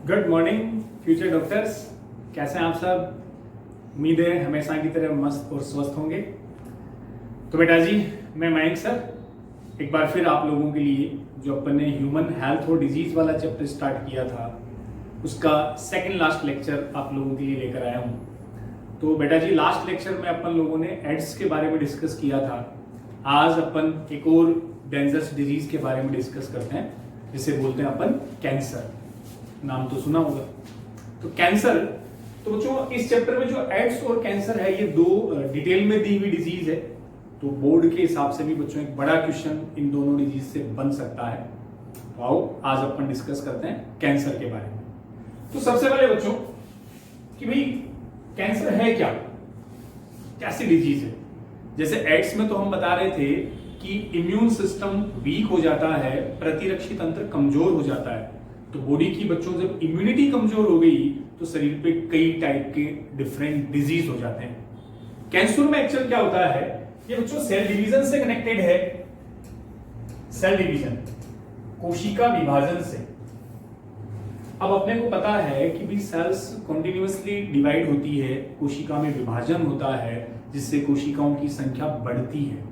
Good morning future doctors, कैसे हैं आप सब। उम्मीद है हमेशा की तरह मस्त और स्वस्थ होंगे। तो बेटा जी, मैं मयंक सर एक बार फिर आप लोगों के लिए जो अपन ने ह्यूमन हेल्थ और डिजीज वाला चैप्टर स्टार्ट किया था उसका सेकंड लास्ट लेक्चर आप लोगों के लिए लेकर आया हूँ। तो बेटा जी, लास्ट लेक्चर में अपन लोगों ने एड्स के बारे में डिस्कस किया था। आज अपन एक और डेंजरस डिजीज के बारे में डिस्कस करते हैं जिसे बोलते हैं अपन कैंसर। नाम तो सुना होगा। तो कैंसर, तो बच्चों इस चैप्टर में जो एड्स और कैंसर है ये दो डिटेल में दी हुई डिजीज है। तो बोर्ड के हिसाब से भी बच्चों एक बड़ा क्वेश्चन इन दोनों डिजीज से बन सकता है। तो आओ आज अपन डिस्कस करते हैं कैंसर के बारे में। तो सबसे पहले बच्चों कि भाई कैंसर है क्या, कैसी डिजीज है। जैसे एड्स में तो हम बता रहे थे कि इम्यून सिस्टम वीक हो जाता है, प्रतिरक्षी तंत्र कमजोर हो जाता है। तो बॉडी की बच्चों जब इम्यूनिटी कमजोर हो गई तो शरीर पे कई टाइप के डिफरेंट डिजीज हो जाते हैं। कैंसर में एक्चुअल क्या होता है, ये बच्चों सेल डिवीजन से कनेक्टेड है। सेल डिवीजन, कोशिका विभाजन से। अब अपने को पता है कि भी सेल्स कंटिन्यूअसली डिवाइड होती है, कोशिका में विभाजन होता है जिससे कोशिकाओं की संख्या बढ़ती है।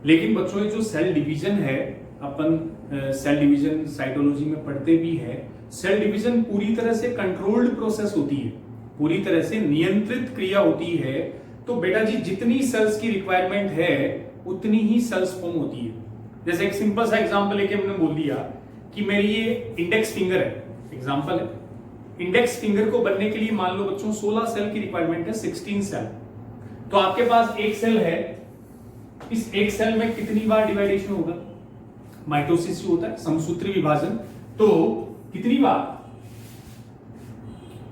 लेकिन बच्चों जो सेल डिवीजन है, अपन सेल डिवीजन साइटोलॉजी में पढ़ते भी है, सेल डिवीजन पूरी तरह से कंट्रोल्ड प्रोसेस होती है, पूरी तरह से नियंत्रित क्रिया होती है। तो बेटा जी जितनी सेल्स की रिक्वायरमेंट है उतनी ही सेल्स फॉर्म होती है। जैसे एक सिंपल सा एग्जांपल लेके हमने बोल दिया कि मेरी ये इंडेक्स फिंगर है, एग्जांपल है। इंडेक्स फिंगर को बनने के लिए मान लो बच्चों 16 सेल की रिक्वायरमेंट है, 16 सेल। तो आपके पास एक सेल है, इस एक सेल में कितनी बार डिवाइडेशन होगा, माइटोसिस जो होता है समसूत्री विभाजन, तो कितनी बार,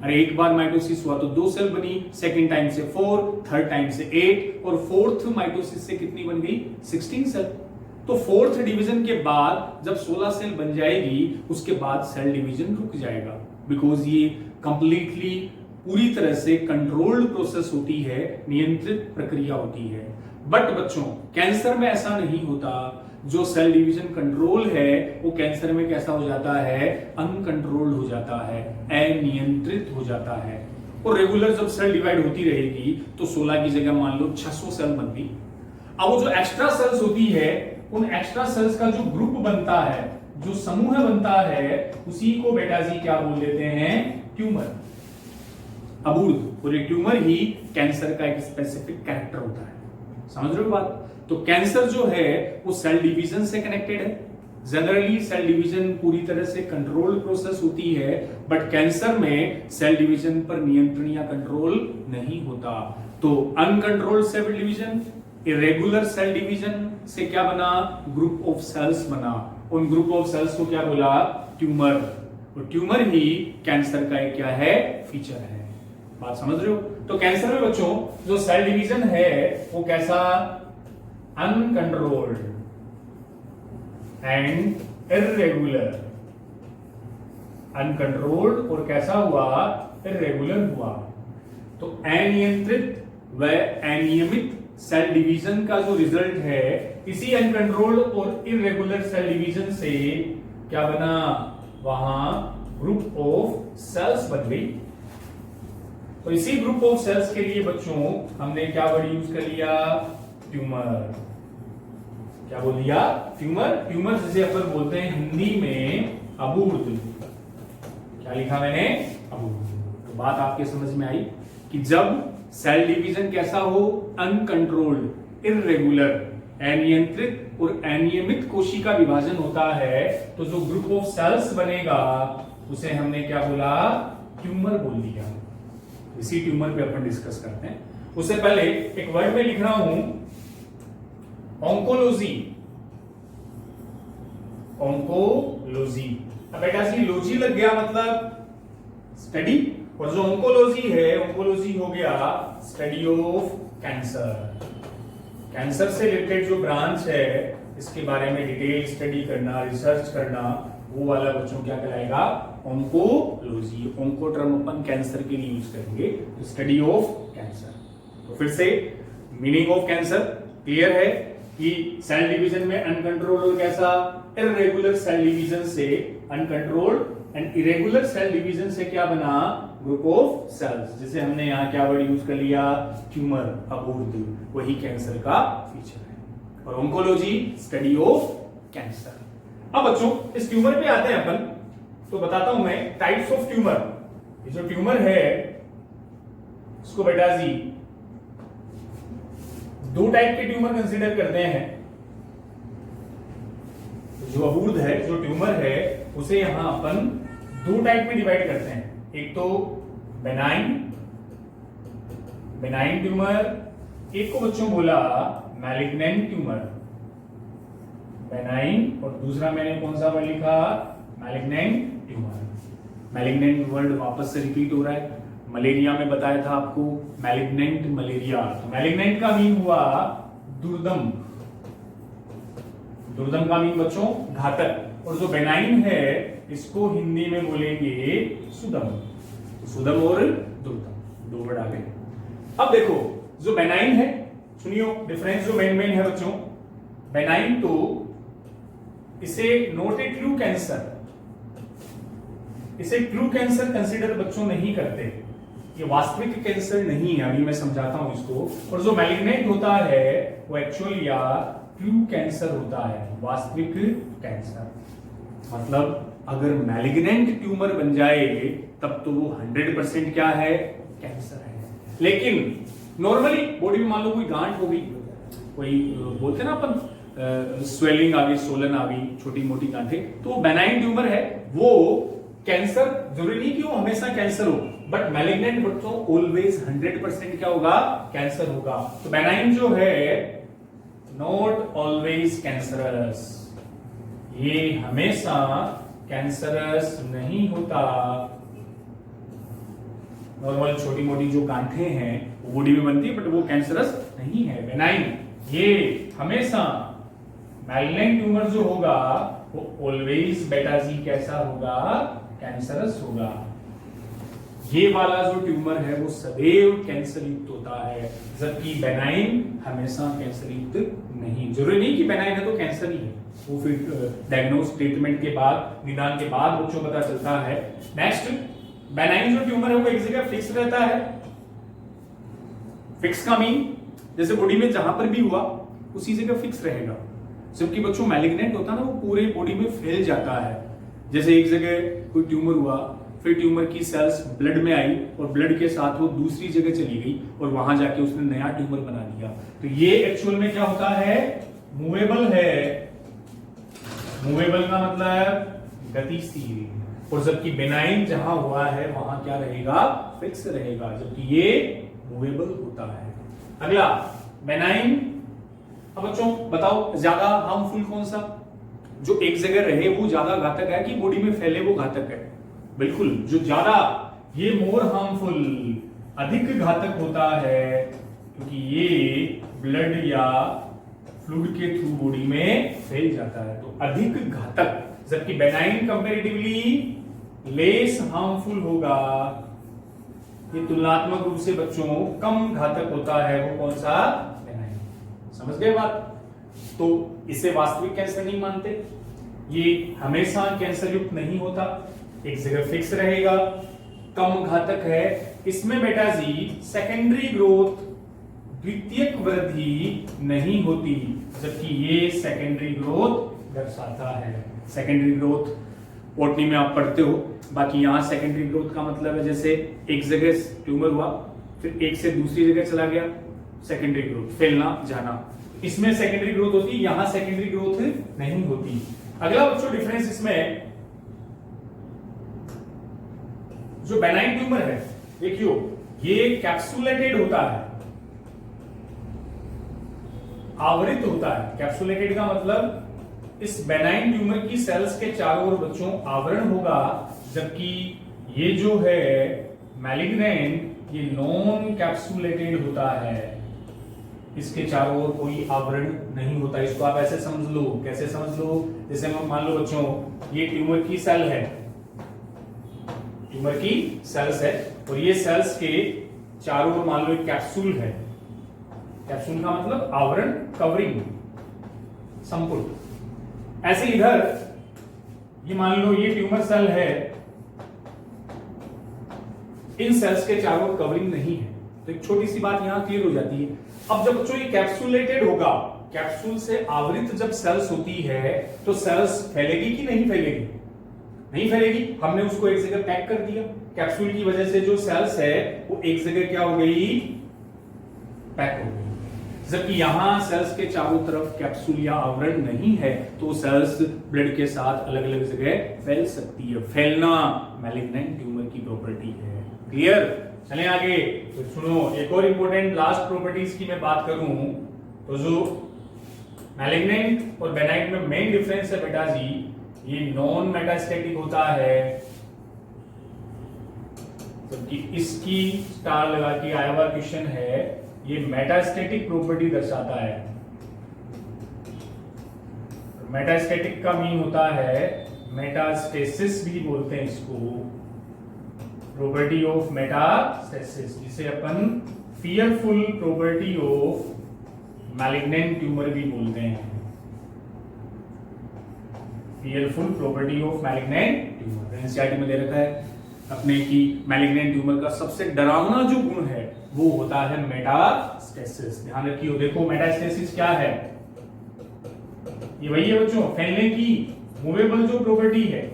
अरे एक बार माइटोसिस हुआ तो 2 सेल बनी, सेकंड टाइम से 4, थर्ड टाइम से 8 और फोर्थ माइटोसिस से कितनी बन गई 16 सेल। तो फोर्थ डिवीजन के बाद जब 16 सेल बन जाएगी उसके बाद सेल डिवीजन रुक जाएगा, बिकॉज ये कंप्लीटली पूरी तरह से कंट्रोल्ड प्रोसेस होती है, नियंत्रित प्रक्रिया होती है। बट बच्चों कैंसर में ऐसा नहीं होता। जो सेल डिवीजन कंट्रोल है वो कैंसर में कैसा हो जाता है, अनकंट्रोल्ड हो जाता है, अनियंत्रित हो जाता है। और रेगुलर जब सेल डिवाइड होती रहेगी तो 16 की जगह मान लो 600 सेल बनती। अब वो जो एक्स्ट्रा सेल्स होती है, उन एक्स्ट्रा सेल्स का जो ग्रुप बनता है, जो समूह बनता है, उसी को बेटा जी क्या बोल देते हैं, ट्यूमर, अबूर्द। और ये ट्यूमर ही कैंसर का एक स्पेसिफिक कैरेक्टर होता है। समझ रहे हो बात। तो कैंसर जो है वो सेल डिवीजन से कनेक्टेड है। जनरली सेल डिवीजन पूरी तरह से कंट्रोल्ड प्रोसेस होती है, बट कैंसर में सेल डिवीजन पर नियंत्रण या कंट्रोल नहीं होता। तो uncontrolled cell division, irregular cell division से क्या बना, ग्रुप ऑफ सेल्स बना। उन ग्रुप ऑफ सेल्स को क्या बोला, ट्यूमर। और ट्यूमर ही कैंसर का एक क्या है, फीचर है। बात समझ रहे हो। तो कैंसर में बच्चों जो सेल डिवीजन है वो कैसा, अनकंट्रोल्ड एंड इर्रेगुलर। अनकंट्रोल्ड और कैसा हुआ, इर्रेगुलर हुआ। तो अनियंत्रित व अनियमित सेल डिवीजन का जो रिजल्ट है, इसी अनकंट्रोल्ड और इर्रेगुलर सेल डिवीजन से क्या बना, वहां ग्रुप ऑफ सेल्स बन गई। तो इसी ग्रुप ऑफ सेल्स के लिए बच्चों हमने क्या वर्ड यूज कर लिया, ट्यूमर। क्या बोल दिया, ट्यूमर। ट्यूमर जिसे अपन बोलते हैं हिंदी में अबूर्द। क्या लिखा मैंने, अबूर्द। तो बात आपके समझ में आई कि जब सेल डिवीजन कैसा हो, अनकंट्रोल्ड, इर्रेगुलर, अनियंत्रित और अनियमित कोशिका विभाजन होता है, तो जो ग्रुप ऑफ सेल्स बनेगा उसे हमने क्या बोला, ट्यूमर बोल दिया। इसी ट्यूमर पे अपन डिस्कस करते हैं। उससे पहले एक वर्ड में लिख रहा हूं, ऑन्कोलॉजी। ऑन्कोलॉजी, अब बेटा जी लॉजी लग गया मतलब स्टडी, और जो ऑन्कोलॉजी है, ऑन्कोलॉजी हो गया स्टडी ऑफ कैंसर। कैंसर से रिलेटेड जो ब्रांच है इसके बारे में डिटेल स्टडी करना, रिसर्च करना, वो वाला बच्चों क्या कहलाएगा, ऑन्कोलॉजी। ऑन्को टर्म अपन कैंसर के लिए यूज करेंगे, तो स्टडी ऑफ कैंसर। तो फिर से मीनिंग ऑफ कैंसर क्लियर है कि सेल डिवीजन में अनकंट्रोल्ड और कैसा, इर्रेगुलर सेल डिवीजन से uncontrolled and irregular cell division से क्या बना, ग्रुप ऑफ सेल्स। जैसे हमने यहाँ क्या वर्ड यूज कर लिया, ट्यूमर, अबूर्द, वही कैंसर का फीचर है। और ऑन्कोलॉजी स्टडी ऑफ कैंसर। अब बच्चों इस ट्यूमर पे आते हैं अपन, तो बताता हूं मैं टाइप्स ऑफ ट्यूमर। ये जो ट्यूमर है इसको बेटा जी दो टाइप के ट्यूमर कंसीडर करते हैं। जो अबूर्द है, जो ट्यूमर है, उसे यहां अपन दो टाइप में डिवाइड करते हैं। एक तो बेनाइन ट्यूमर, एक को बच्चों बोला मैलिग्नेंट ट्यूमर। बेनाइन और दूसरा मैंने कौन सा वर्ड लिखा, मैलिग्नेंट ट्यूमर। मैलिग्नेंट वर्ड वापस से रिपीट हो रहा है। मलेरिया में बताया था आपको मैलिग्नेंट मलेरिया, तो मैलिग्नेंट का मीन हुआ दुर्दम, दुर्दम का मीन बच्चों घातक। और जो बेनाइन है इसको हिंदी में बोलेंगे सुदम, सुदम और दुर्दम, दो वर्ड आ गए। अब देखो जो बेनाइन है, सुनियो डिफरेंस जो मेन है बच्चों। बेनाइन तो इसे नॉट ए ट्रू कैंसर, इसे ट्रू कैंसर कंसीडर बच्चों नहीं करते, ये वास्तविक कैंसर नहीं है। अभी मैं समझाता हूं इसको। और जो मैलिग्नेंट होता है वो एक्चुअल या ट्रू कैंसर होता है, वास्तविक कैंसर। मतलब अगर मैलिग्नेंट ट्यूमर बन जाए तब तो वो 100% क्या है, कैंसर है। लेकिन नॉर्मली बॉडी में मान लो कोई गांठ हो गई, कोई बोलते ना अपन स्वेलिंग आ गई, सोलन आ गई, छोटी मोटी गांठें, तो बेनाइन ट्यूमर है, वो कैंसर जरूरी नहीं कि वो हमेशा कैंसर हो, बट मैलिग्नेंट बच्चों ऑलवेज 100% क्या होगा, कैंसर होगा। तो बेनाइन जो है नॉट ऑलवेज कैंसरस, ये हमेशा कैंसरस नहीं होता। नॉर्मल छोटी मोटी जो गांठें हैं वो बॉडी में बनती है, बट वो कैंसरस नहीं है। बेनाइन ये हमेशा, मैलिग्नेंट ट्यूमर जो होगा वो ऑलवेज बेटा जी कैसा होगा, कैंसरस होगा। ये वाला जो ट्यूमर है वो सदैव कैंसर युक्त होता है, जबकि बेनाइन हमेशा कैंसर युक्त नहीं। जरूरी नहीं कि बेनाइन है तो कैंसर ही है, वो फिर डायग्नोस ट्रीटमेंट के बाद, निदान के बाद बच्चों पता चलता है। नेक्स्ट, बेनाइन जो ट्यूमर है वो एक जगह फिक्स रहता है। फिक्स का मीन जैसे बॉडी में जहां पर भी हुआ उसी जगह फिक्स रहेगा, जबकि बच्चों मैलिग्नेंट होता है ना वो पूरे बॉडी में फैल जाता है। जैसे एक जगह कोई ट्यूमर हुआ, फिर ट्यूमर की सेल्स ब्लड में आई और ब्लड के साथ वो दूसरी जगह चली गई और वहां जाके उसने नया ट्यूमर बना दिया। तो ये एक्चुअल में क्या होता है, मूवेबल है। मूवेबल का मतलब गतिशील, और जबकि बेनाइन जहां हुआ है वहां क्या रहेगा, फिक्स रहेगा, जबकि ये मूवेबल होता है। अगला बेनाइन। अब बच्चों बताओ ज्यादा हार्मफुल कौन सा, जो एक जगह रहे वो ज्यादा घातक है कि बॉडी में फैले वो घातक है? बिल्कुल जो ज्यादा, ये मोर हार्मफुल, अधिक घातक होता है, क्योंकि ये ब्लड या फ्लूइड के थ्रू बॉडी में फैल जाता है, तो अधिक घातक। जबकि बेनाइन कंपैरेटिवली लेस हार्मफुल होगा, ये तुलनात्मक रूप से बच्चों कम घातक होता है। वो कौन सा, बेनाइन। समझ गए बात? तो इसे वास्तविक कैंसर नहीं मानते, ये हमेशा कैंसर युक्त नहीं होता, एक जगह फिक्स रहेगा, कम घातक है। इसमें बेटा जी सेकेंडरी ग्रोथ, द्वितीयक वृद्धि नहीं होती, जबकि ये सेकेंडरी ग्रोथ दर्शाता है। सेकेंडरी ग्रोथ बॉटनी में आप पढ़ते हो, बाकी यहां सेकेंडरी ग्रोथ का मतलब है जैसे एक जगह ट्यूमर हुआ फिर एक से दूसरी जगह चला गया, सेकेंडरी ग्रोथ, फैलना जाना, इसमें सेकेंडरी ग्रोथ होती, यहां सेकेंडरी ग्रोथ नहीं होती। अगला बच्चों डिफरेंस इसमें, जो बेनाइन ट्यूमर है देखियो ये कैप्सुलेटेड होता है, आवृत होता है। कैप्सुलेटेड का मतलब इस बेनाइन ट्यूमर की सेल्स के चारों ओर बच्चों आवरण होगा, जबकि ये जो है मैलिग्नेंट ये नॉन कैप्सुलेटेड होता है, इसके चारों ओर कोई आवरण नहीं होता। इसको आप ऐसे समझ लो, कैसे समझ लो, जैसे मान लो बच्चों ये ट्यूमर की सेल है, ट्यूमर की सेल्स है और ये सेल्स के चारों ओर मान लो एक कैप्सूल है। कैप्सूल का मतलब आवरण, कवरिंग, संपुट। ऐसे इधर ये मान लो ये ट्यूमर सेल है इन सेल्स के चारों ओर कवरिंग नहीं है। तो एक छोटी सी बात यहां क्लियर हो जाती है। अब जब बच्चों ये कैप्सुलेटेड होगा, कैप्सूल से आवृत जब सेल्स होती है तो सेल्स फैलेगी कि नहीं फैलेगी? नहीं फैलेगी। हमने उसको एक जगह पैक कर दिया, कैप्सूल की वजह से जो सेल्स है वो एक जगह क्या हो गई? पैक हो गई। जबकि यहां सेल्स के चारों तरफ कैप्सूल या आवरण नहीं है तो सेल्स ब्लड के साथ अलग अलग जगह फैल सकती है। फैलना मैलिग्नेंट ट्यूमर की प्रॉपर्टी है। क्लियर? चलें आगे। तो सुनो, एक और इंपॉर्टेंट लास्ट प्रॉपर्टीज की मैं बात करूं तो जो मैलिग्नेंट और बेनाइन में मेन डिफरेंस है बेटा जी, ये नॉन मेटास्टेटिक होता है, जबकि इसकी स्टार लगा के आया हुआ क्वेश्चन है, ये मेटास्टेटिक प्रॉपर्टी दर्शाता है। मेटास्टेटिक का मीन होता है, मेटास्टेसिस भी बोलते हैं इसको, प्रॉपर्टी ऑफ मेटास्टेसिस, जिसे अपन fearful property of malignant tumour भी बोलते हैं। Fearful property of malignant tumour NCERT में दे रखा है अपने की मैलिग्नेंट ट्यूमर का सबसे डरावना जो गुण है वो होता है मेटास्टेसिस। ध्यान रखियो। देखो मेटास्टेसिस क्या है? ये वही है बच्चों, फैलने की मूवेबल जो प्रॉपर्टी है।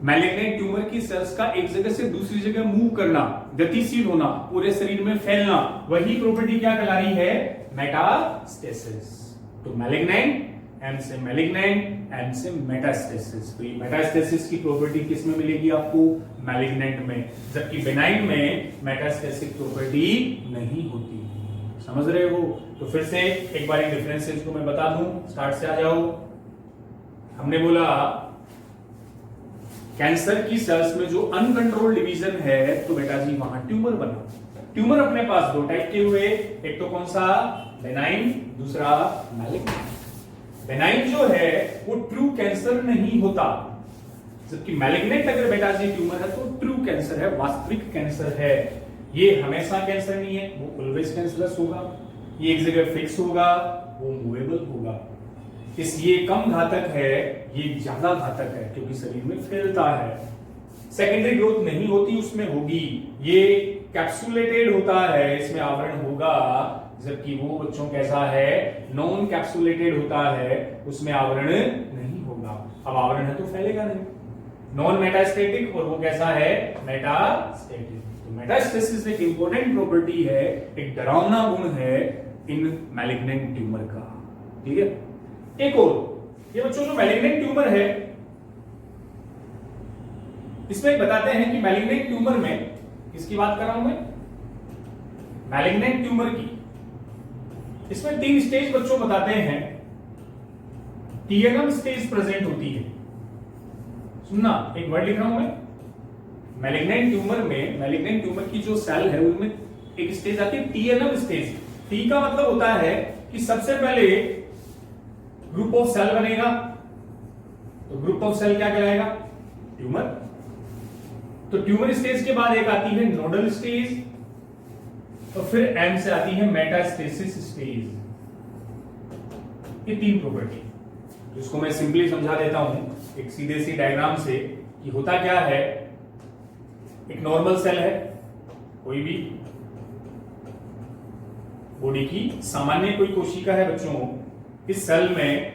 मैलिग्नेंट ट्यूमर की सेल्स का एक जगह से दूसरी जगह मूव करना, गतिशील होना, पूरे शरीर में फैलना, वही प्रॉपर्टी क्या कहला रही है? मेटास्टेसिस। तो मैलिग्नेंट, एम से मैलिग्नेंट, एम से मेटास्टेसिस। तो ये मेटास्टेसिस की प्रॉपर्टी किस में मिलेगी आपको? मैलिग्नेंट में, जबकि बेनाइन में मेटास्टेसिक प्रॉपर्टी नहीं होती। समझ रहे हो? तो फिर से एक बार इन डिफरेंसेस को मैं बता दूं, स्टार्ट से आ जाओ। हमने बोला कैंसर की सेल्स में जो अनकंट्रोल्ड डिवीजन है तो बेटा जी वहां ट्यूमर बना। ट्यूमर अपने पास दो टाइप के हुए, एक तो कौन सा? बेनाइन, दूसरा मैलिग्नेंट। बेनाइन जो है वो ट्रू कैंसर नहीं होता, जबकि मैलिग्नेंट अगर बेटा जी ट्यूमर है तो ट्रू कैंसर है, वास्तविक कैंसर है। ये हमेशा कैंसर नहीं है, वो ऑलवेज कैंसरस होगा। ये एक जगह फिक्स होगा, वो मूवेबल होगा। इसलिए कम घातक है, ये ज्यादा घातक है क्योंकि शरीर में फैलता है। सेकेंडरी ग्रोथ नहीं होती, उसमें होगी। ये कैप्सुलेटेड होता है, इसमें आवरण होगा, जबकि वो बच्चों कैसा है? नॉन कैप्सुलेटेड होता है, उसमें आवरण नहीं होगा। अब आवरण है तो फैलेगा नहीं। नॉन मेटास्टेटिक और वो कैसा है? मेटास्टेटिक। तो मेटास्टेसिस एक इंपॉर्टेंट प्रॉपर्टी है, एक डरावना गुण है इन मैलिग्नेंट ट्यूमर का। ठीक है? एक और, ये बच्चों जो मैलिग्नेंट ट्यूमर है इसमें बताते हैं कि मैलिग्नेंट ट्यूमर में, किसकी बात कर रहा हूं मैं? मैलिग्नेंट ट्यूमर की। इसमें 3 स्टेज बच्चों बताते हैं। टीएनएम स्टेज प्रेजेंट होती है। सुनना, एक वर्ड लिख रहा हूं मैं। मैलिग्नेंट ट्यूमर में, मैलिग्नेंट ट्यूमर की जो सेल है उनमें एक स्टेज आती है टीएनएम स्टेज। टी का मतलब होता है कि सबसे पहले ग्रुप ऑफ सेल बनेगा, तो ग्रुप ऑफ सेल क्या कहलाएगा? ट्यूमर। तो ट्यूमर स्टेज के बाद एक आती है नोडल स्टेज, और फिर एम से आती है मेटास्टेसिस स्टेज। ये 3 प्रॉपर्टी, जिसको मैं सिंपली समझा देता हूं एक सीधे सी डायग्राम से कि होता क्या है। एक नॉर्मल सेल है, कोई भी बॉडी की सामान्य कोई कोशिका है बच्चों, इस सेल में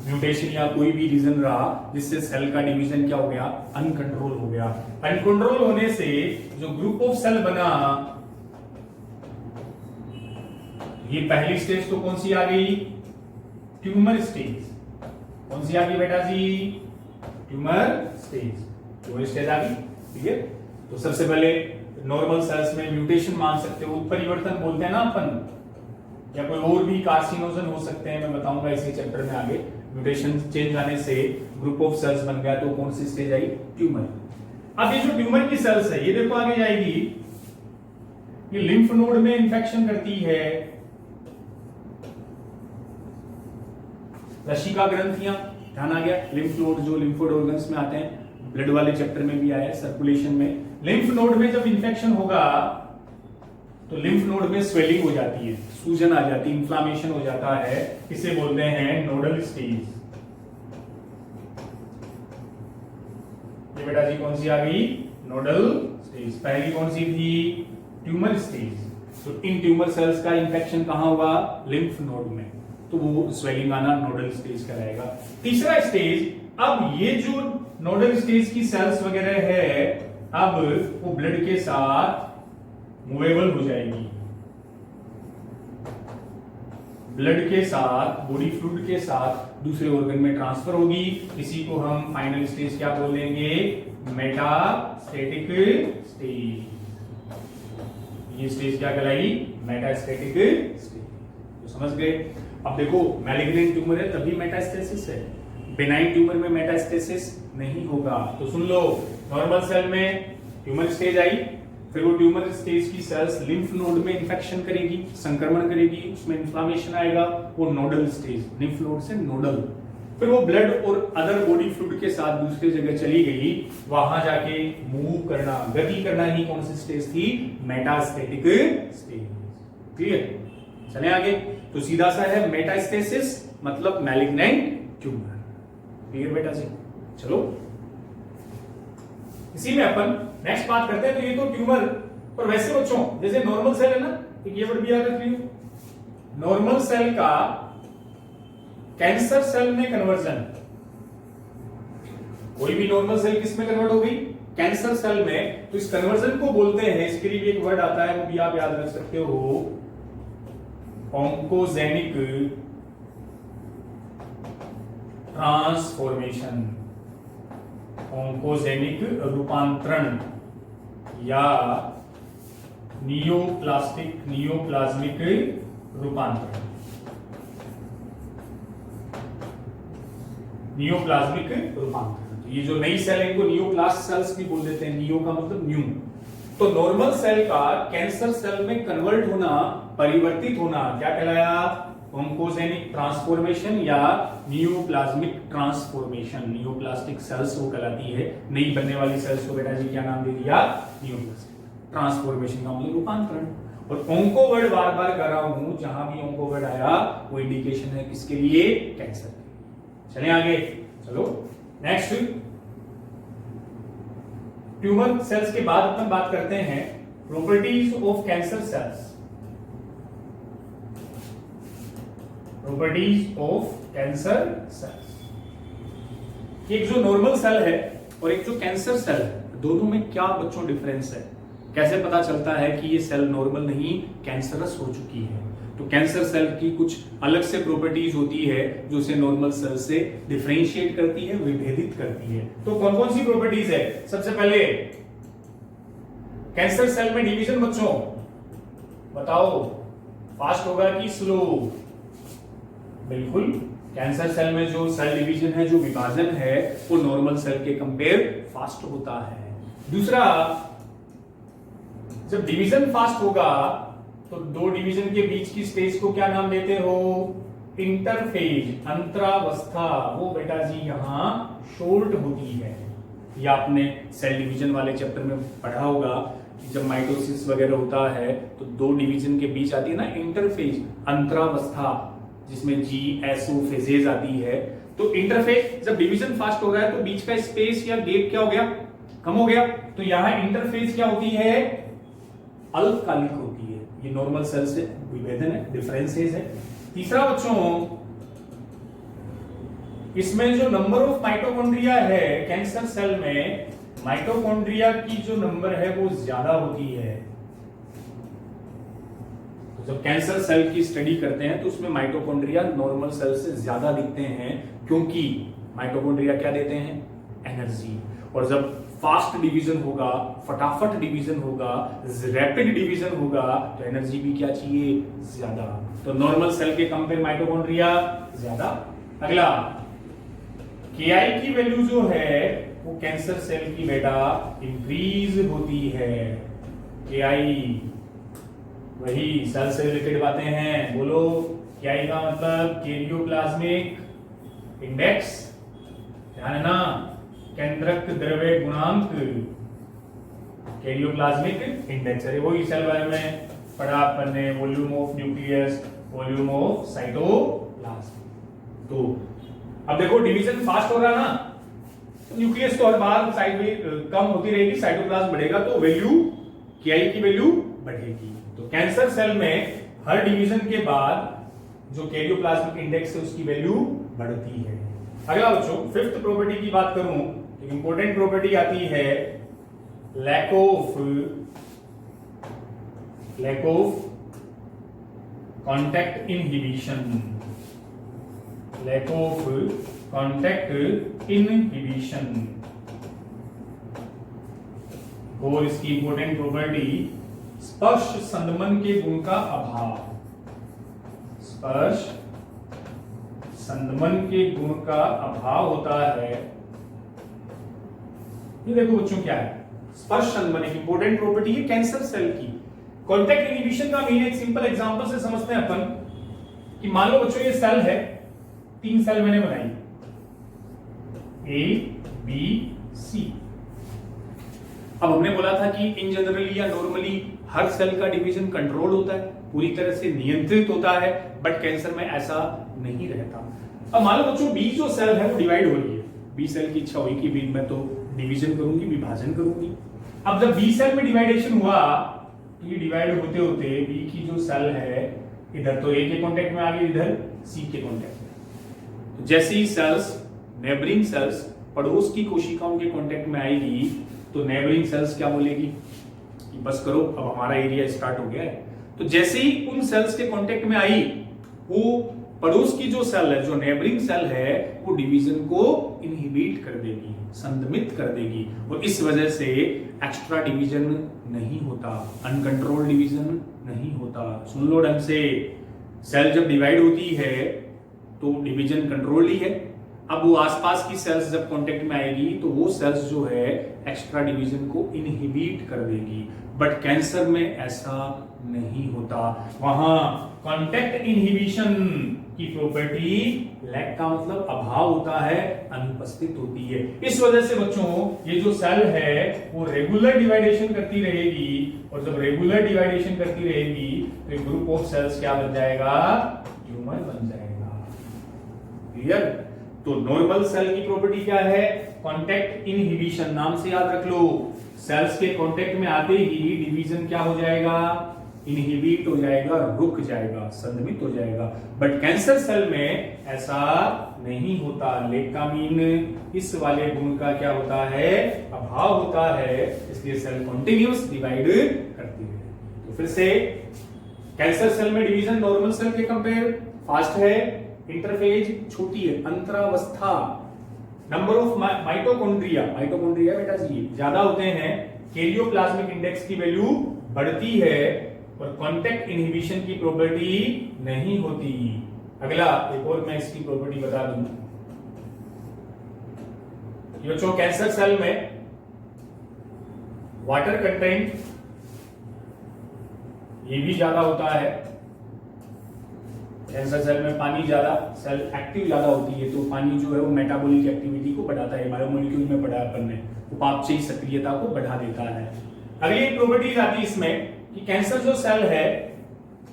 म्यूटेशन या कोई भी रीजन रहा जिससे सेल का डिवीजन क्या हो गया? अनकंट्रोल हो गया। अनकंट्रोल होने से जो ग्रुप ऑफ सेल बना, ये पहली स्टेज तो कौन सी आ गई? Tumour stage. कौन सी आ गई बेटा जी? Tumour stage. ट्यूमर स्टेज आ गई। ठीक है? तो सबसे पहले नॉर्मल सेल्स में म्यूटेशन मान सकते हो, उत्परिवर्तन बोलते हैं ना अपन, या कोई और भी कार्सिनोजन हो सकते हैं, मैं बताऊंगा इसी चैप्टर में आगे। म्यूटेशन चेंज आने से ग्रुप ऑफ सेल्स बन गया, तो कौन सी स्टेज आई? ट्यूमर। अब ये जो ट्यूमर की सेल्स है, ये देखो आगे जाएगी, ये लिम्फ नोड में इंफेक्शन करती है। लसिका ग्रंथियां, ध्यान आ गया? लिम्फ नोड जो लिम्फोइड ऑर्गन्स में आते हैं, ब्लड वाले चैप्टर में भी आया है, सर्कुलेशन में। लिम्फ नोड में जब इंफेक्शन होगा तो लिम्फ नोड में स्वेलिंग हो जाती है, सूजन आ जाती है, इंफ्लामेशन हो जाता है, इसे बोलते हैं नोडल स्टेज। ये बेटा जी कौन सी आ गई? Nodal stage. पहली कौन सी थी? Tumour stage. तो इन ट्यूमर सेल्स का इंफेक्शन कहां हुआ? लिम्फ नोड में, तो वो स्वेलिंग आना नोडल स्टेज कहलाएगा। तीसरा स्टेज, अब ये जो नोडल स्टेज की सेल्स वगैरह है, अब वो ब्लड के साथ मूवेबल हो जाएगी, ब्लड के साथ, बॉडी फ्लूइड के साथ दूसरे ऑर्गन में ट्रांसफर होगी। इसी को हम फाइनल स्टेज क्या बोल देंगे? Metastatic stage. ये स्टेज क्या कहलाई? Metastatic stage. तो समझ गए? अब देखो, मैलिग्नेंट ट्यूमर है तभी मेटास्टेसिस है, बेनाइन ट्यूमर में मेटास्टेसिस नहीं होगा। तो सुन लो, नॉर्मल सेल में ट्यूमर स्टेज आई, फिर वो ट्यूमर स्टेज की सेल्स लिम्फ नोड में इंफेक्शन करेगी, संक्रमण करेगी, उसमें इन्फ्लामेशन आएगा, वो नोडल स्टेज, लिम्फ नोड से नोडल। फिर वो ब्लड और अदर बॉडी फ्लूइड के साथ दूसरी जगह चली गई, वहां जाके मूव करना, गति करना ही कौन सी स्टेज थी? Metastatic stage. क्लियर? चले आगे। तो सीधा सा है मेटास्टेसिस मतलब मैलिग्नेंट ट्यूमर। क्लियर बेटा जी? चलो इसी में अपन नेक्स्ट बात करते हैं। तो ये तो ट्यूमर, पर वैसे बच्चों जैसे नॉर्मल सेल है ना, एक ये वर्ड भी याद रख लियो, नॉर्मल सेल का कैंसर सेल में कन्वर्जन, कोई भी नॉर्मल सेल किस में कन्वर्ट हो गई? कैंसर सेल में। तो इस कन्वर्जन को बोलते हैं, इसके लिए भी एक वर्ड आता है, वो भी आप याद रख सकते हो, ऑन्कोजेनिक ट्रांसफॉर्मेशन, ऑन्कोजेनिक रूपांतरण या नियोप्लाज्मिक रूपांतरण, नियोप्लाज्मिक रूपांतरण। ये जो नई सेल है इनको नियोप्लास्ट सेल्स भी बोल देते हैं, नियो का मतलब न्यू। तो नॉर्मल सेल का कैंसर सेल में कन्वर्ट होना, परिवर्तित होना क्या कहलाया? ऑन्कोजेनिक ट्रांसफॉर्मेशन या नियोप्लाज्मिक ट्रांसफॉर्मेशन। नियोप्लास्टिक सेल्स वो कहलाती है, नई बनने वाली सेल्स को बेटा जी क्या नाम दे दिया? नियोप्लास्टिक। ट्रांसफॉर्मेशन का मतलब रूपांतरण। और ऑन्को वर्ड बार बार कर रहा हूं, जहां भी ऑन्को वर्ड आया वो इंडिकेशन है किसके लिए? कैंसर के लिए। चलें आगे। चलो नेक्स्ट, ट्यूमर सेल्स के बाद अपन बात करते हैं properties of cancer cells. Properties of cancer cells. एक जो नॉर्मल सेल है और एक जो कैंसर सेल है, दोनों में क्या बच्चों डिफरेंस है? कैसे पता चलता है कि ये सेल नॉर्मल नहीं कैंसरस हो चुकी है? तो कैंसर सेल की कुछ अलग से प्रॉपर्टीज होती है जो उसे नॉर्मल सेल से डिफरेंशिएट करती है, विभेदित करती है। तो कौन कौन सी प्रॉपर्टीज है? सबसे पहले कैंसर सेल में डिवीजन बच्चों बताओ, फास्ट होगा कि स्लो? बिल्कुल, कैंसर सेल में जो सेल डिवीजन है, जो विभाजन है, वो नॉर्मल सेल के कंपेयर फास्ट होता है। दूसरा, जब डिवीजन फास्ट होगा तो दो डिवीजन के बीच की स्टेज को क्या नाम देते हो? इंटरफेज, अंतरावस्था। वो बेटा जी यहां शॉर्ट होती है। ये आपने सेल डिवीजन वाले चैप्टर में पढ़ा होगा कि जब माइटोसिस वगैरह होता है तो दो डिवीजन के बीच आती है ना इंटरफेज, अंतरावस्था, जिसमें GSO फेजेज आती है। तो इंटरफेज, जब डिवीजन फास्ट हो रहा है तो बीच का स्पेस या गैप क्या हो गया? कम हो गया। तो यहां इंटरफेज क्या होती है? अल्पकालिक होती है। ये नॉर्मल सेल से विभेदन है, डिफरेंसेस है। तीसरा बच्चों, इसमें जो नंबर ऑफ माइटोकॉन्ड्रिया है कैंसर सेल में, माइटोकॉन्ड्रिया की जो नंबर है वो ज्यादा होती है। तो जब कैंसर सेल की स्टडी करते हैं तो उसमें माइटोकॉन्ड्रिया नॉर्मल सेल से ज्यादा दिखते हैं, क्योंकि माइटोकॉन्ड्रिया क्या देते हैं? एनर्जी। और जब फास्ट डिवीजन होगा, फटाफट डिवीजन होगा, रैपिड डिवीजन होगा, तो एनर्जी भी क्या चाहिए? ज्यादा। तो नॉर्मल सेल के कंपेयर माइटोकॉन्ड्रिया ज्यादा। अगला, KI की वैल्यू जो है वो कैंसर सेल की बेटा इंक्रीज होती है। KI वही सेल से रिलेटेड बातें हैं, बोलो। KI का मतलब कैरियोप्लाज्मिक इंडेक्स, ध्यान है ना, केंद्रक द्रव्य गुणांक, कैरियोप्लाज्मिक इंडेक्स। अरे वही सेल बारे में पढ़ा अपन ने, volume of nucleus, volume of cytoplasm. तो अब देखो डिवीजन फास्ट हो रहा ना, न्यूक्लियस तो हर बार साइड में कम होती रहेगी, साइटोप्लाज्म बढ़ेगा तो वैल्यू KI की वैल्यू बढ़ेगी। तो कैंसर सेल में हर डिवीजन के बाद जो कैरियोप्लाज्मिक इंडेक्स है उसकी वैल्यू बढ़ती है। अगला बच्चों फिफ्थ प्रॉपर्टी की बात करूं तो इंपॉर्टेंट प्रॉपर्टी आती है lack of contact inhibition. Lack of contact inhibition और इसकी इंपॉर्टेंट प्रॉपर्टी स्पर्श संदमन के गुण का अभाव। स्पर्श संदमन के गुण का अभाव होता है। ये देखो बच्चों क्या है, स्पर्श संदमन एक इंपॉर्टेंट प्रॉपर्टी है कैंसर सेल की। कॉन्टैक्ट इनहिबिशन का मीन एक सिंपल एग्जांपल से समझते हैं अपन कि मान लो बच्चों ये सेल है, 3 सेल मैंने बनाई A, B, C। अब हमने बोला था कि इन जनरली या नॉर्मली हर सेल का डिवीजन कंट्रोल होता है, पूरी तरह से नियंत्रित होता है, बट कैंसर में ऐसा नहीं रहता। अब मान लो बच्चों बी जो सेल है वो डिवाइड हो रही है, बी सेल की इच्छा हुई कि बी में तो डिवीजन करूंगी, विभाजन करूंगी। अब जब बी सेल में डिवाइडेशन हुआ, ये डिवाइड होते होते बी की जो सेल है इधर तो ए के कांटेक्ट में आ गई, इधर सी के कांटेक्ट में। तो जैसे ही सेल्स नेबरिंग सेल्स पड़ोस की कोशिकाओं के कांटेक्ट में आएगी तो नेबरिंग सेल्स क्या बोलेगी कि बस करो, अब हमारा एरिया स्टार्ट हो गया है। तो जैसे ही उन सेल्स के कांटेक्ट में आई, वो पड़ोस की जो सेल है, जो नेबरिंग सेल है, वो डिवीजन को इनहिबिट कर देगी, संदमित कर देगी, और इस वजह से एक्स्ट्रा डिवीजन नहीं होता, अनकंट्रोल्ड डिवीजन नहीं होता। सुन लो ढंग से, सेल जब डिवाइड होती है तो डिवीजन कंट्रोल्ड ही है। अब वो आसपास की सेल्स जब कांटेक्ट में आएगी तो वो सेल्स जो है एक्स्ट्रा डिवीजन को इनहिबिट कर देगी, बट कैंसर में ऐसा नहीं होता। वहां कांटेक्ट इनहिबिशन की प्रॉपर्टी लैक का मतलब अभाव होता है, अनुपस्थित होती है। इस वजह से बच्चों ये जो सेल है वो रेगुलर डिवाइडेशन करती रहेगी, और जब रेगुलर डिवाइडेशन करती रहेगी तो ग्रुप ऑफ सेल्स क्या बन जाएगा, ट्यूमर बन जाएगा। क्लियर? तो नॉर्मल सेल की प्रॉपर्टी क्या है, कांटेक्ट इनहिबिशन। नाम से याद रख लो, सेल्स के कांटेक्ट में आते ही डिवीजन क्या हो जाएगा, इनहिबिट हो जाएगा, रुक जाएगा, संदमित हो जाएगा। बट कैंसर सेल में ऐसा नहीं होता। लेक का मीन इस वाले गुण का क्या होता है, अभाव होता है, इसलिए सेल कॉन्टिन्यूस डिवाइड करती है। तो फिर से कैंसर सेल में डिवीजन नॉर्मल सेल के कंपेयर फास्ट है, इंटरफेज छोटी है, अंतरावस्था। नंबर ऑफ माइटोकॉन्ड्रिया बेटा जी ज्यादा होते हैं, कैरियोप्लाज्मिक इंडेक्स की वैल्यू बढ़ती है, और कांटेक्ट इनहिबिशन की प्रॉपर्टी नहीं होती। अगला एक और मैं इसकी प्रॉपर्टी बता दूं। बच्चों कैंसर सेल में वाटर कंटेंट ये भी ज्यादा होता है। कैंसर सेल में पानी ज्यादा, सेल एक्टिव ज्यादा होती है, तो पानी जो है वो मेटाबॉलिक एक्टिविटी को बढ़ाता है। बायोमोलिक्यूल में पढ़ा अपन ने, उपापचयी सक्रियता को बढ़ा देता है। अगली एक प्रॉपर्टीज आती है इसमें कि कैंसर जो सेल है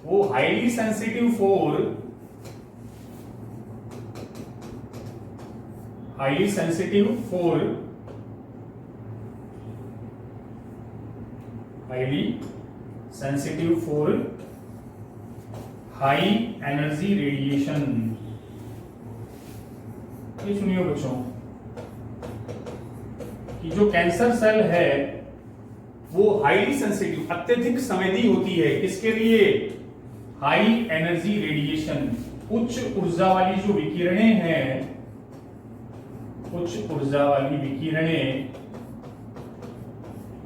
वो highly sensitive for highly sensitive for high energy radiation. ये सुनिए बच्चों कि जो कैंसर सेल है वो हाईली सेंसिटिव, अत्यधिक संवेदी होती है। किसके लिए, हाई एनर्जी रेडिएशन, उच्च ऊर्जा वाली जो विकिरणें हैं, उच्च ऊर्जा वाली विकिरणें,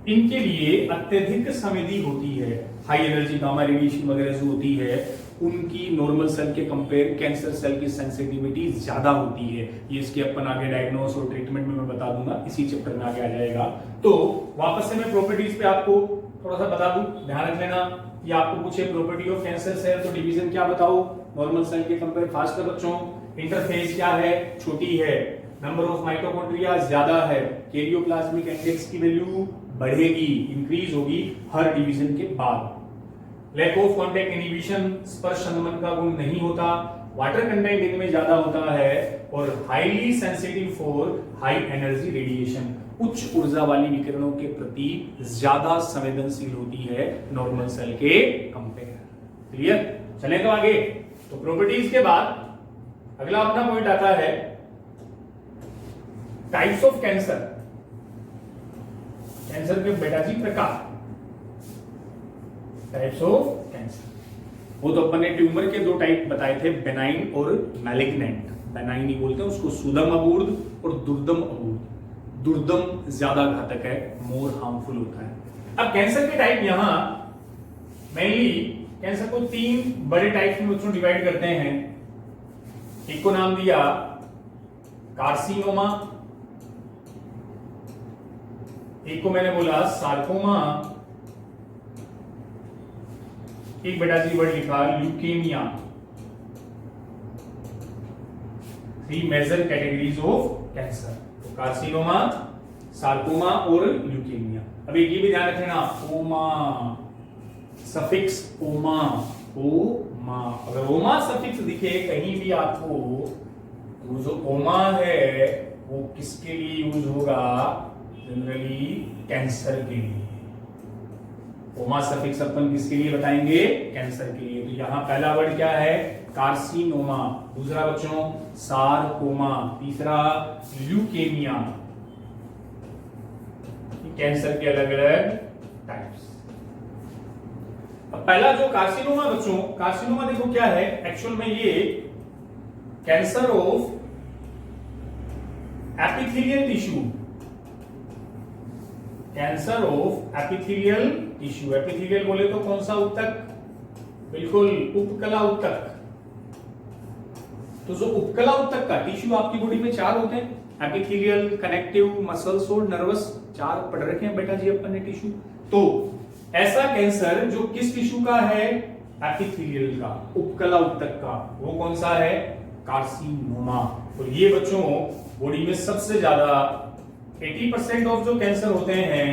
इनके लिए अत्यधिक संवेदी होती है। हाई एनर्जी गामा रेडिएशन वगैरह जो होती है उनकी नॉर्मल सेल के कंपेयर कैंसर सेल की सेंसिटिविटी ज्यादा होती है। ये इसके अपन आगे डायग्नोस और ट्रीटमेंट में मैं बता दूंगा, इसी चैप्टर में आगे आ जाएगा। तो वापस से मैं प्रॉपर्टीज पे आपको थोड़ा सा बता दूं, ध्यान रख लेना कि आपको पूछे प्रॉपर्टी ऑफ कैंसर सेल तो डिवीजन क्या बताओ, नॉर्मल सेल के कंपेयर फास्ट है बच्चों, इंटरफेस क्या है, छोटी है, नंबर ऑफ माइटोकॉन्ड्रिया ज्यादा है, कैरियोप्लाज्मिक इंडेक्स की वैल्यू बढ़ेगी, इंक्रीज होगी हर डिवीजन के बाद। लैक ऑफ कांटेक्ट इनहिबिशन, स्पर्श संदमन का गुण नहीं होता, वाटर कंटेंट इनमें ज्यादा होता है और highly sensitive for high energy radiation, उच्च ऊर्जा वाली विकिरणों के प्रति ज्यादा संवेदनशील होती है नॉर्मल सेल के कंपेयर। क्लियर? चलें तो आगे। तो प्रॉपर्टीज के बाद अगला अपना पॉइंट आता है टाइप्स ऑफ कैंसर। कैंसर के बेटा जी प्रकार, टाइप्स ऑफ कैंसर। वो तो अपन ने ट्यूमर के 2 टाइप बताए थे, बेनाइन और मैलिग्नेंट। बेनाइन ही बोलते हैं उसको, सुदम अबूर्द और दुर्दम अबूर्द। दुर्दम ज्यादा घातक है, मोर हार्मफुल होता है। अब कैंसर के टाइप यहां मेनली कैंसर को 3 बड़े टाइप में बच्चों डिवाइड करते हैं। एक को नाम दिया कार्सिनोमा, एक को मैंने बोला सार्कोमा, एक बेटा जी वर्ड लिखा leukaemia. 3 major categories of cancer, तो कार्सिनोमा, सार्कोमा और ल्यूकेमिया। अब एक ये भी ध्यान रखना, ओमा सफिक्स, ओमा ओमा, अगर ओमा सफिक्स दिखे कहीं भी आपको तो जो ओमा है वो किसके लिए यूज होगा? जनरली कैंसर के लिए। ओमा सफिक्स अपन किसके लिए बताएंगे? कैंसर के लिए। तो यहां पहला वर्ड क्या है? कार्सिनोमा, दूसरा बच्चों सारकोमा, तीसरा ल्यूकेमिया। कैंसर के अलग अलग टाइप्स। अब पहला जो कार्सिनोमा बच्चों, कार्सिनोमा देखो क्या है एक्चुअल में, ये cancer of epithelial tissue, cancer of epithelial tissue. Epithelial बोले तो कौन सा ऊतक? बिल्कुल उपकला ऊतक। तो जो उपकला ऊतक का टिश्यू आपकी बॉडी में 4 होते हैं, एपिथेलियल, कनेक्टिव, मसल्स और नर्वस। 4 पढ़ रखे हैं बेटा जी अपन ने टिश्यू। तो ऐसा कैंसर जो किस टिश्यू का है? एपिथेलियल का, उपकला ऊतक का। वो कौन सा है? कार्सिनोमा। और ये बच्चों बॉडी में सबसे ज्यादा 80% ऑफ जो कैंसर होते हैं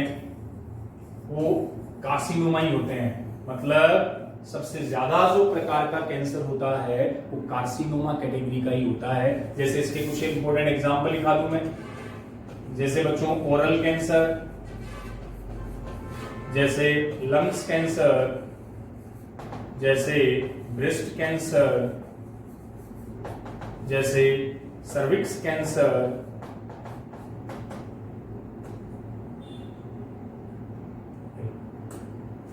वो कार्सिनोमा ही होते हैं। मतलब सबसे ज्यादा जो प्रकार का कैंसर होता है वो कार्सिनोमा कैटेगरी का ही होता है। जैसे इसके कुछ इंपॉर्टेंट एग्जांपल दिखा दूं मैं, जैसे बच्चों ओरल कैंसर, जैसे लंग्स कैंसर, जैसे ब्रेस्ट कैंसर, जैसे सर्विक्स कैंसर,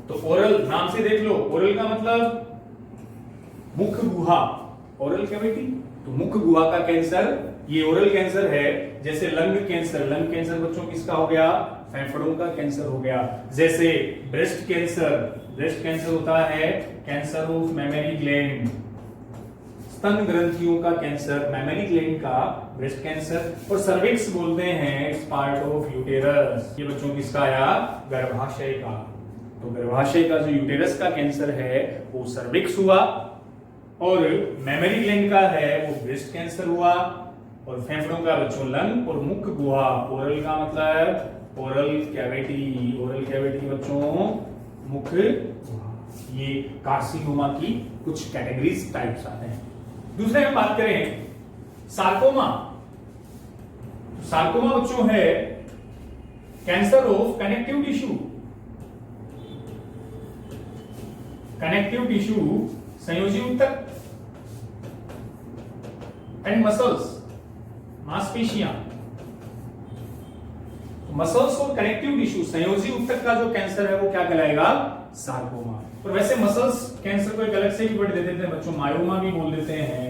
तो ओरल नाम से देख लो, ओरल का मतलब मुख गुहा, ओरल कैविटी, तो मुख गुहा का कैंसर ये ओरल कैंसर है। जैसे लंग कैंसर, लंग कैंसर बच्चों किसका हो गया? फेफड़ों का कैंसर हो गया। जैसे ब्रेस्ट कैंसर, ब्रेस्ट कैंसर होता है कैंसर ऑफ मेमरी ग्लैंड, स्तन ग्रंथियों का कैंसर, मेमरी ग्लैंड का ब्रेस्ट कैंसर। और सर्विक्स बोलते हैं इट्स पार्ट ऑफ यूटेरस, ये बच्चों किसका आया? गर्भाशय का। तो गर्भाशय का जो यूटेरस का कैंसर है वो सर्विक्स हुआ, और मेमरी ग्लैंड का है वो ब्रेस्ट कैंसर हुआ, और फेफड़ों का बच्चों लंग, और मुख गुहा, ओरल का मतलब ओरल कैविटी, ओरल कैविटी बच्चों मुख गुहा। ये कार्सिनोमा की कुछ कैटेगरीज टाइप्स आते हैं। दूसरे में बात करें सार्कोमा, तो सार्कोमा बच्चों है cancer of connective tissue, connective tissue, संयोजी ऊतक एंड मसल्स, मांसपेशियां। मसल्स और कनेक्टिव टिश्यू, संयोजी ऊतक का जो कैंसर है वो क्या कहलाएगा? सार्कोमा। और वैसे मसल्स कैंसर को एक अलग से भी वर्ड दे देते हैं बच्चों, मायोमा भी बोल देते हैं।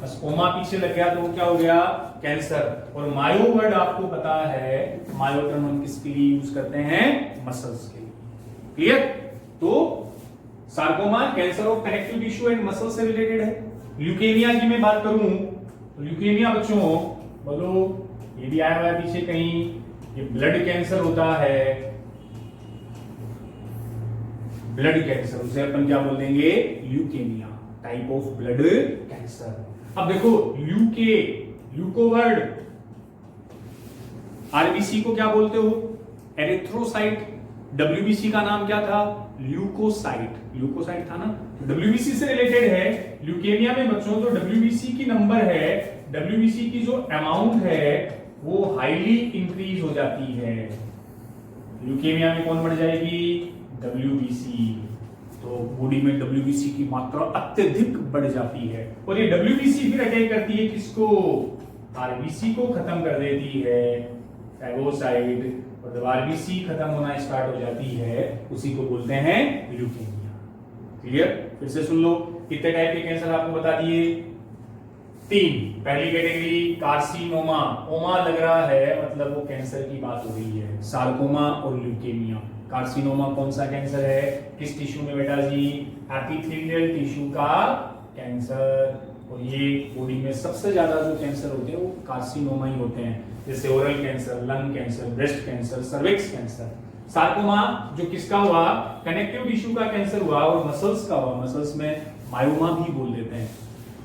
बस ओमा पीछे लग गया तो वो क्या हो गया? कैंसर। और मायो वर्ड आपको पता है, मायो टर्म हम किसके लिए यूज करते हैं? मसल्स के लिए। क्लियर? तो sarcoma cancer of connective tissue and muscle से रिलेटेड है। ल्यूकेमिया की मैं बात करूं तो ल्यूकेमिया बच्चों बोलो, ये भी आया हुआ है पीछे कहीं, ये ब्लड कैंसर होता है, ब्लड कैंसर, उसे अपन क्या बोल देंगे? Leukaemia, type of blood cancer. अब देखो ल्यूको वर्ड, आरबीसी को क्या बोलते हो? एरिथ्रोसाइट, WBC का नाम क्या था? ल्यूकोसाइट था ना। WBC से रिलेटेड है ल्यूकेमिया में बच्चों। तो WBC की नंबर है, WBC की जो अमाउंट है वो हाईली इंक्रीज हो जाती है। ल्यूकेमिया में कौन बढ़ जाएगी? WBC। तो बॉडी में WBC की मात्रा अत्यधिक बढ़ जाती है और ये WBC फिर अटैक करती है किसको? RBC को खत्म कर देती है, फैगोसाइट। और जब RBC खत्म होना स्टार्ट हो जाती है उसी को बोलते हैं ल्यूकेमिया। क्लियर? फिर से सुन लो, कितने टाइप के कैंसर आपको बता दिए? 3। पहली कैटेगरी कार्सिनोमा। ओमा लग रहा है मतलब वो कैंसर की बात हो रही है। सार्कोमा और ल्यूकेमिया। कार्सिनोमा कौन सा कैंसर है? किस टिश्यू में बेटा जी? एपिथेलियल टिश्यू का कैंसर। और ये बॉडी में सबसे ज्यादा जो कैंसर होते हैं वो कार्सिनोमा ही होते हैं, जैसे oral cancer, lung cancer, breast cancer, cervix cancer. Sarcoma जो किसका हुआ? कनेक्टिव टिश्यू का कैंसर हुआ और मसल्स का हुआ। मसल्स में मायोमा भी बोल देते हैं।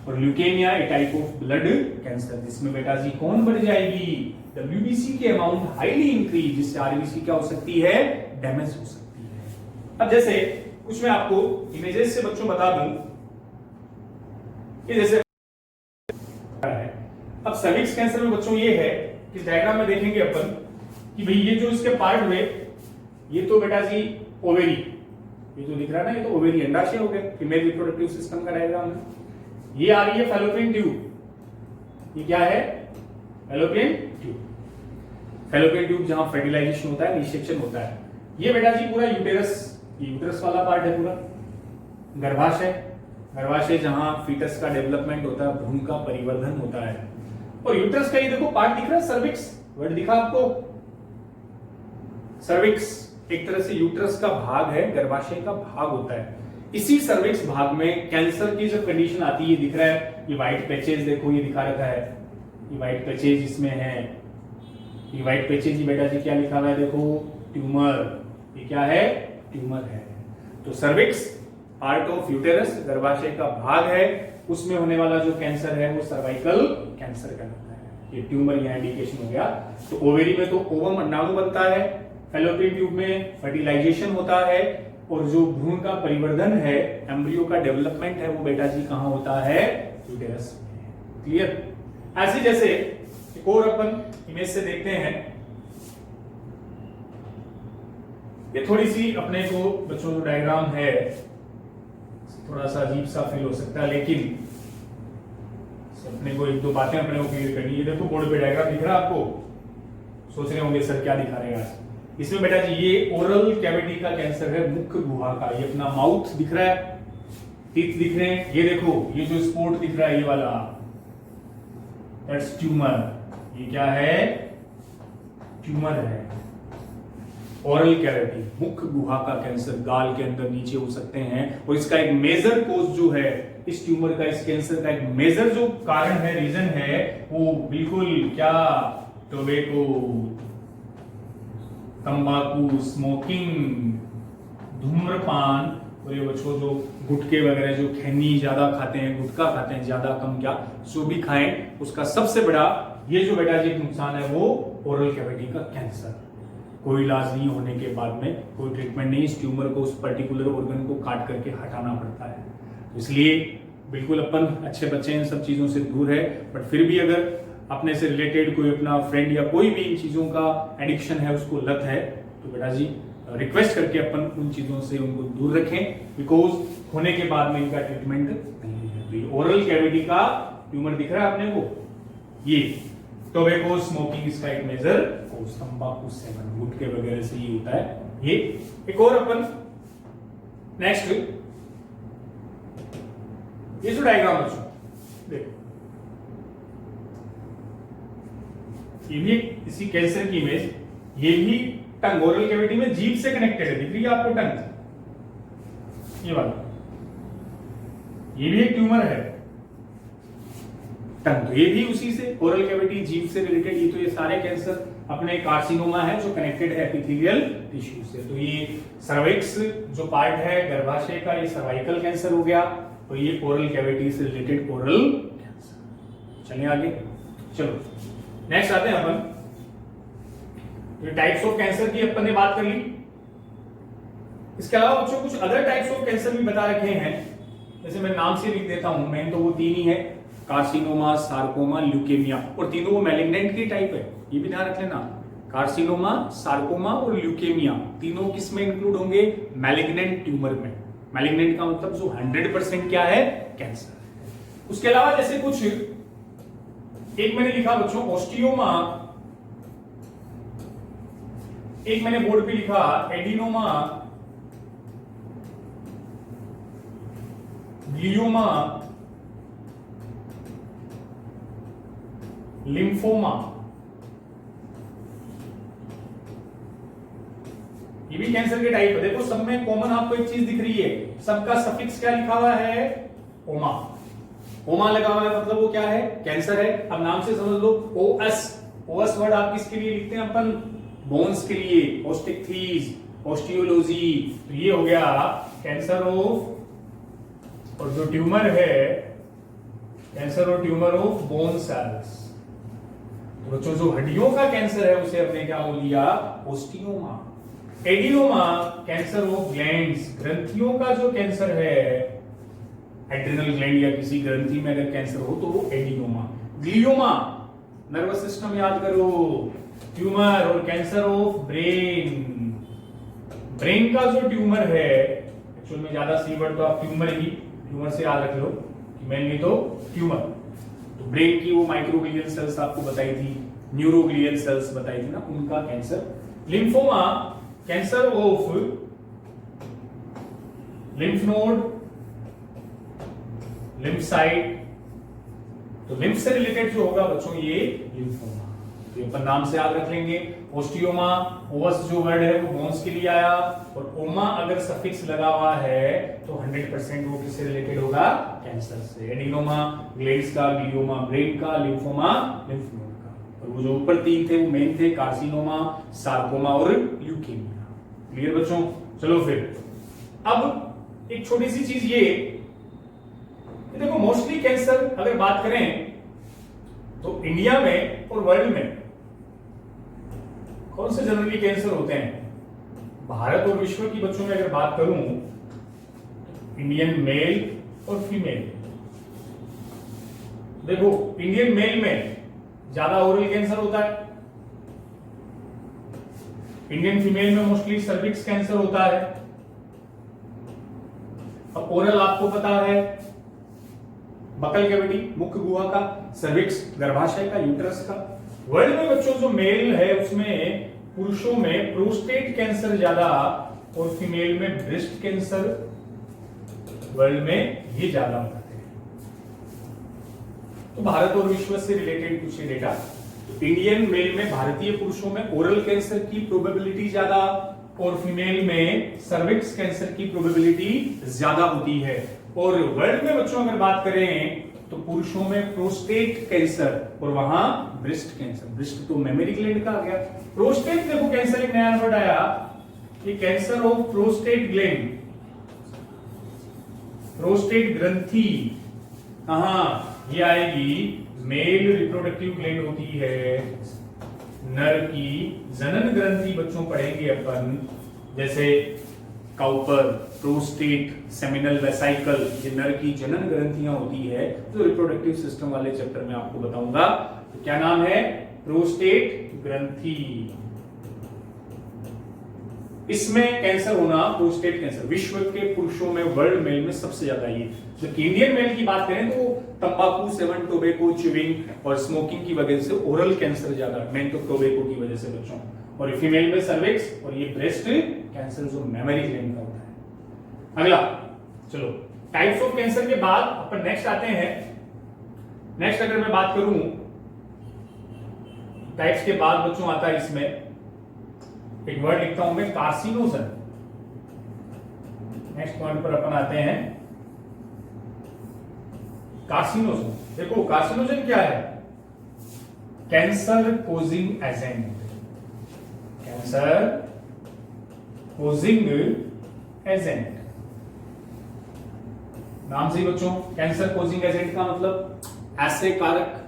और leukaemia A type of blood cancer, जिसमें बेटा जी कौन बढ़ जाएगी? WBC की अमाउंट हाईली इंक्रीज, जिससे RBC क्या हो सकती है? डैमेज हो सकती है। अब जैसे कुछ मैं आपको इमेजेस से बच्चों बता दूं कि जैसे है। अब सर्विक्स कैंसर में बच्चों ये है कि डायग्राम में देखेंगे अपन कि भाई ये जो इसके पार्ट हुए, ये तो बेटा जी ओवेरी, ये जो दिख रहा है ना, ये तो ओवेरी अंडाशय हो गया, फीमेल रिप्रोडक्टिव सिस्टम का डायग्राम है। ये आ रही है फैलोपियन ट्यूब। ये क्या है? Fallopian tube. फैलोपियन ट्यूब जहां फर्टिलाइजेशन होता है, निषेचन होता है। ये बेटा जी पूरा यूटेरस, यूटेरस वाला पार्ट है पूरा। गर्भाशय, गर्भाशय जहां फीटस का डेवलपमेंट होता है, भ्रूण का परिवर्धन होता है। और यूटेरस का ये देखो पार्ट दिख रहा है, सर्विक्स। वर्ड दिखा आपको? सर्विक्स एक तरह से यूटेरस का भाग है, गर्भाशय का भाग होता है। इसी सर्विक्स भाग में कैंसर की जब कंडीशन आती है, दिख रहा है ये व्हाइट पैचेज, देखो ये दिखा रखा है, ये व्हाइट पैचेज इसमें है। ये व्हाइट पैचेज ही बेटा जी क्या लिखा हुआ है? देखो ट्यूमर। ये क्या है? ट्यूमर है। तो सर्विक्स पार्ट ऑफ यूटेरस, गर्भाशय का भाग है, उसमें होने वाला जो कैंसर है वो सर्वाइकल कैंसर कहलाता है। ये ट्यूमर यहाँ इंडिकेशन हो गया। तो ओवेरी में तो ओवम, अंडाणु बनता है। फैलोपियन ट्यूब में फर्टिलाइजेशन होता है और जो भ्रूण का परिवर्धन है, एम्ब्रियो का डेवलपमेंट है, वो बेटा जी कहां होता है? यूटेरस में। क्लियर? ऐसे जैसे एक और अपन इमेज से देखते हैं, ये थोड़ी सी अपने को बच्चों जो डायग्राम है थोड़ा सा अजीब सा फील हो सकता है, लेकिन अपने को एक दो बातें अपने को क्लियर करनी है। देखो बोर्ड पे डायग्राम दिख रहा है आपको, सोच रहे होंगे सर क्या दिखा रहे हैं। इसमें बेटा जी ये ओरल कैविटी का कैंसर है, मुख गुहा का। ये अपना माउथ दिख रहा है, टीथ दिख रहे हैं। ये देखो ये जो स्पॉट दिख रहा है ये वाला, दैट्स ट्यूमर। ये क्या है? ट्यूमर है। ओरल कैविटी, मुख गुहा का कैंसर, गाल के अंदर नीचे हो सकते हैं। और इसका एक मेजर कोज जो है इस ट्यूमर का, इस कैंसर का एक मेजर जो कारण है, रीजन है, वो बिल्कुल क्या? टोबैको, तंबाकू, स्मोकिंग, धूम्रपान। और ये बच्चों जो गुटखे वगैरह जो खैनी ज्यादा खाते हैं, गुटखा खाते हैं ज्यादा, कम क्या, जो भी खाएं, उसका सबसे बड़ा ये जो बेटा जी नुकसान है वो ओरल कैविटी का कैंसर। कोई इलाज नहीं होने के बाद में, कोई ट्रीटमेंट नहीं, इस ट्यूमर को, उस पर्टिकुलर ऑर्गन को काट करके हटाना पड़ता है। इसलिए बिल्कुल अपन अच्छे बच्चे इन सब चीजों से दूर है। बट फिर भी अगर अपने से रिलेटेड कोई अपना फ्रेंड या कोई भी इन चीजों का एडिक्शन है, उसको लत है, तो बेटा जी रिक्वेस्ट करके अपन उन चीजों से उनको दूर रखें, बिकॉज होने के बाद में इनका ट्रीटमेंट नहीं है। तो ये ओरल कैविटी का ट्यूमर दिख रहा है अपने को, ये टोबैको, स्मोकिंग इसका एक मेजर कोज, तंबाकू सेवन, गुटखे वगैरह से ये होता है। ये एक और अपन नेक्स्ट ये जो डायग्राम बच्चों देखो, ये भी इसी कैंसर की इमेज, ये भी टंग, ओरल कैविटी में जीभ से कनेक्टेड है, दिख रही है आपको टंग, ये वाला, ये भी एक ट्यूमर है टंग, तो ये भी उसी से, ओरल कैविटी जीभ से रिलेटेड। ये तो ये सारे कैंसर अपने कार्सिनोमा है जो कनेक्टेड है एपिथेलियल टिश्यू से। तो ये सर्विक्स जो पार्ट है गर्भाशय का, ये सर्वाइकल कैंसर हो गया। तो ये ओरल कैविटी से रिलेटेड ओरल कैंसर। चलिए आगे, चलो नेक्स्ट आते हैं अपन। ये टाइप्स ऑफ कैंसर की अपन ने बात कर ली। इसके अलावा बच्चों कुछ अदर टाइप्स ऑफ कैंसर भी बता रखे हैं, जैसे मैं नाम से लिख देता हूं, मेन तो वो तीन ही है, कार्सिनोमा, सार्कोमा, ल्यूकेमिया, और तीनों वो मैलिग्नेंट की टाइप है, ये भी ध्यान रख लेना। कार्सिनोमा, सार्कोमा और ल्यूकेमिया तीनों किस में इंक्लूड होंगे? मैलिग्नेंट ट्यूमर में। मैलिग्नेंट का मतलब जो 100% क्या है? कैंसर। उसके अलावा जैसे कुछ एक मैंने लिखा बच्चों ऑस्टियोमा, एक मैंने बोर्ड पे लिखा एडिनोमा, ग्लियोमा, लिम्फोमा, ये भी कैंसर के टाइप है। देखो सब में कॉमन आपको एक चीज दिख रही है, सबका सफिक्स क्या लिखा हुआ है? ओमा। ओमा लगा हुआ है मतलब वो क्या है? कैंसर है। अब नाम से समझ लो ओएस। ओएस वर्ड आप किसके लिए लिखते हैं अपन? बोन्स के लिए, ओस्टिकथीज, ओस्टियोलॉजी। तो ये हो गया कैंसर ऑफ, और जो ट्यूमर है कैंसर और ट्यूमर ऑफ बोन सेल्स। तो बच्चों जो हड्डियों का कैंसर है उसे हमने क्या बोल दिया? Osteoma. Adenoma cancer of glands, ग्रंथियों का जो कैंसर है, एड्रिनल ग्लैंड या किसी ग्रंथि में अगर कैंसर हो तो वो एडिनोमा। ग्लियोमा नर्वस सिस्टम याद करो, ट्यूमर और कैंसर ऑफ ब्रेन। ब्रेन का जो ट्यूमर है, एक्चुअल में ज्यादा सी वर्ड तो आप ट्यूमर ही, ट्यूमर से याद रख लो कि मेनली तो ट्यूमर। तो ब्रेन की वो माइक्रोग्लियल सेल्स आपको बताई थी, न्यूरोग्लियल सेल्स बताई थी ना, उनका cancer. Lymphoma cancer of lymph node, lymph site. तो लिम्फ से रिलेटेड जो होगा बच्चों ये लिम्फोमा, तो ये अपन नाम से याद रख लेंगे। ओस्टियोमा, ओवस जो वर्ड है वो बोन्स के लिए आया, और ओमा अगर सफिक्स लगा हुआ है तो 100% वो किससे रिलेटेड होगा? कैंसर से। एडिनोमा ग्लैंड्स का, ग्लियोमा ब्रेन का, लिम्फोमा लिम्फ नोड का, और वो जो ऊपर तीन थे वो मेन थे, कार्सिनोमा, सार्कोमा और ल्यूकेमिया। क्लियर बच्चों? चलो फिर अब एक छोटी सी चीज ये देखो, मोस्टली कैंसर अगर बात करें तो इंडिया में और वर्ल्ड में कौन से जनरली कैंसर होते हैं? भारत और विश्व की बच्चों में अगर बात करूं, इंडियन मेल और फीमेल। देखो इंडियन मेल में ज्यादा ओरल कैंसर होता है, इंडियन फीमेल में मोस्टली सर्विक्स कैंसर होता है। अब ओरल आपको पता है बकल कैविटी, मुख्य गुहा का, सर्विक्स गर्भाशय का, यूट्रस का। वर्ल्ड में बच्चों जो मेल है उसमें पुरुषों में प्रोस्टेट कैंसर ज्यादा और फीमेल में ब्रेस्ट कैंसर वर्ल्ड में ये ज्यादा होते हैं। तो भारत और विश्व से रिलेटेड कुछ डेटा, तो इंडियन मेल में भारतीय पुरुषों में ओरल कैंसर की प्रोबेबिलिटी ज्यादा और फीमेल में सर्विक्स कैंसर की प्रोबेबिलिटी ज्यादा होती है। और वर्ल्ड में बच्चों अगर बात करें तो पुरुषों में प्रोस्टेट कैंसर और वहां ब्रेस्ट कैंसर। ब्रेस्ट तो मेमोरी ग्लैंड का आ गया। प्रोस्टेट देखो कैंसर एक नया वर्ड आया, ये cancer of prostate gland, prostate ग्रंथि। ये आएगी, मेल रिप्रोडक्टिव ग्लैंड होती है, नर की जनन ग्रंथि बच्चों पढ़ेंगे अपन, जैसे काउपर, प्रोस्टेट, सेमिनल वेसाइकल, ये नर की जनन ग्रंथियां होती है, जो रिप्रोडक्टिव सिस्टम वाले चैप्टर में आपको बताऊंगा। तो क्या नाम है? प्रोस्टेट ग्रंथि। इसमें कैंसर होना, प्रोस्टेट कैंसर विश्व के पुरुषों में, वर्ल्ड मेल में सबसे ज्यादा ये। जबकि इंडियन मेल की बात करें तो तंबाकू सेवन, टोबैको, च्यूइंग और स्मोकिंग की वजह से ओरल कैंसर ज्यादा, मेन तो टोबैको की वजह से बच्चों, और फीमेल में सर्विक्स और ये ब्रेस्ट कैंसर जो मेमोरी ग्लैंड का होता है। अगला चलो टाइप्स ऑफ कैंसर के बाद अपन नेक्स्ट आते हैं। नेक्स्ट अगर मैं बात करूं टाइप्स के बाद बच्चों आता है इसमें एक वर्ड लिखता हूं मैं, कार्सिनोजन। नेक्स्ट पॉइंट पर अपन आते हैं कार्सिनोजन। देखो कार्सिनोजन क्या है? Cancer causing agent, cancer causing agent. नाम से ही बच्चों कैंसर कोजिंग एजेंट का मतलब ऐसे कारक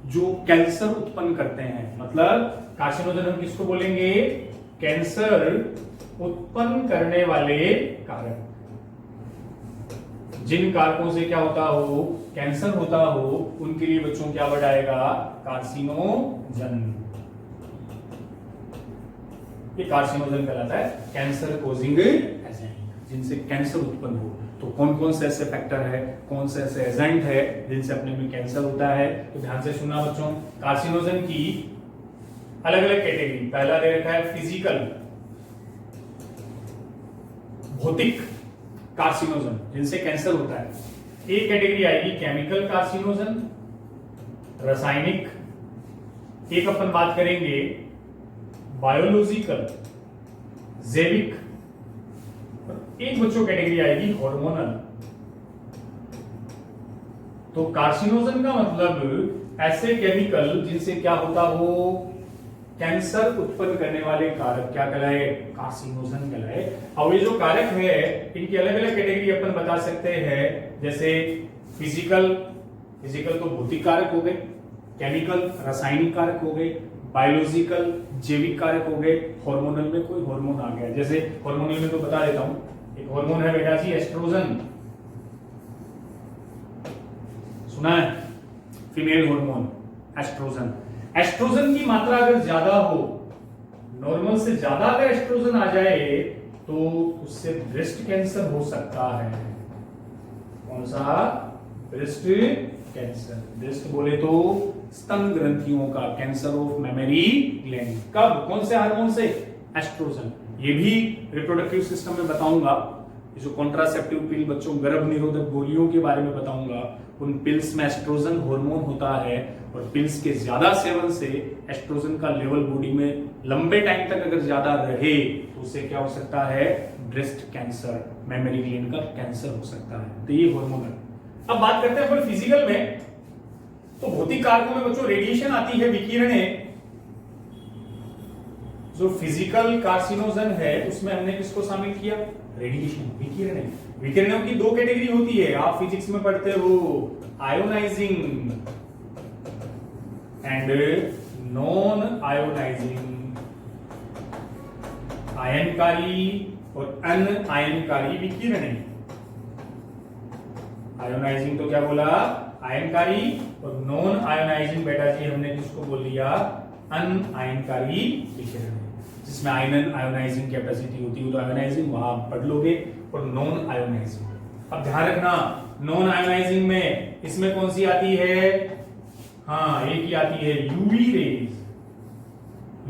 जो कैंसर उत्पन्न करते हैं। मतलब कार्सिनोजन हम किसको बोलेंगे? कैंसर उत्पन्न करने वाले कारक, जिन कारकों से क्या होता हो, कैंसर होता हो, उनके लिए बच्चों क्या वर्ड आएगा, कार्सिनोजन। ये कार्सिनोजन कहलाता है, कैंसर कोजिंग एजेंट, जिनसे कैंसर उत्पन्न हो। तो कौन कौन से ऐसे फैक्टर है, कौन से ऐसे एजेंट है जिनसे अपने में कैंसर होता है, तो ध्यान से सुनना बच्चों। कार्सिनोजन की अलग अलग कैटेगरी, पहला दे रखा है फिजिकल, भौतिक कार्सिनोजन, जिनसे कैंसर होता है। एक कैटेगरी आएगी केमिकल कार्सिनोजन, रासायनिक। एक अपन बात करेंगे बायोलॉजिकल, जैविक। एक बच्चों कैटेगरी आएगी हार्मोनल। तो कार्सिनोजन का मतलब ऐसे केमिकल जिनसे क्या होता हो, कैंसर उत्पन्न करने वाले कारक क्या कहलाए, कार्सिनोजन कहलाए। अब ये जो कारक है इनकी अलग अलग कैटेगरी अपन बता सकते हैं, जैसे फिजिकल तो भौतिक कारक हो गए, केमिकल रासायनिक कारक हो गए, बायोलॉजिकल जैविक कारक हो गए, हार्मोनल में कोई हार्मोन आ गया। जैसे हार्मोनल में तो बता देता हूं, एक हार्मोन है बेटा जी एस्ट्रोजन, सुना है, फीमेल हार्मोन एस्ट्रोजन। एस्ट्रोजन की मात्रा अगर ज्यादा हो, नॉर्मल से ज्यादा अगर एस्ट्रोजन आ जाए तो उससे ब्रेस्ट कैंसर हो सकता है। कौन सा, ब्रेस्ट कैंसर। ब्रेस्ट बोले तो स्तन ग्रंथियों का, कैंसर ऑफ मेमरी ग्लैंड। कब, कौन से हार्मोन से, एस्ट्रोजन। ये भी रिप्रोडक्टिव सिस्टम में बताऊंगा। ये जो कॉन्ट्रासेप्टिव पिल बच्चों, गर्भ निरोधक गोलियों के बारे में बताऊंगा। उन पिल्स में एस्ट्रोजन हार्मोन होता है और पिल्स के ज्यादा सेवन से एस्ट्रोजन का लेवल बॉडी में लंबे टाइम तक अगर ज्यादा रहे तो उससे क्या हो सकता है, ब्रेस्ट कैंसर, मेमरी ग्लैंड का कैंसर हो सकता है। तो ये हार्मोनल। अब बात करते हैं अपन फिजिकल में। तो भौतिक कारकों में बच्चों रेडिएशन आती है, विकिरणें। जो फिजिकल कार्सिनोजन है उसमें हमने किसको शामिल किया, रेडिएशन, विकिरणें। विकिरणों की दो कैटेगरी होती है, आप फिजिक्स में पढ़ते हो, आयोनाइजिंग एंड नॉन आयोनाइजिंग। आयनकारी और अनआयनकारी विकिरणें। आयोनाइजिंग तो क्या बोला, आयनकारी, और नॉन आयोनाइजिंग बेटा जी हमने किसको बोल दिया, अनआयनकारी विकिरण, जिसमें आयोनाइजिंग कैपेसिटी होती है। तो आयोनाइजिंग वहां पढ़ लोगे, और नॉन आयोनाइजिंग। अब ध्यान रखना, नॉन आयोनाइजिंग में इसमें कौन सी आती है, हाँ एक ही आती है, यूवी रेज।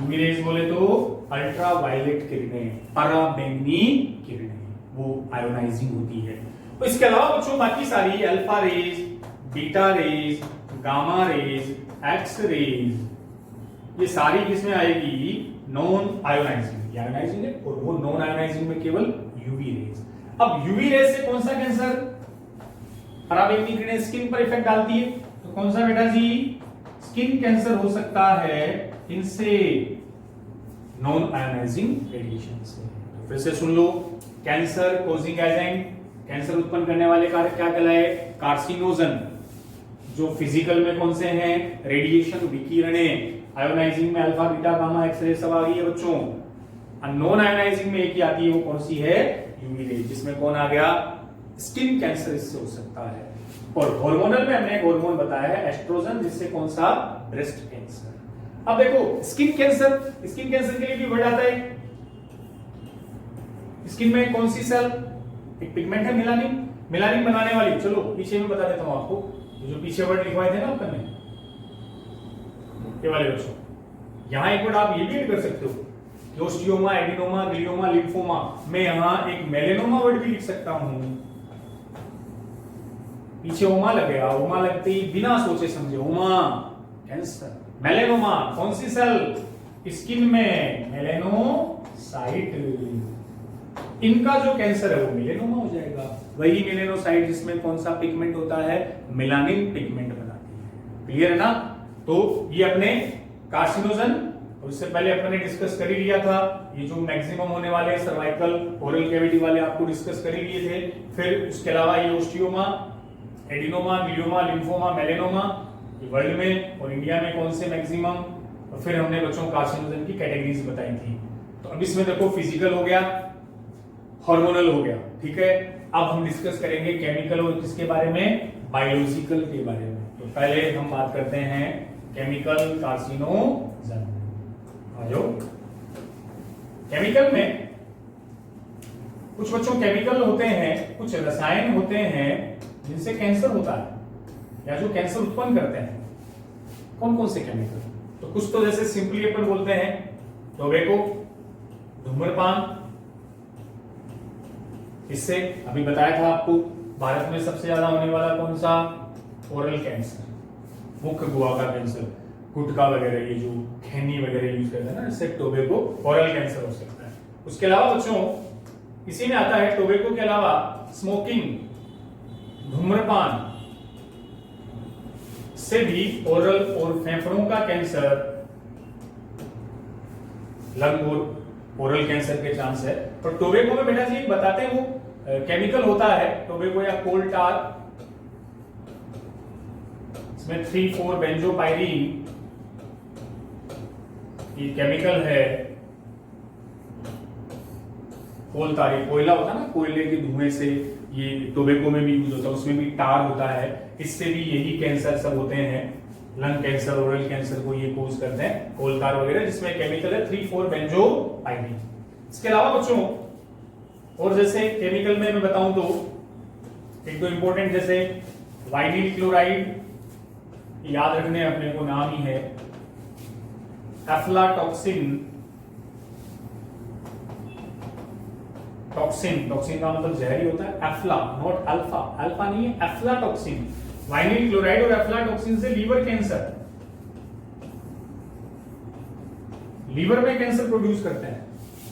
यूवी रेज बोले तो अल्ट्रा वायलेट किरणें, पराबैंगनी किरणें, वो आयोनाइजिंग होती है। तो इसके अलावा बच्चों बाकी सारी alpha rays, beta rays, gamma rays, X rays, ये सारी किसमें आएगी, नॉन आयोनाइजिंग। आयोनाइजिंग है, और वो नॉन आयोनाइजिंग में केवल यूवी रेज। अब यूवी रेज से कौन सा कैंसर, पराबैंगनी किरणें स्किन पर इफेक्ट डालती है, तो कौन सा बेटा जी, स्किन कैंसर हो सकता है इनसे, नॉन आयोनाइजिंग रेडिएशन से। तो फिर से सुन लो, कैंसर कोजिंग एजेंट, कैंसर उत्पन्न करने वाले कारक क्या कहलाए, कार्सिनोजन। जो फिजिकल में कौन से हैं, रेडिएशन, विकिरणें। आयोनाइजिंग में alpha beta gamma X ray सब आ गई है बच्चों। नॉन आयोनाइजिंग में एक ही आती है, वो कौन सी है, यूवी रे, जिसमें कौन आ गया, स्किन कैंसर इससे हो सकता है। और हार्मोनल में हमने एक हार्मोन बताया है एस्ट्रोजन, जिससे कौन सा, ब्रेस्ट कैंसर। अब देखो स्किन कैंसर, स्किन कैंसर के लिए भी वर्ड आता है। स्किन में कौन सी सेल, एक पिगमेंट है मेलानिन, मेलानिन बनाने वाली। चलो पीछे में बता देता हूं आपको, जो पीछे वर्ड लिखवाए थे ना अपन ने, ये वाले बच्चों, यहां एक वर्ड आप ये भी ऐड कर सकते हो, ओस्टियोमा, एडिनोमा, ग्लियोमा, लिम्फोमा। मैं यहां एक मेलेनोमा वर्ड भी लिख सकता हूं। पीछे ओमा लग गया, ओमा लगते ही बिना सोचे समझे ओमा, कैंसर। मेलेनोमा कौन सी सेल, स्किन में, मेलेनोसाइट। इनका जो कैंसर है वो मेलेनोमा हो जाएगा। वही मेलेनोसाइट जिसमें कौन सा पिगमेंट होता है, मेलानिन पिगमेंट बनाती है। क्लियर है ना। तो ये अपने कार्सिनोजन, उससे पहले अपन ने डिस्कस कर ही लिया था। ये जो मैक्सिमम होने वाले सर्वाइकल, ओरल कैविटी वाले आपको डिस्कस कर ही लिए थे। फिर उसके अलावा ये osteoma, adenoma, glioma, lymphoma, melanoma, ये वर्ल्ड में और इंडिया में कौन से मैक्सिमम। और फिर हमने बच्चों कार्सिनोजन की कैटेगरीज बताई थी। तो अब इसमें देखो फिजिकल हो गया, हार्मोनल हो गया, ठीक है। अब हम डिस्कस करेंगे केमिकल और किसके बारे में, बायोलॉजिकल के बारे में। तो पहले हम बात करते हैं केमिकल कार्सिनोजन। आ जाओ। केमिकल में कुछ बच्चों केमिकल होते हैं, कुछ रसायन होते हैं जिनसे कैंसर होता है या जो कैंसर उत्पन्न करते हैं। कौन कौन से केमिकल? तो कुछ तो जैसे सिंपली अपन बोलते हैं टोबैको, धूम्रपान। इससे अभी बताया था आपको भारत में सबसे ज्यादा होने वाला कौन सा, ओरल कैंसर, मुख गुहा का कैंसर, गुटखा वगैरह, ये जो खैनी वगैरह यूज करते हैं ना, इससे टोबैको ओरल कैंसर हो सकता है। उसके अलावा बच्चों इसी में आता है टोबैको के अलावा स्मोकिंग, धूम्रपान से भी ओरल और फेफड़ों का कैंसर, लंग और ओरल कैंसर के चांस है। और टोबैको में बेटा जी बताते हैं वो केमिकल होता है टोबैको या कोल टार, इसमें 3,4 बेंजोपाइरीन ये केमिकल है। कोल तार, कोयला होता है ना, कोयले के धुएं से ये टोबैको में भी यूज होता है, उसमें भी टार होता है, इससे भी यही कैंसर सब होते हैं, लंग कैंसर, ओरल कैंसर को ये कोज करते हैं कोल तार वगैरह, जिसमें केमिकल है 3,4 बेंजोपाइरीन। इसके अलावा बच्चों और जैसे केमिकल में मैं बताऊं तो एक तो इंपॉर्टेंट जैसे वाइनिल क्लोराइड, याद रखने अपने को नाम ही है, एफ्लाटॉक्सिन, टॉक्सिन, टॉक्सिन का मतलब जहर ही होता है, एफ्ला नॉट अल्फा, अल्फा नहीं है, एफ्लाटॉक्सिन। वाइनिल क्लोराइड और एफ्लाटॉक्सिन से लीवर कैंसर, लीवर में कैंसर प्रोड्यूस करते हैं।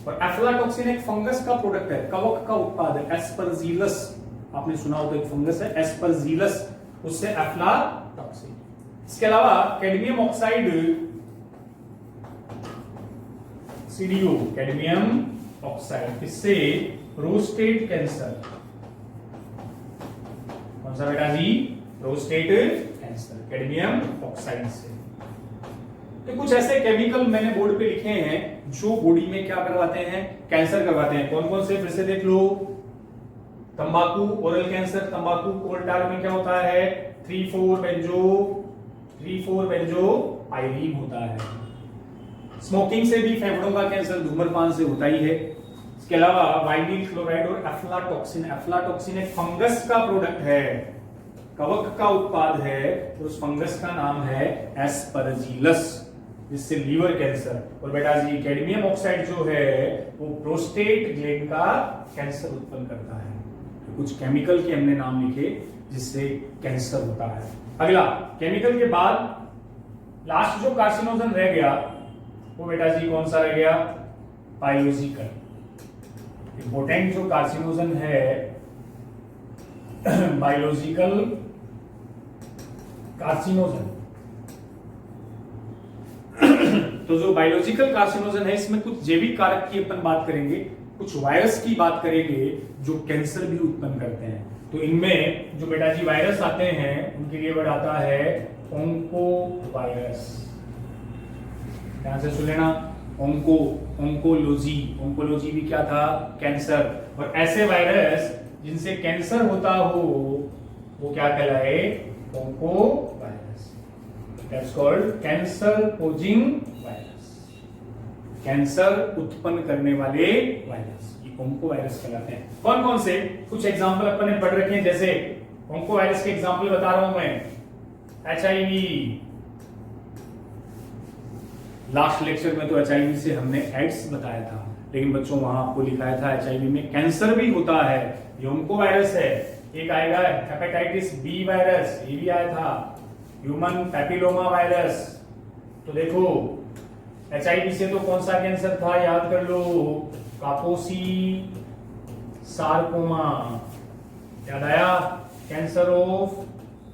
और एफ्लाटॉक्सिन एक फंगस का प्रोडक्ट है, कवक का उत्पाद है, एस्परजीलस, आपने सुना हो तो एक फंगस है एस्परजीलस, उससे एफ्लाटॉक्सिन। इसके अलावा cadmium oxide, CDO, cadmium oxide, इससे प्रोस्टेट कैंसर, कौन सा बेटा जी, प्रोस्टेट कैंसर, कैडमियम ऑक्साइड से। तो कुछ ऐसे केमिकल मैंने बोर्ड पे लिखे हैं जो बॉडी में क्या करवाते हैं, कैंसर करवाते हैं। कौन कौन से, फिर से देख लो। तंबाकू, ओरल कैंसर, तंबाकू कोल टार में क्या होता है, 3,4 बेंजोपाइरीन होता है। स्मोकिंग से भी फेफड़ों का कैंसर, धूम्रपान से होता ही है। इसके अलावा वाइनिल क्लोराइड और एफ्लाटॉक्सिन, एफ्लाटॉक्सिन एक फंगस का प्रोडक्ट है, कवक का उत्पाद है, तो उस फंगस का नाम है एस्परजीलस, जिससे लीवर कैंसर। और बेटा जी कैडमियम ऑक्साइड जो है वो प्रोस्टेट ग्लैंड का कैंसर उत्पन्न करता है। तो कुछ केमिकल के हमने नाम लिखे जिससे कैंसर होता है। अगला केमिकल के बाद लास्ट जो कार्सिनोजन रह गया वो बेटा जी कौन सा रह गया, बायोलॉजिकल। इंपोर्टेंट जो कार्सिनोजन है बायोलॉजिकल कार्सिनोजन, तो जो बायोलॉजिकल कार्सिनोजन है इसमें कुछ जैविक कारक की अपन बात करेंगे, कुछ वायरस की बात करेंगे जो कैंसर भी उत्पन्न करते हैं। तो इनमें जो बेटा जी वायरस आते हैं उनके लिए वर्ड आता है ओंको वायरस, ध्यान से सुन लेना। ओंको, ओंकोलॉजी, ओंकोलॉजी भी क्या था, कैंसर। और ऐसे वायरस जिनसे कैंसर होता हो वो क्या कहलाए, onco virus, that's called cancer causing virus, cancer उत्पन्न करने वाले वायरस, ये ओंको वायरस कहलाते हैं। कौन कौन से, कुछ एग्जांपल अपन ने पढ़ रखे हैं, जैसे ओंको वायरस के एग्जांपल बता रहा हूं मैं, HIV, लास्ट लेक्चर में तो HIV से हमने एड्स बताया था, लेकिन बच्चों वहां आपको लिखाया था HIV में कैंसर भी होता है, ये ओंको वायरस है। एक आएगा हेपेटाइटिस बी वायरस, ये भी आया था, ह्यूमन पैपिलोमा वायरस। तो देखो HIV से तो कौन सा कैंसर था, याद कर लो, कापोसी सार्कोमा, याद आया, कैंसर ऑफ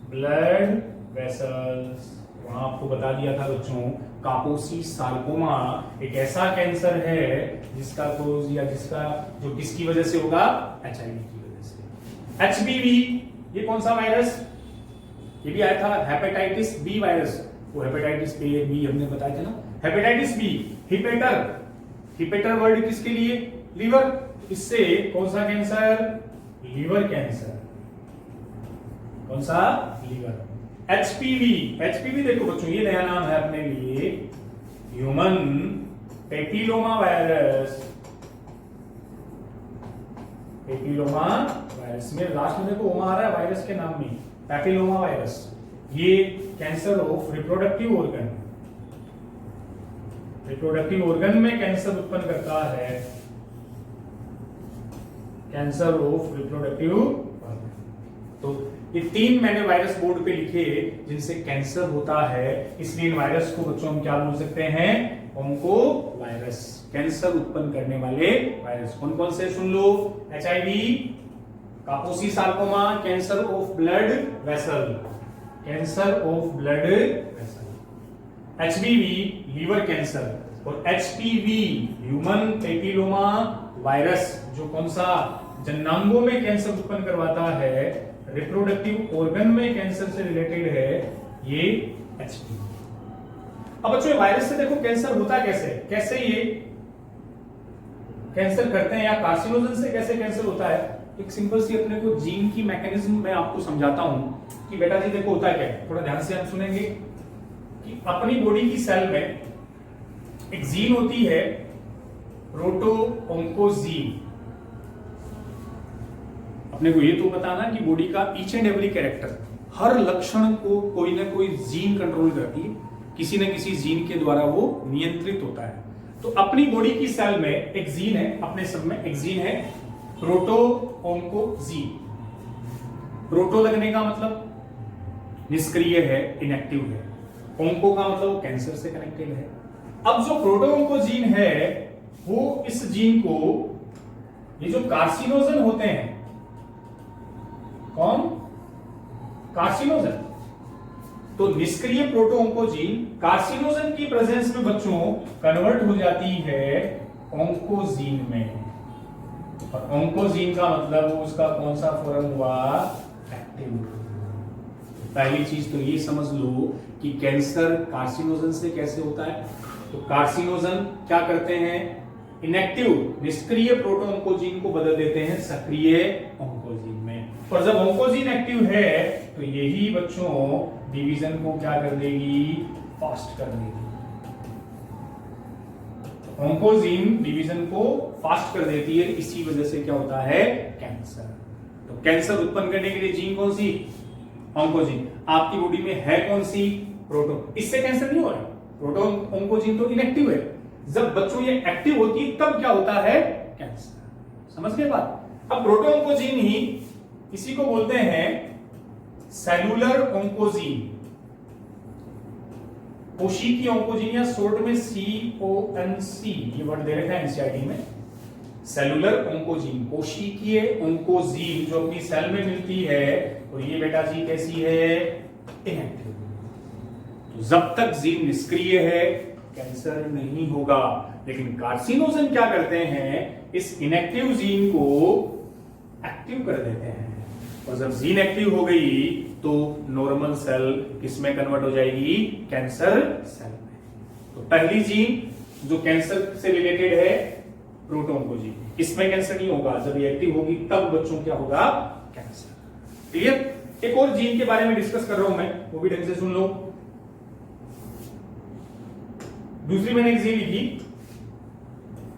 ब्लड वेसल्स, वहां आपको बता दिया था बच्चों, कापोसी सार्कोमा एक ऐसा कैंसर है जिसका कोज या जिसका जो किसकी वजह से होगा, HIV की वजह से। HBV, ये कौन सा वायरस, ये भी आया था, हेपेटाइटिस बी वायरस, वो हेपेटाइटिस बी हमने बताया था ना, हेपेटाइटिस बी, हिपेटर, रिपीटर वर्ड किसके लिए? लीवर। इससे कौन सा कैंसर? Liver cancer. कौन सा? लीवर। एचपीवी। एचपीवी देखो बच्चों, ये नया नाम है अपने लिए, human papilloma virus. Papilloma virus में लास्ट में देखो ओमा आ रहा है वायरस के नाम में, पेपिलोमा वायरस। ये cancer of reproductive organ, reproductive organ में कैंसर उत्पन्न करता है, कैंसर ऑफ रिप्रोडक्टिव ऑर्गन। तो ये 3 मैंने वायरस बोर्ड पे लिखे जिनसे कैंसर होता है, इसलिए इन वायरस को बच्चों हम क्या बोल सकते हैं? ओंको वायरस, कैंसर उत्पन्न करने वाले वायरस। कौन कौन से सुन लो? HIV, Kaposi sarcoma, cancer of blood vessel, cancer of blood vessel, HBV liver cancer, और एचपीवी ह्यूमन पेपिलोमा वायरस जो कौन सा? जननांगों में कैंसर उत्पन्न करवाता है, रिप्रोडक्टिव ऑर्गन में कैंसर से रिलेटेड है, ये एचपीवी। अब बच्चों वायरस से देखो कैंसर होता कैसे? कैसे ये कैंसर करते हैं, या कार्सिनोजन से कैसे कैंसर होता है? एक सिंपल सी अपने को जीन की मैकेनिज्म मैं आपको समझाता हूं कि बेटा जी देखो होता क्या है, थोड़ा ध्यान से हम सुनेंगे कि अपनी बॉडी की सेल में एक जीन होती है प्रोटो ऑन्कोजीन। अपने को ये तो बताना कि बॉडी का ईच एंड एवरी कैरेक्टर, हर लक्षण को कोई ना कोई जीन कंट्रोल करती है, किसी न किसी जीन के द्वारा वो नियंत्रित होता है। तो अपनी बॉडी की सेल में एक जीन है, अपने सब में एक जीन है प्रोटो ऑन्कोजीन। प्रोटो लगने का मतलब निष्क्रिय है, इनएक्टिव है। ऑन्को का मतलब कैंसर से कनेक्टेड है। अब जो प्रोटो ऑन्कोजीन है वो इस जीन को, ये जो कार्सिनोजन होते हैं, कौन? कार्सिनोजन। तो निष्क्रिय प्रोटो ऑन्कोजीन कार्सिनोजन की प्रेजेंस में बच्चों कन्वर्ट हो जाती है ऑन्कोजीन में, और ऑन्कोजीन का मतलब उसका कौन सा फॉर्म हुआ? एक्टिव। पहली चीज तो ये समझ लो कि कैंसर कार्सिनोजन से कैसे होता है। तो कार्सिनोजन क्या करते हैं? इनएक्टिव निष्क्रिय प्रोटो ऑन्कोजीन को बदल देते हैं सक्रिय ऑन्कोजीन में, और जब ऑन्कोजीन एक्टिव है तो यही बच्चों डिवीजन को क्या कर देगी? फास्ट कर देगी। ऑन्कोजीन डिवीजन को फास्ट कर देती है, इसी वजह से क्या होता है? कैंसर। तो कैंसर उत्पन्न करने के लिए जीन कौन सी? ऑन्कोजीन। आपकी बॉडी में है कौन सी? प्रोटो। इससे कैंसर नहीं हो रहा, प्रोटो ऑन्कोजीन तो इनएक्टिव है। जब बच्चों ये एक्टिव होती है तब क्या होता है? कैंसर। समझ गए बात? अब प्रोटो ऑन्कोजीन ही इसी को बोलते हैं सेलुलर ऑन्कोजीन, कोशिकीय ऑन्कोजीन, या शॉर्ट में CONC ये वर्ड दे रखा है एनसीईआरटी में। सेलुलर ऑन्कोजीन, कोशिकीय ऑन्कोजीन जो अपनी सेल में मिलती है, और ये बेटा जी कैसी है? इनएक्टिव। तो जब तक जीन निष्क्रिय है कैंसर नहीं होगा, लेकिन कार्सिनोजन क्या करते हैं? इस इनएक्टिव जीन को एक्टिव कर देते हैं, और जब जीन एक्टिव हो गई तो नॉर्मल सेल किसमें कन्वर्ट हो जाएगी? कैंसर सेल में। तो पहली जीन जो कैंसर से रिलेटेड है प्रोटो ऑन्कोजीन, इसमें कैंसर नहीं होगा, जब ये एक्टिव होगी तब बच्चों क्या होगा? कैंसर। क्लियर? एक और जीन के बारे में डिस्कस कर रहा हूं मैं, वो भी ढंग से सुन लो। दूसरी मैंने एक जीन लिखी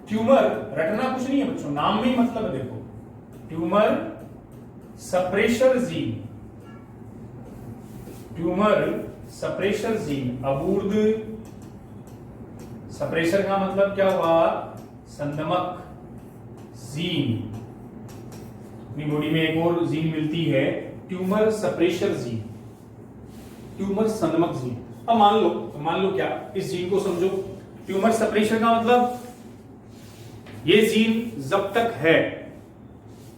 ट्यूमर, रटना कुछ नहीं है बच्चों, नाम में ही मतलब है। देखो tumour suppressor gene, tumour suppressor gene, अबूर्द सप्रेशर का मतलब क्या हुआ? संदमक जीन। अपनी बॉडी में एक और जीन मिलती है ट्यूमर सप्रेशर जीन, ट्यूमर संदमक जीन। अब मान लो क्या, इस जीन को समझो। ट्यूमर सप्रेशर का मतलब ये जीन जब तक है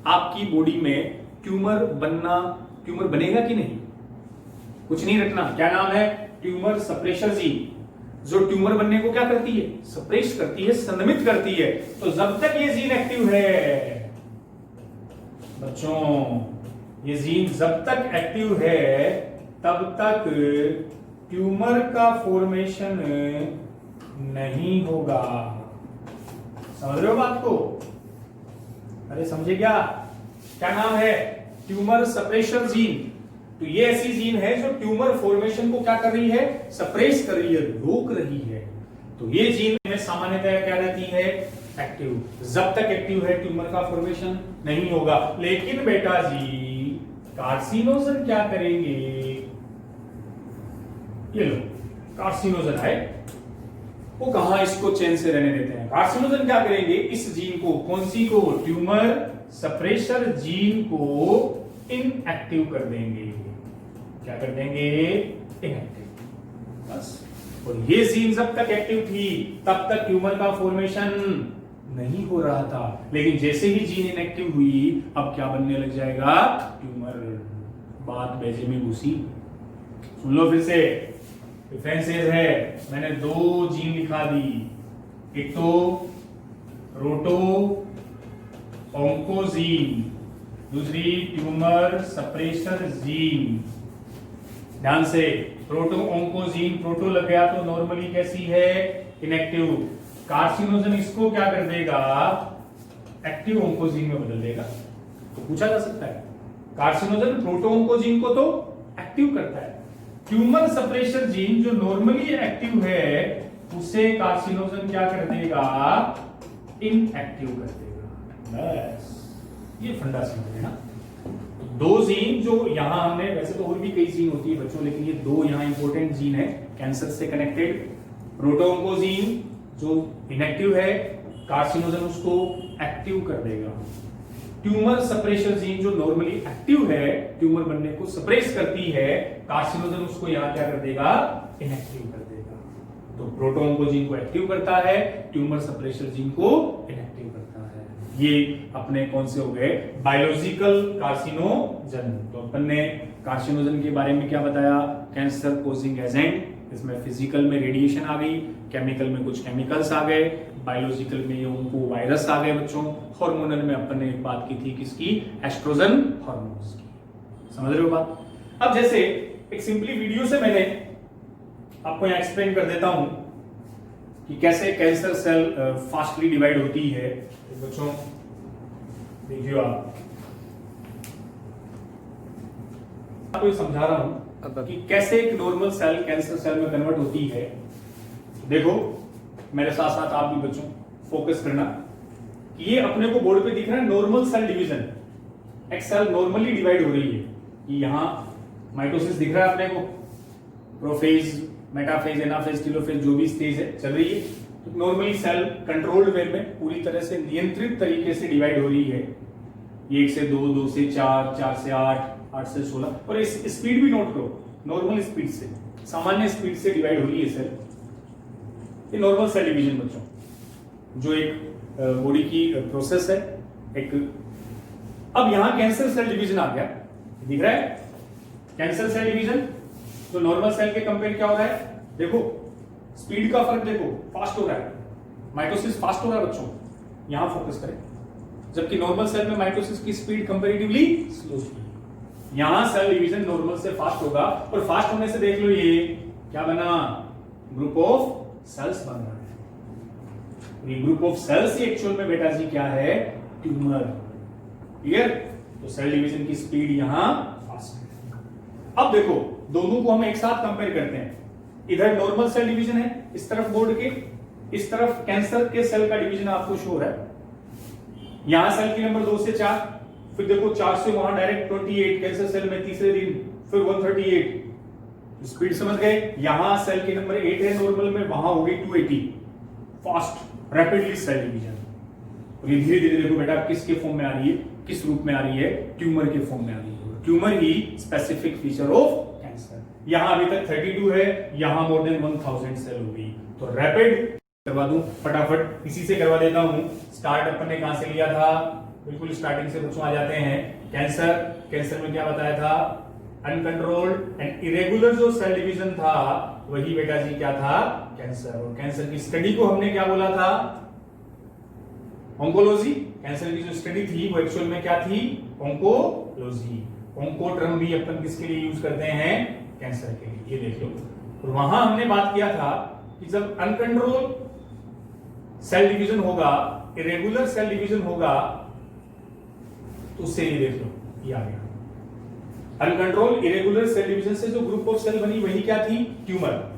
आपकी बॉडी में ट्यूमर बनेगा कि नहीं, कुछ नहीं रखना। क्या नाम है? ट्यूमर सप्रेशर जीन, जो ट्यूमर बनने को क्या करती है? सप्रेस करती है, संदमित करती है। तो जब तक ये जीन एक्टिव है बच्चों, ये जीन जब तक एक्टिव है तब तक ट्यूमर का फॉर्मेशन नहीं होगा। समझ रहे हो बात को? अरे समझे क्या? क्या नाम है? Tumour suppressor gene. तो ये ऐसी जीन है जो ट्यूमर फॉर्मेशन को क्या कर रही है? सप्रेस कर रही है, रोक रही है। तो ये जीन में सामान्यतः क्या रहती है? एक्टिव। जब तक एक्टिव है ट्यूमर का फॉर्मेशन नहीं होगा। लेकिन बेटा जी कार्सिनोजन क्या करेंगे? ये लो कार्सिनोजन है, वो कहां इसको चैन से रहने देते हैं? कार्सिनोजन क्या करेंगे? इस जीन को, कौन सी को? ट्यूमर सप्रेशर जीन को इनएक्टिव कर देंगे। क्या कर देंगे? इनएक्टिव। बस। और ये जीन जब तक एक्टिव थी तब तक ट्यूमर का फॉर्मेशन नहीं हो रहा था। लेकिन जैसे ही जीन इनएक्टिव हुई अब क्या बनने लग जाएगा? ट्यूमर। बात बेजे में घुसी। सुन लो फिर से, डिफरेंसेस है। मैंने 2 जीन लिखा दी, एक तो प्रोटो ऑन्कोजीन, दूसरी ट्यूमर सप्रेशर जीन। ध्यान से, प्रोटो ऑन्कोजीन, प्रोटो लग गया तो नॉर्मली कैसी है? इनएक्टिव। कार्सिनोजन इसको क्या कर देगा? एक्टिव ऑन्कोजीन में बदल देगा। तो पूछा जा सकता है, कार्सिनोजन प्रोटो ऑन्कोजीन को तो एक्टिव करता है, ट्यूमर सप्रेशर जीन जो नॉर्मली एक्टिव है उसे कार्सिनोजन क्या कर देगा? इनएक्टिव कर देगा। बस ये फंडा समझ लेना। 2 जीन जो यहां हमने, वैसे तो और भी कई जीन होती है बच्चों, लेकिन ये 2 यहां इंपॉर्टेंट जीन है कैंसर से कनेक्टेड। प्रोटोऑन्कोजीन जो इनएक्टिव है, कार्सिनोजन उसको एक्टिव कर देगा। ट्यूमर सप्रेशर जीन जो नॉर्मली एक्टिव है, ट्यूमर बनने को सप्रेस करती है, कार्सिनोजन उसको यहां क्या कर देगा? इनएक्टिव कर देगा। तो प्रोटोऑन्कोजीन को एक्टिव करता है, ट्यूमर सप्रेशर जीन को इनएक्टिव करता है। ये अपने कौन से हो गए? Biological carcinogen. तो अपन ने कार्सिनोजन के बारे में क्या बताया? Cancer causing agent. इसमें फिजिकल में रेडिएशन आ गई, केमिकल में कुछ केमिकल्स आ गए, बायोलॉजिकल में उनको वायरस आ गए बच्चों। हार्मोनल में अपन ने एक बात की थी, किसकी? एस्ट्रोजन हार्मोन्स की। समझ रहे हो बात? अब जैसे एक सिंपली वीडियो से मैंने आपको यहां एक्सप्लेन कर देता हूं कि कैसे कैंसर सेल फास्टली डिवाइड होती है। तो बच्चों देखिए, आपको समझा रहा हूं कि कैसे एक नॉर्मल सेल कैंसर सेल में कन्वर्ट होती है। देखो मेरे साथ साथ आप भी बच्चों फोकस करना कि ये अपने को बोर्ड पे दिख रहा है नॉर्मल सेल डिवीजन। एक सेल नॉर्मली डिवाइड हो रही है। कि यहां माइटोसिस दिख रहा है अपने को, प्रोफेज, मेटाफेज, एनाफेज, टेलोफेज जो भी स्टेज है चल रही है। तो नॉर्मली सेल कंट्रोल्ड वे में पूरी तरह से नियंत्रित तरीके से डिवाइड हो रही है। 1 से 2, 2 से 4, 4 से 8, 8 से 16। और इस स्पीड भी नोट करो, नॉर्मल स्पीड से, सामान्य स्पीड से डिवाइड हो रही है सेल। ये नॉर्मल सेल डिवीजन बच्चों, जो एक बॉडी की प्रोसेस है। एक अब यहां कैंसर सेल डिवीजन आ गया, दिख रहा है? कैंसर सेल डिवीजन तो नॉर्मल सेल के कंपेयर क्या हो रहा है? देखो स्पीड का फर्क देखो, फास्ट हो रहा है, माइटोसिस फास्ट हो रहा है बच्चों, यहां फोकस करें। जबकि नॉर्मल सेल में माइटोसिस की स्पीड कंपैरेटिवली स्लो है। यहां सेल डिवीजन नॉर्मल से फास्ट होगा, और फास्ट होने से देख लो ये क्या बना? ग्रुप ऑफ सेल्स बन रहा है। ये ग्रुप ऑफ सेल्स ही एक्चुअल में बेटा जी क्या है? ट्यूमर। क्लियर? तो सेल डिवीजन की स्पीड यहां फास्ट है। अब देखो दोनों को हम एक साथ कंपेयर करते हैं। इधर नॉर्मल सेल डिवीजन है, इस तरफ बोर्ड के, इस तरफ कैंसर के सेल का डिवीजन आपको शो हो रहा है। यहां सेल की नंबर 2 से 4, फिर देखो 4 से वहां डायरेक्ट 28 कैंसर सेल में तीसरे दिन, फिर 138। स्पीड समझ गए? यहां सेल की नंबर 8 है नॉर्मल में, वहां हो गई 280। Fast rapidly cell division. और ये धीरे धीरे देखो बेटा किसके फॉर्म में आ रही है, किस रूप में आ रही है? ट्यूमर के फॉर्म में आ रही है। Tumour he specific feature of cancer. यहां अभी तक 32 है, यहां मोर देन 1000 सेल होगी। तो रैपिड करवा दूं फटाफट, इसी से करवा देता हूं। स्टार्ट अपन ने कहां से लिया था? बिल्कुल स्टार्टिंग से बच्चों आ जाते हैं। कैंसर, कैंसर में क्या बताया था? अनकंट्रोल्ड एंड इरेगुलर जो सेल डिवीजन था वही बेटा जी क्या था? कैंसर। और कैंसर की स्टडी को हमने क्या बोला था? ऑन्कोलॉजी। कैंसर की जो स्टडी थी वो एक्चुअल में क्या थी? ऑन्कोलॉजी। ऑन्को टर्म भी अपन किसके लिए यूज करते हैं? कैंसर के लिए। ये देख लो। और वहां हमने बात किया था कि जब अनकंट्रोल सेल डिवीजन होगा, इरेगुलर सेल डिवीजन होगा, तो उससे ये देख लो, ये आ गया। अनकंट्रोल इरेगुलर सेल डिवीजन से जो ग्रुप ऑफ सेल बनी वही क्या थी? ट्यूमर।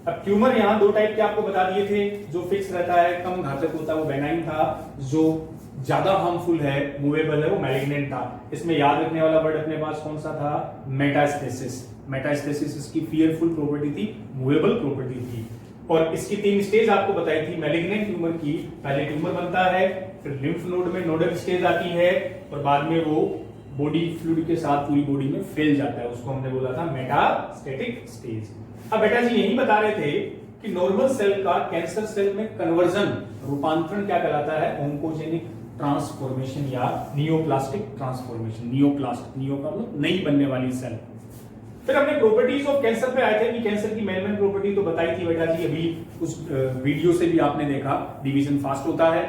अब ट्यूमर यहां दो टाइप के आपको बता दिए थे, जो फिक्स रहता है, कम घातक होता है, वो बेनाइन था, जो ज्यादा हार्मफुल है, मूवेबल है, वो मैलिग्नेंट था। इसमें याद रखने वाला वर्ड अपने पास कौन सा था? मेटास्टेसिस। मेटास्टेसिस इसकी फियरफुल प्रॉपर्टी थी, मूवेबल प्रॉपर्टी थी। और इसकी 3 स्टेज आपको बताई थी मैलिग्नेंट ट्यूमर की। पहले ट्यूमर बनता है, फिर लिम्फ नोड में नोडल स्टेज आती है, और बाद में वो बॉडी फ्लूइड के साथ पूरी बॉडी में फैल जाता है, उसको हमने बोला था मेटास्टेटिक स्टेज। अब बेटा जी यही बता रहे थे कि नॉर्मल सेल का कैंसर सेल में कन्वर्जन, रूपांतरण क्या कहलाता है? ऑन्कोजेनिक ट्रांसफॉर्मेशन या नियोप्लास्टिक ट्रांसफॉर्मेशन। नियोप्लास्ट, नियो का मतलब नई बनने वाली सेल। फिर हमने प्रॉपर्टीज ऑफ कैंसर पे आए थे कि कैंसर की मेन प्रॉपर्टी तो बताई थी बेटा जी, अभी उस वीडियो से भी आपने देखा, डिवीजन फास्ट होता है,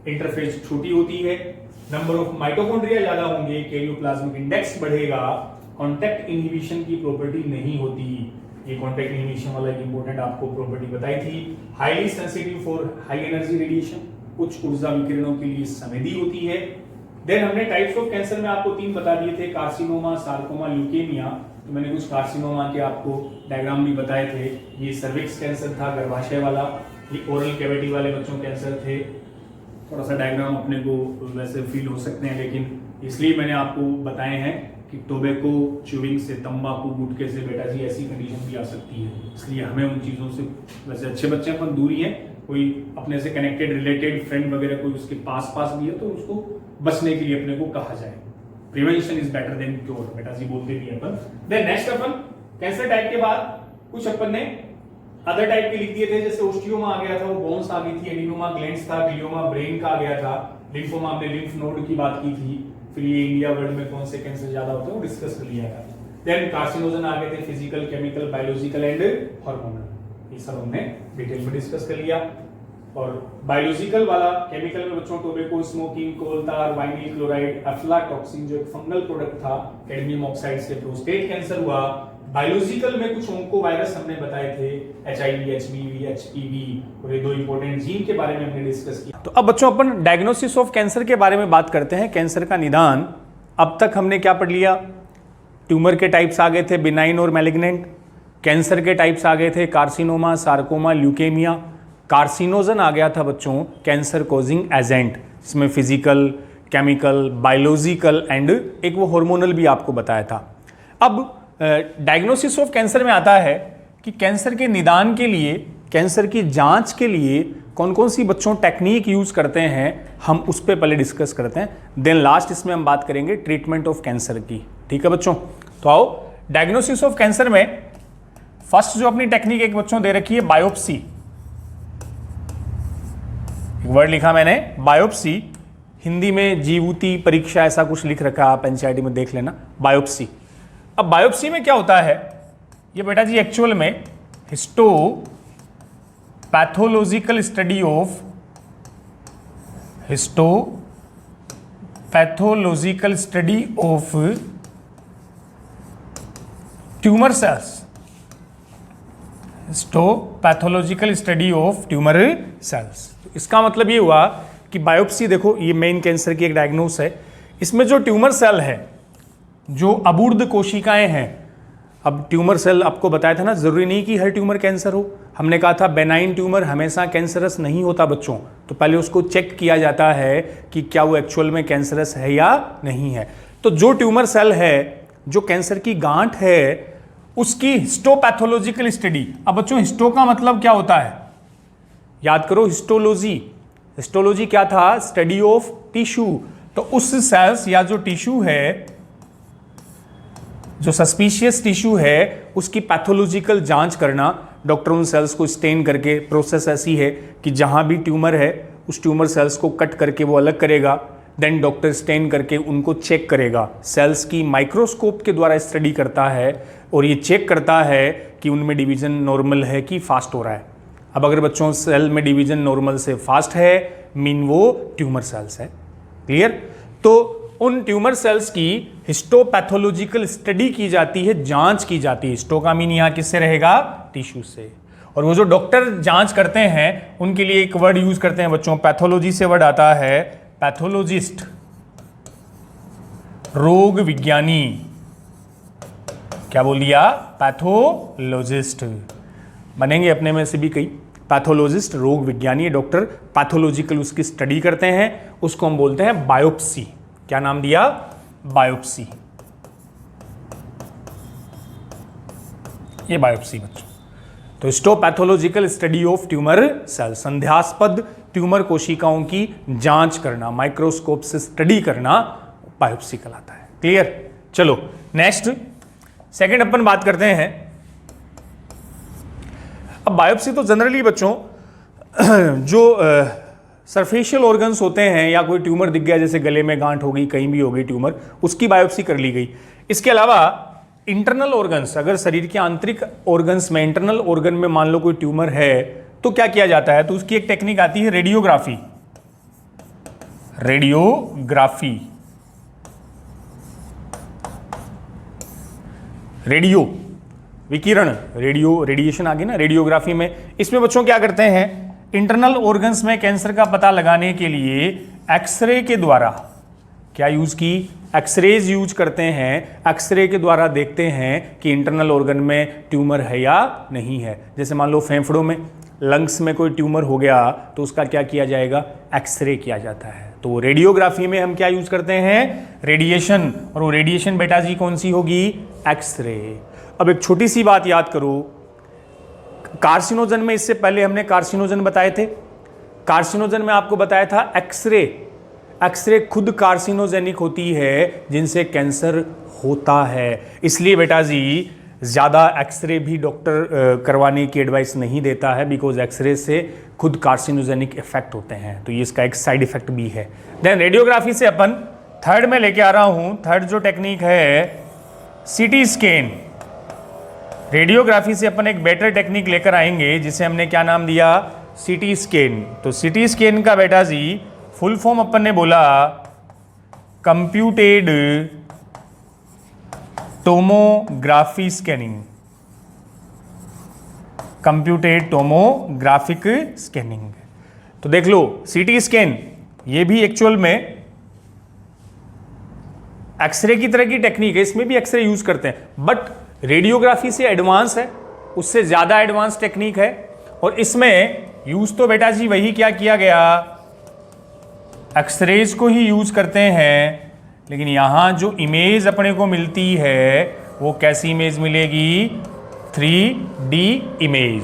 इंटरफेस छोटी होती है, नंबर ऑफ माइटोकॉन्ड्रिया ज्यादा होंगे, कैरियोप्लाज्मिक इंडेक्स बढ़ेगा, कॉन्टैक्ट इनहिबिशन की प्रॉपर्टी नहीं होती। ये कॉन्टैक्ट इनहिबिशन वाला एक इंपॉर्टेंट आपको प्रॉपर्टी बताई थी। Highly sensitive for high energy radiation, उच्च ऊर्जा विकिरणों के लिए संवेदी होती है। देन हमने टाइप्स ऑफ कैंसर में आपको 3 बता दिए थे, कार्सिनोमा, सार्कोमा, ल्यूकेमिया। तो मैंने कुछ कार्सिनोमा के आपको डायग्राम भी बताए थे। ये सर्विक्स कैंसर था, गर्भाशय वाला, ये ओरल कैविटी वाले बच्चों कैंसर थे। थोड़ा सा डायग्राम अपने को वैसे फील हो सकते हैं, लेकिन इसलिए मैंने आपको बताए हैं कि टोबैको, च्यूइंग से, तंबाकू, गुटखे से बेटा जी ऐसी कंडीशन भी आ सकती है। इसलिए हमें उन चीज़ों से, वैसे अच्छे बच्चे अपन दूर ही हैं, कोई अपने से कनेक्टेड रिलेटेड फ्रेंड वगैरह कोई उसके पास भी है तो उसको बचने के लिए अपने को कहा जाए। Prevention is better than cure, बेटा जी बोलते भी हैं अपन। देन नेक्स्ट अपन कैंसर टाइप के बाद कुछ अपन ने अदर टाइप के लिख दिए थे, जैसे ओस्टियोमा आ गया था, वो बोन्स आ गई थी, एडिनोमा ग्लैंड्स था, ग्लियोमा ब्रेन का आ गया था, लिम्फोमा हमने लिम्फ नोड की बात की थी। फिर ये इंडिया वर्ल्ड में कौन से कैंसर ज्यादा होते हैं वो डिस्कस कर लिया था। देन कार्सिनोजन आ गए थे, physical, chemical, biological and hormonal, ये सब हमने डिटेल में डिस्कस कर लिया। और बायोलॉजिकल वाला, केमिकल में बच्चों टोबैको, स्मोकिंग, कोल tar, वाइनिल क्लोराइड, अफ्लाटॉक्सिन जो एक फंगल प्रोडक्ट था, कैडमियम ऑक्साइड से प्रोस्टेट कैंसर हुआ। बायोलॉजिकल में कुछ ओंको वायरस हमने बताए थे, HIV, HBV, HPV, और ये 2 इंपॉर्टेंट जीन के बारे में हमने डिस्कस किया। तो अब बच्चों अपन डायग्नोसिस ऑफ कैंसर के बारे में बात करते हैं, कैंसर का निदान। अब तक हमने क्या पढ़ लिया? ट्यूमर के टाइप्स आ गए थे, बिनाइन और मैलिग्नेंट। कैंसर के टाइप्स आ गए थे, कार्सिनोमा, सार्कोमा, ल्यूकेमिया। कार्सिनोजन आ गया था बच्चों, कैंसर कॉजिंग एजेंट, इसमें फिजिकल, केमिकल, बायोलॉजिकल एंड एक वो हार्मोनल भी आपको बताया था। अब डायग्नोसिस ऑफ कैंसर में आता है कि कैंसर के निदान के लिए, कैंसर की जांच के लिए कौन कौन सी बच्चों टेक्निक यूज करते हैं, हम उस पर पहले डिस्कस करते हैं। देन लास्ट इसमें हम बात करेंगे ट्रीटमेंट ऑफ कैंसर की। ठीक है बच्चों, तो आओ डायग्नोसिस ऑफ कैंसर में फर्स्ट जो अपनी टेक्निक एक बच्चों दे रखी है, बायोप्सी। एक वर्ड लिखा मैंने, बायोप्सी, हिंदी में जीवूती परीक्षा ऐसा कुछ लिख रखा है, आप एनसीईआरटी में देख लेना, बायोप्सी। अब बायोप्सी में क्या होता है, ये बेटा जी एक्चुअल में histo pathological study of, histo pathological study of tumour cells, histopathological study of tumour cells. तो इसका मतलब ये हुआ कि बायोप्सी, देखो ये मेन कैंसर की एक डायग्नोस है, इसमें जो ट्यूमर सेल है, जो अबूर्द कोशिकाएं हैं। अब ट्यूमर सेल आपको बताया था ना, जरूरी नहीं कि हर ट्यूमर कैंसर हो। हमने कहा था बेनाइन ट्यूमर हमेशा कैंसरस नहीं होता बच्चों, तो पहले उसको चेक किया जाता है कि क्या वो एक्चुअल में कैंसरस है या नहीं है। तो जो ट्यूमर सेल है, जो कैंसर की गांठ है, उसकी हिस्टोपैथोलॉजिकल स्टडी। अब बच्चों हिस्टो का मतलब क्या होता है, याद करो, हिस्टोलॉजी। हिस्टोलॉजी क्या था? Study of tissue. तो उस सेल्स या जो टिश्यू है, जो सस्पिशियस टिश्यू है, उसकी पैथोलॉजिकल जांच करना। डॉक्टर उन सेल्स को स्टेन करके, प्रोसेस ऐसी है कि जहां भी ट्यूमर है उस ट्यूमर सेल्स को कट करके वो अलग करेगा, देन डॉक्टर स्टेन करके उनको चेक करेगा, सेल्स की माइक्रोस्कोप के द्वारा स्टडी करता है और ये चेक करता है कि उनमें डिवीजन नॉर्मल है कि फास्ट हो रहा है। अब अगर बच्चों सेल में डिवीजन नॉर्मल से फास्ट है, मीन वो ट्यूमर सेल्स है। क्लियर? तो उन ट्यूमर सेल्स की हिस्टोपैथोलॉजिकल स्टडी की जाती है, जांच की जाती है। हिस्टो का मीन यहां किससे रहेगा? टिश्यू से। और वो जो डॉक्टर जांच करते हैं उनके लिए एक वर्ड यूज करते हैं बच्चों, पैथोलॉजी से वर्ड आता है पैथोलॉजिस्ट, रोग विज्ञानी। क्या बोल दिया? पैथोलॉजिस्ट। बनेंगे अपने में से भी कई। पैथोलॉजिस्ट रोग विज्ञानी, डॉक्टर पैथोलॉजिकल उसकी स्टडी करते हैं, उसको हम बोलते हैं बायोप्सी। क्या नाम दिया? बायोप्सी। ये बायोप्सी बच्चों। तो histopathological study of tumour cell, संध्यास्पद ट्यूमर कोशिकाओं की जांच करना, माइक्रोस्कोप से स्टडी करना बायोप्सी कहलाता है। क्लियर? चलो नेक्स्ट सेकंड अपन बात करते हैं। अब बायोप्सी तो जनरली बच्चों जो सरफेशियल ऑर्गन्स होते हैं या कोई ट्यूमर दिख गया, जैसे गले में गांठ हो गई, कहीं भी हो गई ट्यूमर, उसकी बायोप्सी कर ली गई। इसके अलावा इंटरनल ऑर्गन्स, अगर शरीर के आंतरिक ऑर्गन्स में, इंटरनल ऑर्गन में मान लो कोई ट्यूमर है तो क्या किया जाता है? तो उसकी एक टेक्निक आती है रेडियोग्राफी। रेडियोग्राफी, रेडियो विकिरण, रेडियो रेडिएशन आ गई ना रेडियोग्राफी में। इसमें बच्चों क्या करते हैं? इंटरनल ऑर्गन्स में कैंसर का पता लगाने के लिए एक्सरे के द्वारा क्या यूज की? एक्सरेज यूज करते हैं। एक्सरे के द्वारा देखते हैं कि इंटरनल ऑर्गन में ट्यूमर है या नहीं है। जैसे मान लो फेफड़ों में, लंग्स में कोई ट्यूमर हो गया तो उसका क्या किया जाएगा? एक्सरे किया जाता है। तो रेडियोग्राफी में हम क्या यूज करते हैं? रेडिएशन। और वो रेडिएशन बेटा जी कौन सी होगी? एक्सरे। अब एक छोटी सी बात याद करो, कार्सिनोजन में इससे पहले हमने कार्सिनोजन बताए थे। कार्सिनोजन में आपको बताया था एक्सरे। एक्सरे खुद कार्सिनोजेनिक होती है, जिनसे कैंसर होता है। इसलिए बेटा जी ज़्यादा एक्सरे भी डॉक्टर करवाने की एडवाइस नहीं देता है, बिकॉज एक्सरे से खुद कार्सिनोजेनिक इफेक्ट होते हैं। तो ये इसका एक साइड इफेक्ट भी है। देन रेडियोग्राफी से अपन थर्ड में लेके आ रहा हूं। थर्ड जो टेक्निक है सीटी स्कैन। रेडियोग्राफी से अपन एक बेटर टेक्निक लेकर आएंगे जिसे हमने क्या नाम दिया? CT scan. तो सीटी स्कैन का बेटा जी फुल फॉर्म अपन ने बोला computed tomography scanning. Computed tomographic scanning. तो देख लो सीटी स्कैन ये भी एक्चुअल में एक्सरे की तरह की टेक्निक है, इसमें भी एक्सरे यूज करते हैं, बट रेडियोग्राफी से एडवांस है, उससे ज्यादा एडवांस टेक्निक है। और इसमें यूज तो बेटा जी वही क्या किया गया? एक्सरेज को ही यूज करते हैं, लेकिन यहां जो इमेज अपने को मिलती है वो कैसी इमेज मिलेगी? 3D image.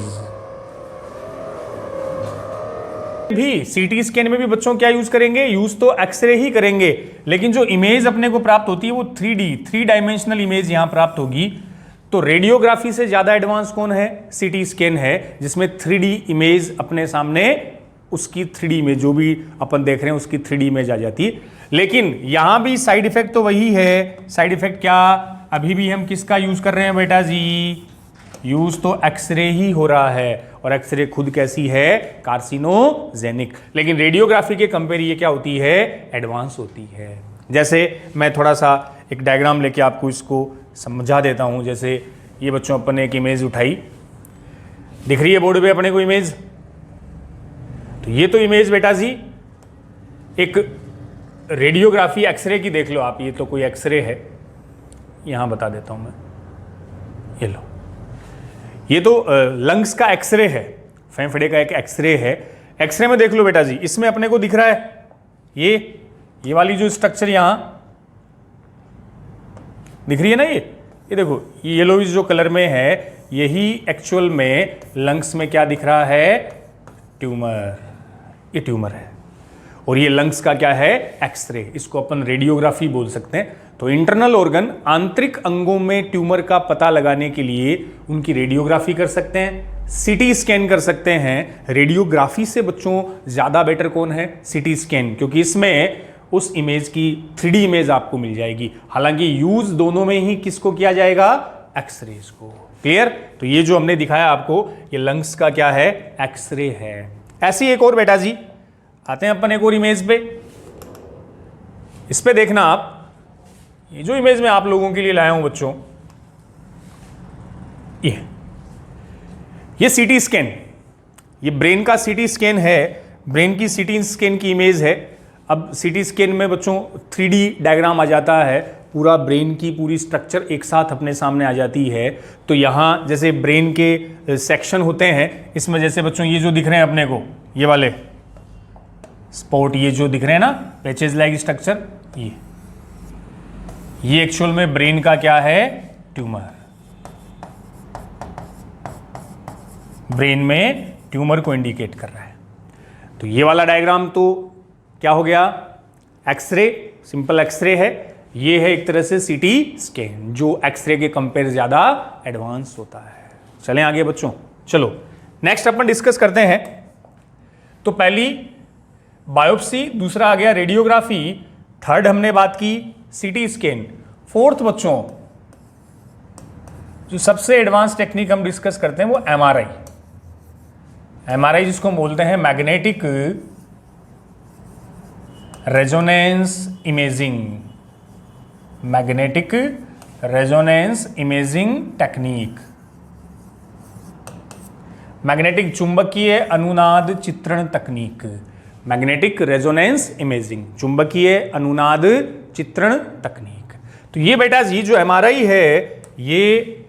भी सीटी स्कैन में भी बच्चों क्या यूज करेंगे? यूज तो एक्सरे ही करेंगे, लेकिन जो इमेज अपने को प्राप्त होती है वो 3 डायमेंशनल इमेज यहां प्राप्त होगी। तो रेडियोग्राफी से ज्यादा एडवांस कौन है? सीटी स्कैन है, जिसमें 3D इमेज अपने सामने, उसकी 3D में जो भी अपन देख रहे हैं उसकी 3D इमेज आ जाती है। लेकिन यहां भी साइड इफेक्ट तो वही है। साइड इफेक्ट क्या? अभी भी हम किसका यूज कर रहे हैं बेटा जी? यूज तो एक्सरे ही हो रहा है, और एक्सरे खुद कैसी है? कार्सिनोजेनिक। लेकिन रेडियोग्राफी के कंपेयर ये क्या होती है? एडवांस होती है। जैसे मैं थोड़ा सा एक डायग्राम लेके आपको इसको समझा देता हूं। जैसे ये बच्चों अपन ने एक इमेज उठाई, दिख रही है बोर्ड पे अपने को इमेज? तो ये तो इमेज बेटा जी एक रेडियोग्राफी एक्सरे की देख लो आप। ये तो कोई एक्सरे है, यहां बता देता हूं मैं। ये लो, ये तो लंग्स का एक्सरे है, फेफड़े का एक एक्सरे है। एक्सरे में देख लो बेटा जी, इसमें अपने को दिख रहा है ये वाली जो स्ट्रक्चर यहां दिख रही है ना, ये देखो, ये येलोइश जो कलर में है, यही एक्चुअल में लंग्स में क्या दिख रहा है? ट्यूमर। ये ट्यूमर है, और ये लंग्स का क्या है? एक्सरे। इसको अपन रेडियोग्राफी बोल सकते हैं। तो इंटरनल ऑर्गन, आंतरिक अंगों में ट्यूमर का पता लगाने के लिए उनकी रेडियोग्राफी कर सकते हैं, सीटी स्कैन कर सकते हैं। रेडियोग्राफी से बच्चों ज्यादा बेटर कौन है? सीटी स्कैन, क्योंकि इसमें उस इमेज की 3D इमेज आपको मिल जाएगी। हालांकि यूज दोनों में ही किसको किया जाएगा? एक्सरेज को। क्लियर? तो ये जो हमने दिखाया आपको, ये लंग्स का क्या है? एक्सरे है। ऐसी एक और बेटा जी, आते हैं अपन एक और इमेज पे। इस पे देखना आप, ये जो इमेज मैं आप लोगों के लिए लाया हूं बच्चों, ये सीटी स्कैन, ये ब्रेन का सीटी स्कैन है, ब्रेन की सीटी स्कैन की इमेज है। अब सीटी स्कैन में बच्चों 3D डायग्राम आ जाता है, पूरा ब्रेन की पूरी स्ट्रक्चर एक साथ अपने सामने आ जाती है। तो यहाँ जैसे ब्रेन के सेक्शन होते हैं, इसमें जैसे बच्चों ये जो दिख रहे हैं अपने को, ये वाले स्पॉट, ये जो दिख रहे हैं ना पैचेज लाइक स्ट्रक्चर, ये एक्चुअल में ब्रेन का क्या है, ट्यूमर। ब्रेन में ट्यूमर को इंडिकेट कर रहा है। तो ये वाला डायग्राम तो क्या हो गया, एक्सरे, सिंपल एक्सरे है। ये है एक तरह से सीटी स्कैन, जो एक्सरे के कंपेयर ज्यादा एडवांस होता है। चलें आगे बच्चों, चलो नेक्स्ट अपन डिस्कस करते हैं। तो पहली बायोप्सी, दूसरा आ गया रेडियोग्राफी, थर्ड हमने बात की सीटी स्कैन, फोर्थ बच्चों जो सबसे एडवांस टेक्निक हम डिस्कस करते हैं वो एमआरआई। एमआरआई जिसको हम बोलते हैं magnetic resonance imaging, magnetic resonance imaging technique, magnetic चुंबकीय अनुनाद चित्रण तकनीक, मैग्नेटिक रेजोनेंस इमेजिंग, चुंबकीय अनुनाद चित्रण तकनीक। तो ये बेटा जी जो एमआरआई है ये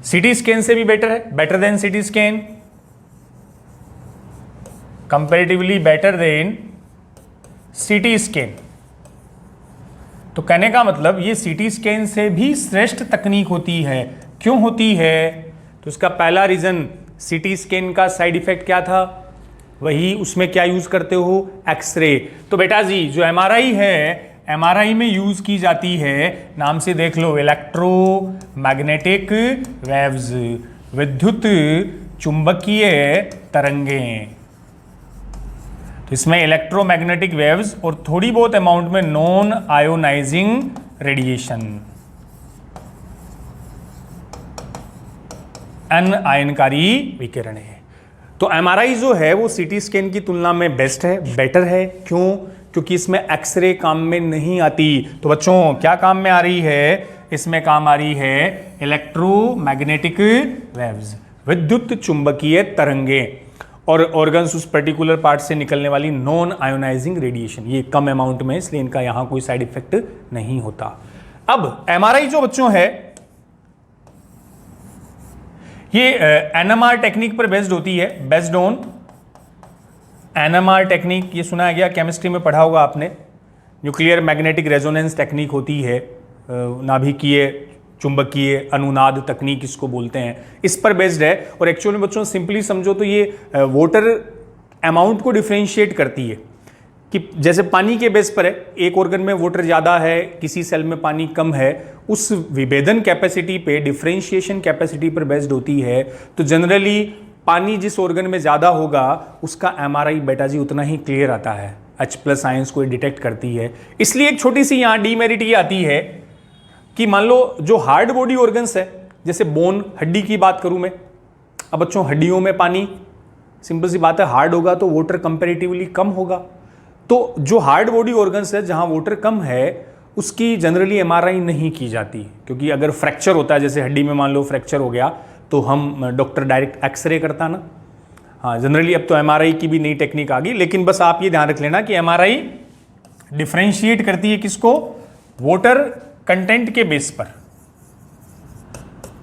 सीटी स्कैन से भी बेटर है, better than CT scan, comparatively better than CT scan. तो कहने का मतलब ये सीटी स्कैन से भी श्रेष्ठ तकनीक होती है। क्यों होती है? तो इसका पहला रीजन, सीटी स्कैन का साइड इफेक्ट क्या था, वही उसमें क्या यूज करते हो, एक्सरे। तो बेटा जी जो एमआरआई है, एमआरआई में यूज की जाती है, नाम से देख लो, इलेक्ट्रोमैग्नेटिक वेव्स, विद्युत चुंबकीय तरंगें। तो इसमें इलेक्ट्रोमैग्नेटिक वेव्स और थोड़ी बहुत अमाउंट में नॉन आयोनाइजिंग रेडिएशन, अनआयनकारी विकिरणें। तो एमआरआई जो है वो सीटी स्कैन की तुलना में बेस्ट है, बेटर है। क्यों? क्योंकि इसमें एक्सरे काम में नहीं आती। तो बच्चों क्या काम में आ रही है? इसमें काम आ रही है इलेक्ट्रोमैग्नेटिक वेव्स, विद्युत चुंबकीय तरंगें, और ऑर्गन्स उस पर्टिकुलर पार्ट से निकलने वाली नॉन आयोनाइजिंग रेडिएशन। ये कम अमाउंट में, इसलिए इनका यहां कोई साइड इफेक्ट नहीं होता। अब एमआरआई जो बच्चों है ये एनएमआर टेक्निक पर बेस्ड होती है, बेस्ड ऑन एनएमआर टेक्निक। ये सुना गया, केमिस्ट्री में पढ़ा होगा आपने, न्यूक्लियर मैग्नेटिक रेजोनेंस टेक्निक होती है, नाभिकीय चुंबकीय अनुनाद तकनीक इसको बोलते हैं, इस पर बेस्ड है। और एक्चुअल में बच्चों सिंपली समझो तो ये वाटर अमाउंट को डिफरेंशिएट करती है, कि जैसे पानी के बेस पर है, एक ऑर्गन में वाटर ज़्यादा है, किसी सेल में पानी कम है, उस विभेदन कैपेसिटी पे, डिफरेंशिएशन कैपेसिटी पर बेस्ड होती है। तो जनरली पानी जिस ऑर्गन में ज़्यादा होगा उसका एमआरआई बेटा जी उतना ही क्लियर आता है, H+ आयंस को डिटेक्ट करती है। इसलिए एक छोटी सी यहाँ डीमेरिट ये आती है कि मान लो जो हार्ड बॉडी ऑर्गन्स है, जैसे बोन, हड्डी की बात करूं मैं, अब बच्चों हड्डियों में पानी, सिंपल सी बात है, हार्ड होगा तो वाटर कंपैरेटिवली कम होगा। तो जो हार्ड बॉडी ऑर्गन्स है जहां वाटर कम है उसकी जनरली एमआरआई नहीं की जाती, क्योंकि अगर फ्रैक्चर होता है, जैसे हड्डी में मान लो फ्रैक्चर हो गया, तो हम डॉक्टर डायरेक्ट एक्सरे करता ना। हाँ, जनरली अब तो एमआरआई की भी नई टेक्निक आ गई, लेकिन बस आप ये ध्यान रख लेना कि एमआरआई डिफरेंशिएट करती है किसको, वाटर कंटेंट के बेस पर,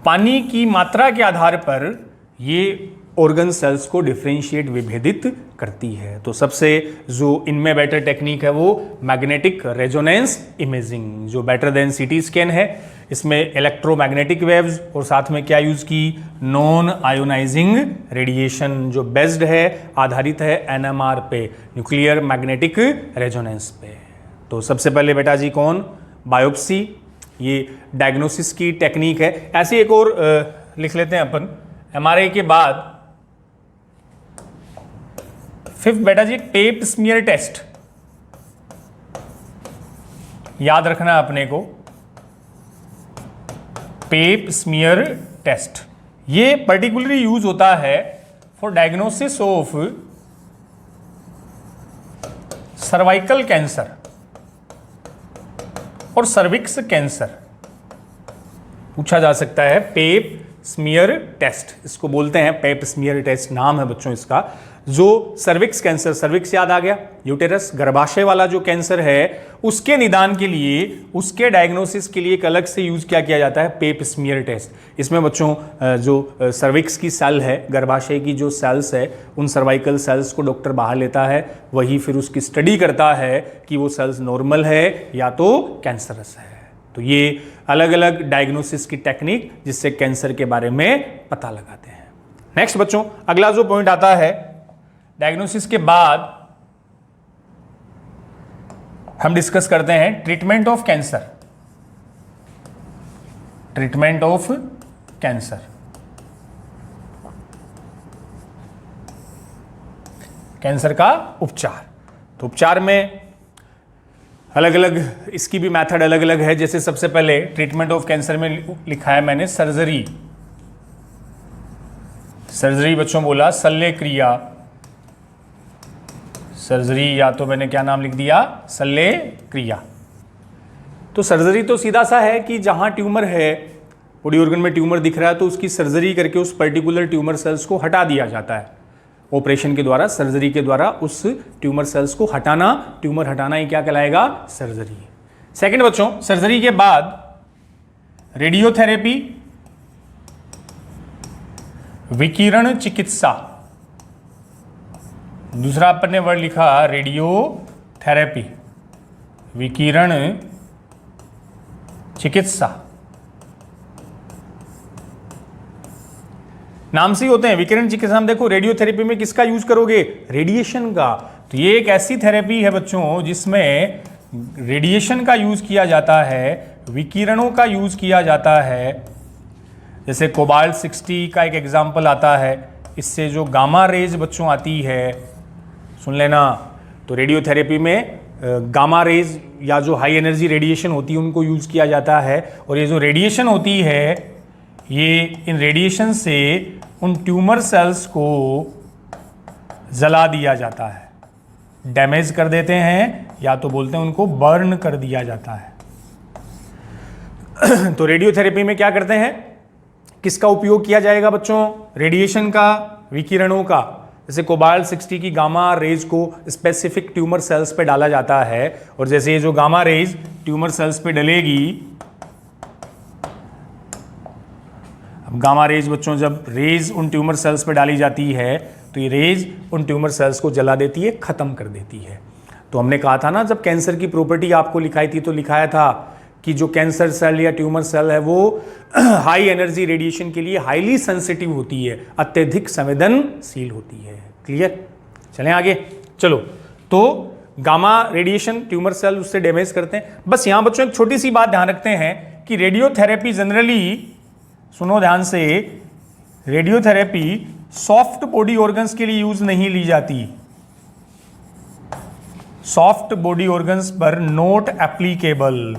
पानी की मात्रा के आधार पर ये ऑर्गन सेल्स को डिफरेंशिएट, विभेदित करती है। तो सबसे जो इनमें बेटर टेक्निक है वो मैग्नेटिक रेजोनेंस इमेजिंग, जो बेटर देन सीटी स्कैन है। इसमें इलेक्ट्रोमैग्नेटिक वेव्स और साथ में क्या यूज की, नॉन आयोनाइजिंग रेडिएशन, जो बेस्ड है, आधारित है एनएमआर पे, न्यूक्लियर मैग्नेटिक रेजोनेंस पे। तो सबसे पहले बेटा जी कौन, बायोप्सी, ये डायग्नोसिस की टेक्निक है। ऐसे एक और लिख लेते हैं अपन, एमआरआई के बाद फिफ्थ बेटा जी पेप स्मीयर टेस्ट, याद रखना अपने को, पेप स्मीयर टेस्ट। ये पर्टिकुलरली यूज होता है for diagnosis of cervical cancer और सर्विक्स कैंसर। पूछा जा सकता है पेप स्मीयर टेस्ट, इसको बोलते हैं पेप स्मीयर टेस्ट, नाम है बच्चों इसका। जो सर्विक्स कैंसर, सर्विक्स याद आ गया, यूटेरस, गर्भाशय वाला जो कैंसर है, उसके निदान के लिए, उसके डायग्नोसिस के लिए एक अलग से यूज किया जाता है पेप स्मीयर टेस्ट। इसमें बच्चों जो सर्विक्स की सेल है, गर्भाशय की जो सेल्स है, उन सर्वाइकल सेल्स को डॉक्टर बाहर लेता है, वही फिर उसकी स्टडी करता है कि वो सेल्स नॉर्मल है या तो कैंसरस है। तो ये अलग अलग डायग्नोसिस की टेक्निक जिससे कैंसर के बारे में पता लगाते हैं। नेक्स्ट बच्चों, अगला जो पॉइंट आता है, डायग्नोसिस के बाद हम डिस्कस करते हैं treatment of cancer. Treatment of cancer, cancer का उपचार। तो उपचार में अलग अलग इसकी भी मेथड अलग अलग है। जैसे सबसे पहले ट्रीटमेंट ऑफ कैंसर में लिखा है मैंने सर्जरी। सर्जरी बच्चों बोला शल्य क्रिया, सर्जरी, या तो मैंने क्या नाम लिख दिया, शल्य क्रिया। तो सर्जरी तो सीधा सा है कि जहां ट्यूमर है, बॉडी ऑर्गन में ट्यूमर दिख रहा है, तो उसकी सर्जरी करके उस पर्टिकुलर ट्यूमर सेल्स को हटा दिया जाता है। ऑपरेशन के द्वारा, सर्जरी के द्वारा उस ट्यूमर सेल्स को हटाना, ट्यूमर हटाना ही क्या कहलाएगा, सर्जरी। सेकंड बच्चों, सर्जरी के बाद रेडियोथेरेपी, विकिरण चिकित्सा। दूसरा अपन ने वर्ड लिखा रेडियोथेरेपी, विकिरण चिकित्सा। नाम से ही होते हैं विकिरण चिकित्सा। हम देखो रेडियोथेरेपी में किसका यूज करोगे, रेडिएशन का। तो ये एक ऐसी थेरेपी है बच्चों जिसमें रेडिएशन का यूज किया जाता है, विकिरणों का यूज किया जाता है। जैसे कोबाल्ट 60 का एक एग्जाम्पल आता है, इससे जो गामा रेज बच्चों आती है, सुन लेना। तो रेडियोथेरेपी में गामा रेज या जो हाई एनर्जी रेडिएशन होती है उनको यूज किया जाता है। और ये जो रेडिएशन होती है, ये इन रेडिएशन से उन ट्यूमर सेल्स को जला दिया जाता है, डैमेज कर देते हैं, या तो बोलते हैं उनको बर्न कर दिया जाता है। तो रेडियोथेरेपी में क्या करते हैं, किसका उपयोग किया जाएगा बच्चों, रेडिएशन का, विकिरणों का। जैसे कोबाल्ट 60 की गामा रेज को स्पेसिफिक ट्यूमर सेल्स पे डाला जाता है, और जैसे ये जो गामा रेज ट्यूमर सेल्स पे डलेगी, अब गामा रेज बच्चों जब रेज उन ट्यूमर सेल्स पे डाली जाती है तो ये रेज उन ट्यूमर सेल्स को जला देती है, खत्म कर देती है। तो हमने कहा था ना, जब कैंसर की प्रॉपर्टी आपको लिखाई थी तो लिखाया था कि जो कैंसर सेल या ट्यूमर सेल है वो हाई एनर्जी रेडिएशन के लिए हाईली सेंसिटिव होती है, अत्यधिक संवेदनशील होती है। क्लियर, चलें आगे। चलो, तो गामा रेडिएशन ट्यूमर सेल उससे डैमेज करते हैं। बस यहां बच्चों एक छोटी सी बात ध्यान रखते हैं कि रेडियोथेरेपी जनरली, सुनो ध्यान से, रेडियोथेरेपी सॉफ्ट बॉडी ऑर्गन्स के लिए यूज नहीं ली जाती। सॉफ्ट बॉडी ऑर्गन्स पर नॉट एप्लीकेबल।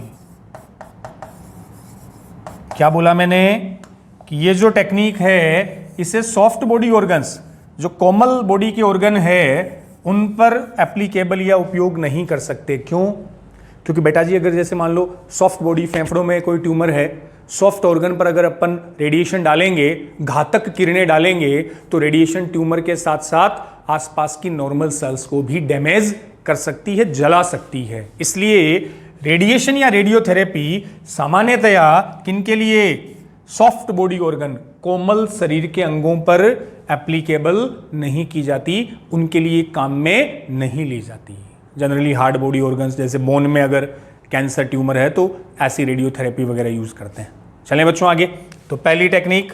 क्या बोला मैंने कि ये जो टेक्निक है इसे सॉफ्ट बॉडी ऑर्गन्स, जो कोमल बॉडी के ऑर्गन है, उन पर एप्लीकेबल या उपयोग नहीं कर सकते। क्यों? क्योंकि बेटा जी अगर जैसे मान लो सॉफ्ट बॉडी, फेफड़ों में कोई ट्यूमर है, सॉफ्ट ऑर्गन पर अगर अपन रेडिएशन डालेंगे, घातक किरणें डालेंगे, तो रेडिएशन ट्यूमर के साथ साथ आसपास की नॉर्मल सेल्स को भी डैमेज कर सकती है, जला सकती है। इसलिए रेडिएशन या रेडियोथेरेपी सामान्यतया किनके लिए, सॉफ्ट बॉडी ऑर्गन, कोमल शरीर के अंगों पर एप्लीकेबल नहीं की जाती, उनके लिए काम में नहीं ली जाती। जनरली हार्ड बॉडी ऑर्गन्स, जैसे बोन में अगर कैंसर ट्यूमर है तो ऐसी रेडियोथेरेपी वगैरह यूज करते हैं। चलें बच्चों आगे। तो पहली टेक्निक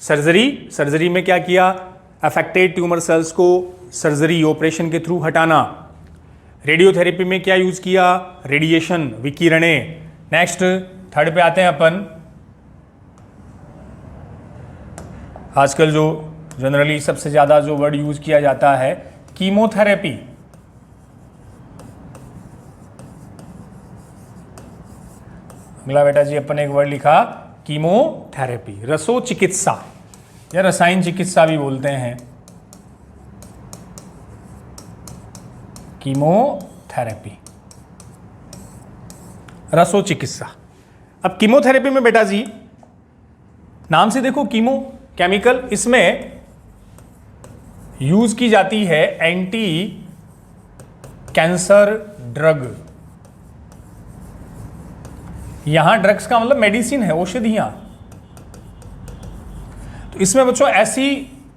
सर्जरी। सर्जरी में क्या किया, अफेक्टेड ट्यूमर सेल्स को सर्जरी, ऑपरेशन के थ्रू हटाना। रेडियोथेरेपी में क्या यूज किया, रेडिएशन, विकिरणें। नेक्स्ट थर्ड पे आते हैं अपन। आजकल जो जनरली सबसे ज्यादा जो वर्ड यूज किया जाता है, कीमोथेरेपी। अगला बेटा जी अपन ने एक वर्ड लिखा कीमोथेरेपी, रसो चिकित्सा या रसायन चिकित्सा भी बोलते हैं, कीमोथेरेपी, रसो चिकित्सा। अब कीमोथेरेपी में बेटा जी नाम से देखो कीमो केमिकल, इसमें यूज की जाती है एंटी कैंसर ड्रग। यहां ड्रग्स का मतलब मेडिसिन है, औषधियां। तो इसमें बच्चों ऐसी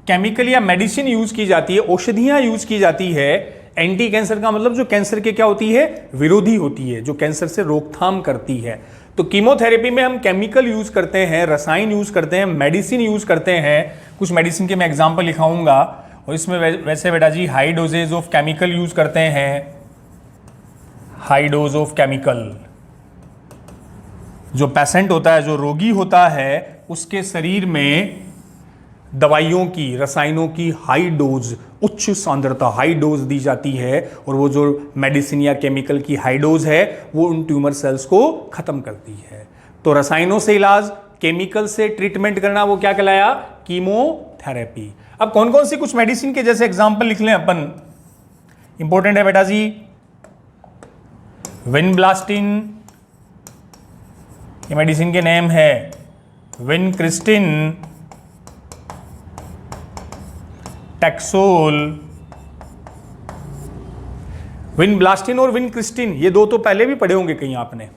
केमिकल या मेडिसिन यूज की जाती है, औषधियां यूज की जाती है। एंटी कैंसर का मतलब जो कैंसर के क्या होती है, विरोधी होती है, जो कैंसर से रोकथाम करती है। तो कीमोथेरेपी में हम केमिकल यूज करते हैं, रसायन यूज करते हैं, मेडिसिन यूज करते हैं। कुछ मेडिसिन के मैं एग्जांपल लिखाऊंगा, और इसमें वैसे बेटा जी high doses of chemical use करते हैं। हाई डोज ऑफ केमिकल, जो पेशेंट होता है, जो रोगी होता है, उसके शरीर में दवाइयों की, रसायनों की हाई डोज, उच्च सांद्रता, हाई डोज दी जाती है। और वो जो मेडिसिन या केमिकल की हाई डोज है वो उन ट्यूमर सेल्स को खत्म करती है। तो रसायनों से इलाज, केमिकल से ट्रीटमेंट करना, वो क्या कहलाया, कीमोथेरेपी। अब कौन कौन सी कुछ मेडिसिन के जैसे एग्जांपल लिख लें अपन, इंपॉर्टेंट है बेटा जी। विनब्लास्टिन, ये मेडिसिन के नेम है। Vincristine, taxol. विनब्लास्टिन और विनक्रिस्टिन ये दो तो पहले भी पढ़े होंगे कहीं आपने।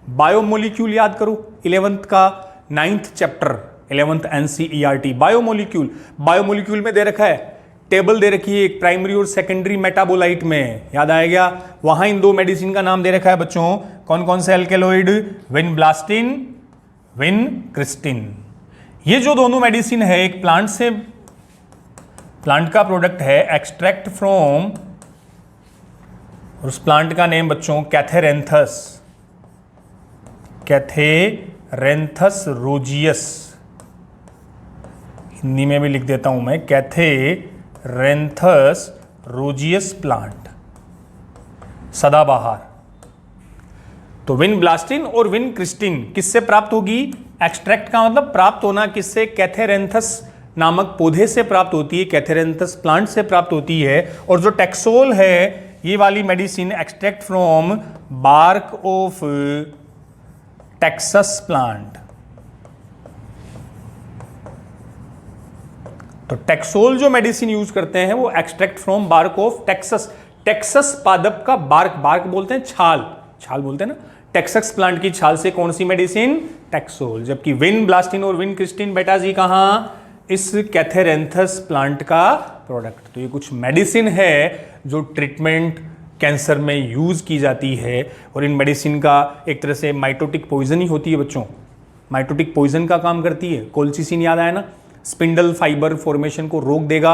बायोमोलिक्यूल याद करो, 11th का 9th chapter, 11th NCERT। Biomolecule, biomolecule में दे रखा है, टेबल दे रखी है एक प्राइमरी और सेकेंडरी मेटाबोलाइट में, याद आएगा। वहां इन दो मेडिसिन का नाम दे रखा है बच्चों, कौन कौन से अल्केलॉइड, विनब्लास्टिन, विनक्रिस्टिन। ये जो दोनों मेडिसिन है एक प्लांट का प्रोडक्ट है, एक्सट्रैक्ट फ्रॉम, उस प्लांट का नेम बच्चों कैथेरेंथस, कैथेरेंथस रोजियस। हिंदी में भी लिख देता हूं मैं, कैथेरेंथस रोजियस प्लांट, सदाबहार। तो विनब्लास्टिन और विनक्रिस्टिन किससे प्राप्त होगी, एक्सट्रैक्ट का मतलब प्राप्त होना, किससे, कैथेरेंथस नामक पौधे से प्राप्त होती है, कैथेरेंथस प्लांट से प्राप्त होती है। और जो टैक्सोल है, ये वाली medicine extract from bark of Taxus plant. तो टैक्सोल जो मेडिसिन यूज करते हैं वो extract from bark of Taxus. Taxus पादप का बार्क, बार्क बोलते हैं छाल, छाल बोलते हैं ना, टेक्सस प्लांट की छाल से कौन सी मेडिसिन, टैक्सोल। जबकि विनब्लास्टिन और विनक्रिस्टिन बेटा जी कहां, इस कैथेरेंथस प्लांट का प्रोडक्ट। तो ये कुछ मेडिसिन है जो ट्रीटमेंट कैंसर में यूज की जाती है। और इन मेडिसिन का एक तरह से माइटोटिक पॉइजन ही होती है बच्चों, माइटोटिक पॉइजन का काम करती है। कोल्चिसिन याद आया ना, स्पिंडल फाइबर फॉर्मेशन को रोक देगा।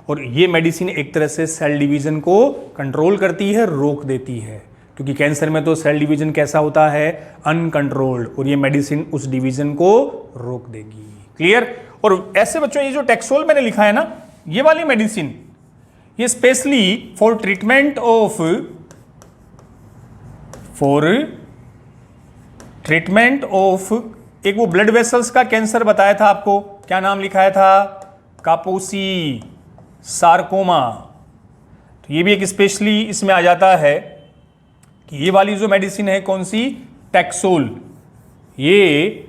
और ये मेडिसिन एक तरह से सेल डिवीजन को कंट्रोल करती है, रोक देती है, क्योंकि कैंसर में तो सेल डिवीजन कैसा होता है, अनकंट्रोल्ड, और ये मेडिसिन उस डिवीजन को रोक देगी। क्लियर। और ऐसे बच्चों ये जो टैक्सोल मैंने लिखा है ना, ये वाली मेडिसिन ये स्पेशली फॉर ट्रीटमेंट ऑफ एक वो ब्लड वेसल्स का कैंसर बताया था आपको, क्या नाम लिखाया था, कापोसी सार्कोमा। तो ये भी एक स्पेशली इसमें आ जाता है कि ये वाली जो मेडिसिन है कौन सी, टैक्सोल, ये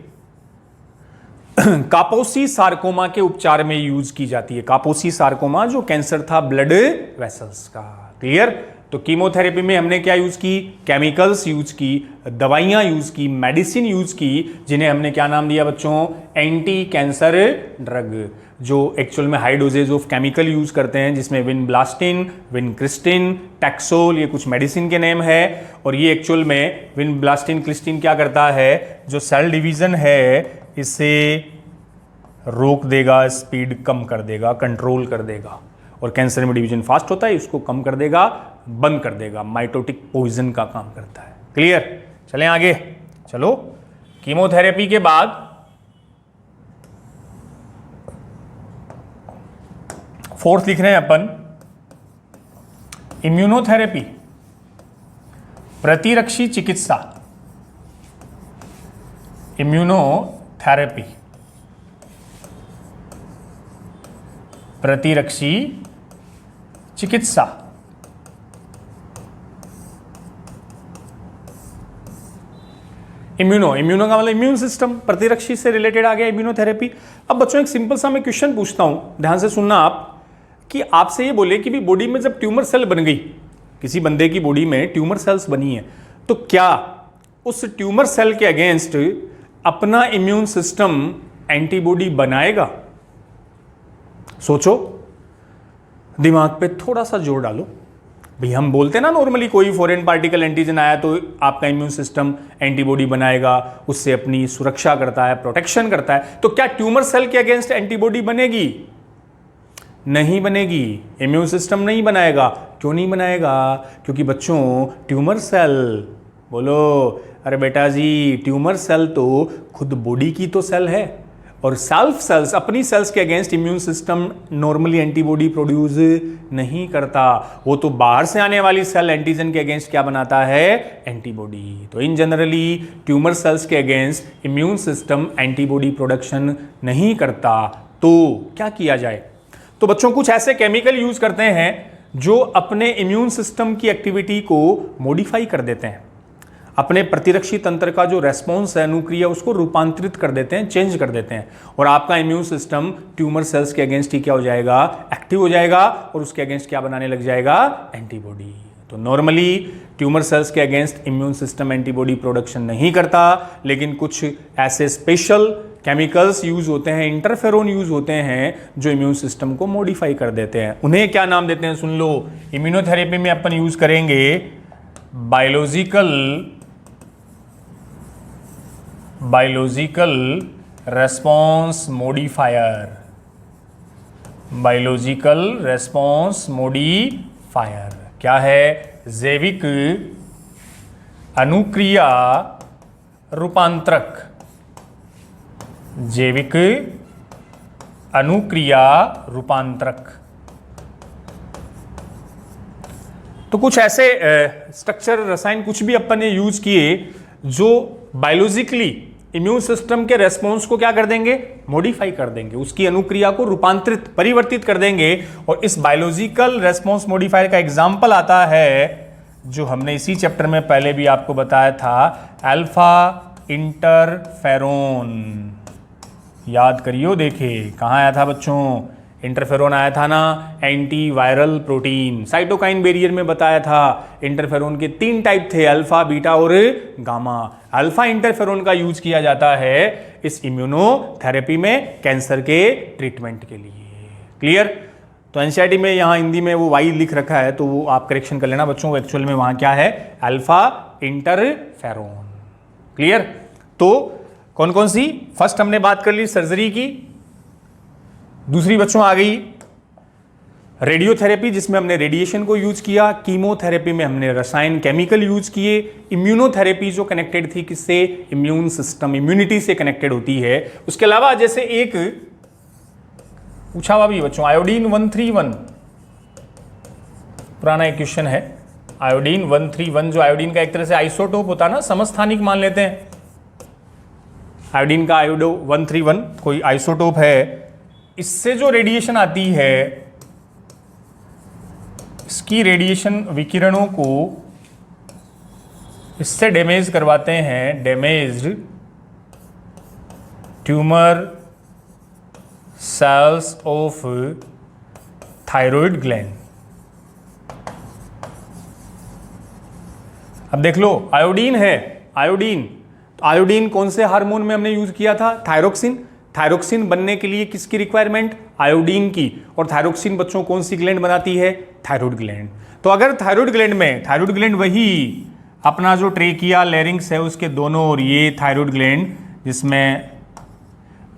कापोसी सार्कोमा के उपचार में यूज की जाती है। कापोसी सार्कोमा जो कैंसर था ब्लड वेसल्स का। क्लियर। तो कीमोथेरेपी में हमने क्या यूज की, केमिकल्स यूज की, दवाइयां यूज की, मेडिसिन यूज की, जिन्हें हमने क्या नाम दिया बच्चों, एंटी कैंसर ड्रग, जो एक्चुअल में high doses of chemical use करते हैं, जिसमें विनब्लास्टिन, विनक्रिस्टिन, टैक्सोल, ये कुछ मेडिसिन के नेम है। और ये एक्चुअल में विनब्लास्टिन, क्रिस्टिन क्या करता है, जो सेल डिवीजन है इसे रोक देगा, स्पीड कम कर देगा, कंट्रोल कर देगा। और कैंसर में डिवीजन फास्ट होता है, इसको कम कर देगा, बंद कर देगा, माइटोटिक पॉइजन का काम करता है। क्लियर। चलें आगे। चलो, कीमोथेरेपी के बाद फोर्थ लिख रहे हैं अपन, इम्यूनोथेरेपी, प्रतिरक्षी चिकित्सा, इम्यूनोथेरेपी, प्रतिरक्षी चिकित्सा। इम्यूनो का मतलब इम्यून सिस्टम, प्रतिरक्षी से रिलेटेड आ गया इम्यूनोथेरेपी। अब बच्चों एक सिंपल सा मैं क्वेश्चन पूछता हूं, ध्यान से सुनना आप, कि आपसे ये बोले कि भी बॉडी में जब ट्यूमर सेल बन गई, किसी बंदे की बॉडी में ट्यूमर सेल्स बनी है, तो क्या उस ट्यूमर सेल के अगेंस्ट अपना इम्यून सिस्टम एंटीबॉडी बनाएगा? सोचो, दिमाग पे थोड़ा सा जोर डालो। भाई हम बोलते हैं ना नॉर्मली, कोई फॉरेन पार्टिकल एंटीजन आया तो आपका इम्यून सिस्टम एंटीबॉडी बनाएगा, उससे अपनी सुरक्षा करता है, प्रोटेक्शन करता है। तो क्या ट्यूमर सेल के अगेंस्ट एंटीबॉडी बनेगी? नहीं बनेगी, इम्यून सिस्टम नहीं बनाएगा। क्यों नहीं बनाएगा? क्योंकि बच्चों ट्यूमर सेल, बोलो अरे बेटा जी, ट्यूमर सेल तो खुद बॉडी की तो सेल है, और सेल्फ सेल्स, अपनी सेल्स के against immune system normally antibody produce नहीं करता। वो तो बाहर से आने वाली सेल एंटीजन के अगेंस्ट क्या बनाता है? एंटीबॉडी। तो इन जनरली ट्यूमर सेल्स के against immune system antibody production नहीं करता। तो क्या किया जाए? तो बच्चों कुछ ऐसे केमिकल यूज करते हैं जो अपने इम्यून सिस्टम की एक्टिविटी को मॉडिफाई कर देते हैं, अपने प्रतिरक्षी तंत्र का जो रेस्पॉन्स है, अनुक्रिया, उसको रूपांतरित कर देते हैं, चेंज कर देते हैं, और आपका इम्यून सिस्टम ट्यूमर सेल्स के अगेंस्ट ही क्या हो जाएगा? एक्टिव हो जाएगा, और उसके अगेंस्ट क्या बनाने लग जाएगा? एंटीबॉडी। तो नॉर्मली ट्यूमर सेल्स के against immune system antibody production नहीं करता, लेकिन कुछ ऐसे स्पेशल केमिकल्स यूज होते हैं, इंटरफेरोन यूज होते हैं, जो इम्यून सिस्टम को मॉडिफाई कर देते हैं। उन्हें क्या नाम देते हैं? सुन लो, इम्यूनोथेरेपी में अपन यूज करेंगे biological response modifier. Biological response modifier क्या है? जैविक अनुक्रिया रूपांतरक। जैविक अनुक्रिया रूपांतरक। तो कुछ ऐसे स्ट्रक्चर, रसायन, कुछ भी अपन ने यूज किए जो बायोलॉजिकली इम्यून सिस्टम के रेस्पॉन्स को क्या कर देंगे? मॉडिफाई कर देंगे, उसकी अनुक्रिया को रूपांतरित, परिवर्तित कर देंगे। और इस बायोलॉजिकल रेस्पॉन्स मॉडिफायर का एग्जाम्पल आता है जो हमने इसी चैप्टर में पहले भी आपको बताया था, अल्फा इंटरफेरोन। याद करियो, देखे कहाँ आया था बच्चों? इंटरफेरोन आया था ना, anti viral protein. Cytokine barrier में बताया था इंटरफेरोन के 3 टाइप थे, अल्फा, बीटा और गामा। अल्फा इंटरफेरोन का यूज किया जाता है इस इम्यूनोथेरेपी में कैंसर के ट्रीटमेंट के लिए। क्लियर? तो एनसीईआरटी में यहाँ हिंदी में वो वाई लिख रखा है, तो वो आप करेक्शन कर लेना बच्चों, एक्चुअल में वहां क्या है? Alpha interferon. क्लियर? तो कौन कौन सी? फर्स्ट हमने बात कर ली सर्जरी की, दूसरी बच्चों आ गई रेडियोथेरेपी, जिसमें हमने रेडिएशन को यूज किया। कीमोथेरेपी में हमने रसायन, केमिकल यूज किए। इम्यूनोथेरेपी जो कनेक्टेड थी किससे? इम्यून सिस्टम, इम्यूनिटी से कनेक्टेड होती है। उसके अलावा जैसे एक पूछा हुआ भी बच्चों, आयोडीन 131, पुराना एक क्वेश्चन है, आयोडीन 131, जो आयोडीन का एक तरह से आइसोटोप होता है ना, समस्थानिक मान लेते हैं। आयोडीन का आयोडो 131 कोई आइसोटोप है, इससे जो रेडिएशन आती है, इसकी रेडिएशन विकिरणों को इससे डैमेज करवाते हैं, damaged tumour cells of thyroid gland. अब देख लो, आयोडीन है, आयोडीन, तो आयोडीन कौन से हार्मोन में हमने यूज किया था? थायरोक्सिन। थायरोक्सिन बनने के लिए किसकी रिक्वायरमेंट? आयोडीन की। और थायरोक्सिन बच्चों कौन सी ग्लैंड बनाती है? Thyroid gland. तो अगर थायराइड ग्लैंड में, थायराइड ग्लैंड वही अपना जो ट्रेकिया, लैरिंक्स है, उसके दोनों ओर ये थायराइड ग्लैंड, जिसमें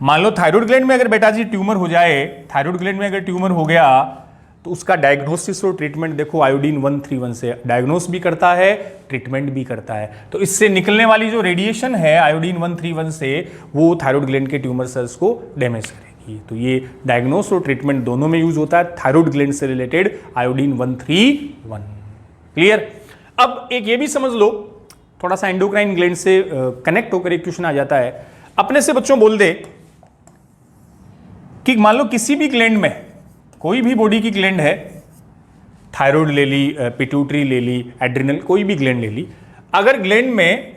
मान लो थायराइड ग्लैंड में अगर बेटा जी ट्यूमर हो जाए, थायराइड ग्लैंड में अगर ट्यूमर हो गया, तो उसका डायग्नोसिस और ट्रीटमेंट देखो आयोडीन 131 से डायग्नोस भी करता है, ट्रीटमेंट भी करता है। तो इससे निकलने वाली जो रेडिएशन है आयोडीन 131 से, वो थायराइड ग्लैंड के ट्यूमर सेल्स को डैमेज करेगी। तो ये डायग्नोस और ट्रीटमेंट दोनों में यूज होता है, थायराइड ग्लैंड से रिलेटेड आयोडीन 131। क्लियर? अब एक ये भी समझ लो, थोड़ा सा एंडोक्राइन ग्लैंड से कनेक्ट होकर एक क्वेश्चन आ जाता है। अपने से बच्चों बोल दे कि मान लो किसी भी ग्लैंड में, कोई भी बॉडी की ग्लैंड है, थायराइड ले ली, पिट्यूटरी ले ली, एड्रिनल, कोई भी ग्लैंड ले ली, अगर ग्लैंड में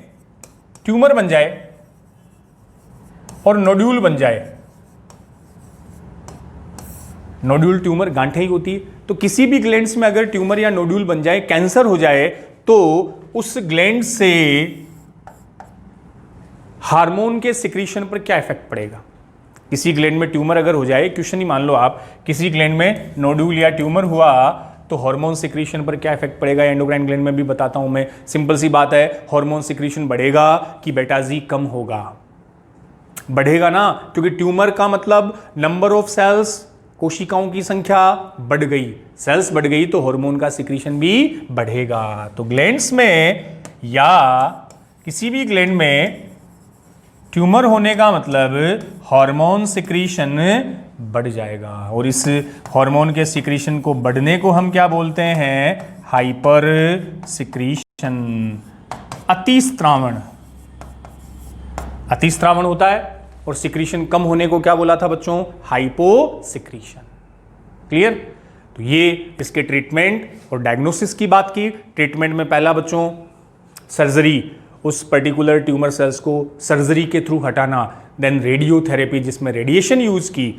ट्यूमर बन जाए और नोड्यूल बन जाए, नोड्यूल ट्यूमर गांठें ही होती है, तो किसी भी ग्लैंड्स में अगर ट्यूमर या नोड्यूल बन जाए, कैंसर हो जाए, तो उस ग्लैंड से हार्मोन के सिक्रीशन पर क्या इफेक्ट पड़ेगा। किसी ग्लैंड में ट्यूमर अगर हो जाए, क्वेश्चन ही मान लो आप, किसी ग्लैंड में नोड्यूल या ट्यूमर हुआ तो हार्मोन सिक्रीशन पर क्या इफेक्ट पड़ेगा, एंडोक्राइन ग्लैंड में भी बताता हूं मैं। सिंपल सी बात है, हार्मोन सिक्रीशन बढ़ेगा कि बेटा जी कम होगा? बढ़ेगा ना, क्योंकि ट्यूमर का मतलब नंबर ऑफ सेल्स, कोशिकाओं की संख्या बढ़ गई, सेल्स बढ़ गई तो हार्मोन का सिक्रीशन भी बढ़ेगा। तो ग्लैंड्स में या किसी भी ग्लैंड में ट्यूमर होने का मतलब हार्मोन सिक्रीशन बढ़ जाएगा, और इस हार्मोन के सिक्रीशन को बढ़ने को हम क्या बोलते हैं? Hyper secretion, अतिस्रावण। अतिस्रावण होता है, और सिक्रीशन कम होने को क्या बोला था बच्चों? Hypo secretion. क्लियर? तो ये इसके ट्रीटमेंट और डायग्नोसिस की बात की। ट्रीटमेंट में पहला बच्चों सर्जरी, उस पर्टिकुलर ट्यूमर सेल्स को सर्जरी के थ्रू हटाना। देन रेडियोथेरेपी, जिसमें रेडिएशन यूज की।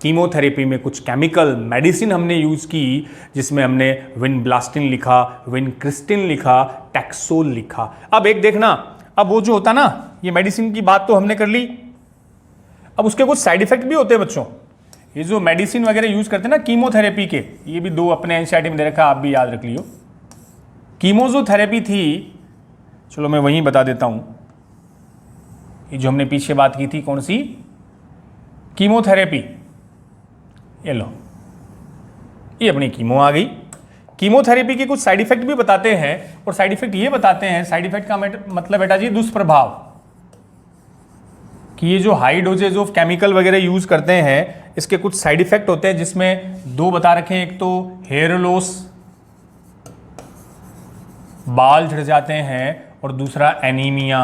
कीमोथेरेपी में कुछ केमिकल मेडिसिन हमने यूज की, जिसमें हमने विनब्लास्टिन लिखा, विनक्रिस्टिन लिखा, टैक्सोल लिखा। अब एक देखना, अब वो जो होता ना, ये मेडिसिन की बात तो हमने कर ली, अब उसके कुछ साइड इफेक्ट भी होते हैं बच्चों। ये जो मेडिसिन वगैरह यूज करते हैं ना कीमोथेरेपी के, ये भी दो अपने एनसीईआरटी में दे रखा, आप भी याद रख लियो। कीमो जो थेरेपी थी, चलो मैं वहीं बता देता हूं, ये जो हमने पीछे बात की थी, कौन सी? कीमोथेरेपी। ये लो, ये अपनी कीमो आ गई। कीमोथेरेपी के कुछ साइड इफेक्ट भी बताते हैं, और साइड इफेक्ट ये बताते हैं, साइड इफेक्ट का मतलब बेटा जी दुष्प्रभाव, कि ये जो हाई डोजेज ऑफ केमिकल वगैरह यूज करते हैं, इसके कुछ साइड इफेक्ट होते हैं, जिसमें दो बता रखे हैं। एक तो हेयर लॉस, बाल झड़ जाते हैं, और दूसरा एनीमिया।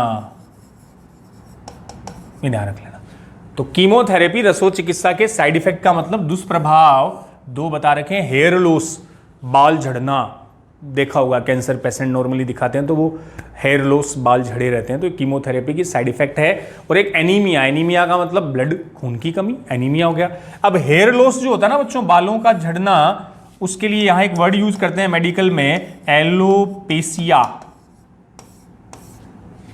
ये ध्यान रख लेना। तो कीमोथेरेपी रसो चिकित्सा के साइड इफेक्ट का मतलब दुष्प्रभाव दो बता रखे हैं। हेयर लॉस, बाल झड़ना, देखा होगा कैंसर पेशेंट नॉर्मली दिखाते हैं तो वो हेयर लॉस, बाल झड़े रहते हैं, तो कीमोथेरेपी की साइड इफेक्ट है। और एक एनीमिया, एनीमिया का मतलब ब्लड, खून की कमी, एनीमिया हो गया। अब हेयर लॉस जो होता है ना बच्चों, बालों का झड़ना, उसके लिए यहां एक वर्ड यूज करते हैं मेडिकल में, एलोपेसिया।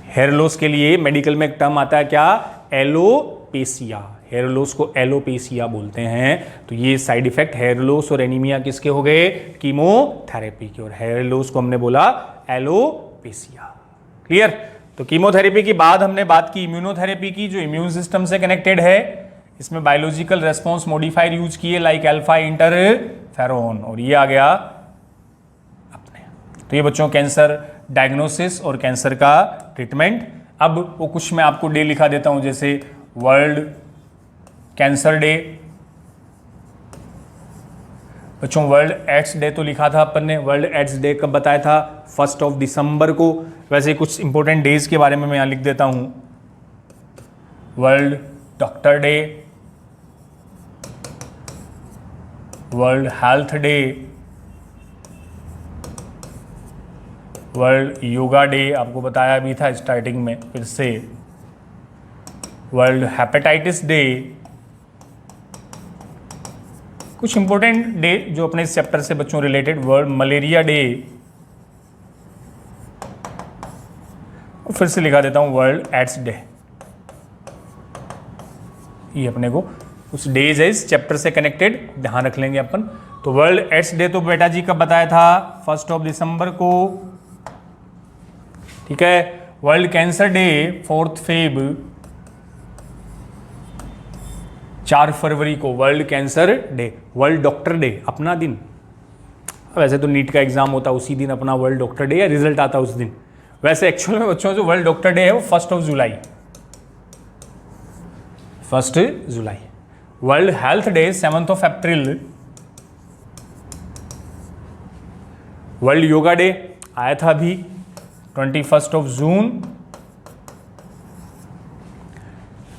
हेयर लॉस के लिए मेडिकल में एक टर्म आता है क्या? एलोपेसिया। हेयर लॉस को एलोपेसिया बोलते हैं। तो ये साइड इफेक्ट हेयर लॉस और एनीमिया किसके हो गए? कीमोथेरेपी के। और हेयर लॉस को हमने बोला एलोपेसिया। क्लियर? तो कीमोथेरेपी के बाद हमने बात की इम्यूनोथेरेपी की, जो इम्यून सिस्टम से कनेक्टेड है। इसमें बायोलॉजिकल रेस्पॉन्स मॉडिफायर यूज किए, लाइक अल्फा इंटरफेरोन, और ये आ गया अपने। तो ये बच्चों कैंसर डायग्नोसिस और कैंसर का ट्रीटमेंट। अब वो कुछ मैं आपको डे लिखा देता हूं, जैसे वर्ल्ड कैंसर डे। बच्चों वर्ल्ड एड्स डे तो लिखा था अपन ने। वर्ल्ड एड्स डे कब बताया था? 1 दिसंबर को। वैसे कुछ इंपॉर्टेंट डेज के बारे में मैं यहाँ लिख देता हूं। World doctor day, world health day, world yoga day, आपको बताया भी था स्टार्टिंग में, फिर से वर्ल्ड हेपेटाइटिस डे। कुछ इंपॉर्टेंट डे जो अपने इस चैप्टर से बच्चों रिलेटेड, वर्ल्ड मलेरिया डे, और फिर से लिखा देता हूं वर्ल्ड एड्स डे। ये अपने को कुछ डेज है इस चैप्टर से कनेक्टेड, ध्यान रख लेंगे अपन। तो वर्ल्ड एड्स डे तो बेटा जी कब बताया था? 1 दिसंबर को। ठीक है। वर्ल्ड कैंसर डे 4 फेब, 4 फरवरी को world cancer day. World doctor day अपना दिन, वैसे तो नीट का एग्जाम होता उसी दिन अपना वर्ल्ड डॉक्टर डे, या रिजल्ट आता उस दिन। वैसे एक्चुअल में बच्चों जो वर्ल्ड डॉक्टर डे है वो 1 जुलाई, 1 जुलाई। वर्ल्ड हेल्थ डे 7 अप्रैल। वर्ल्ड योगा डे आया था अभी 21 जून।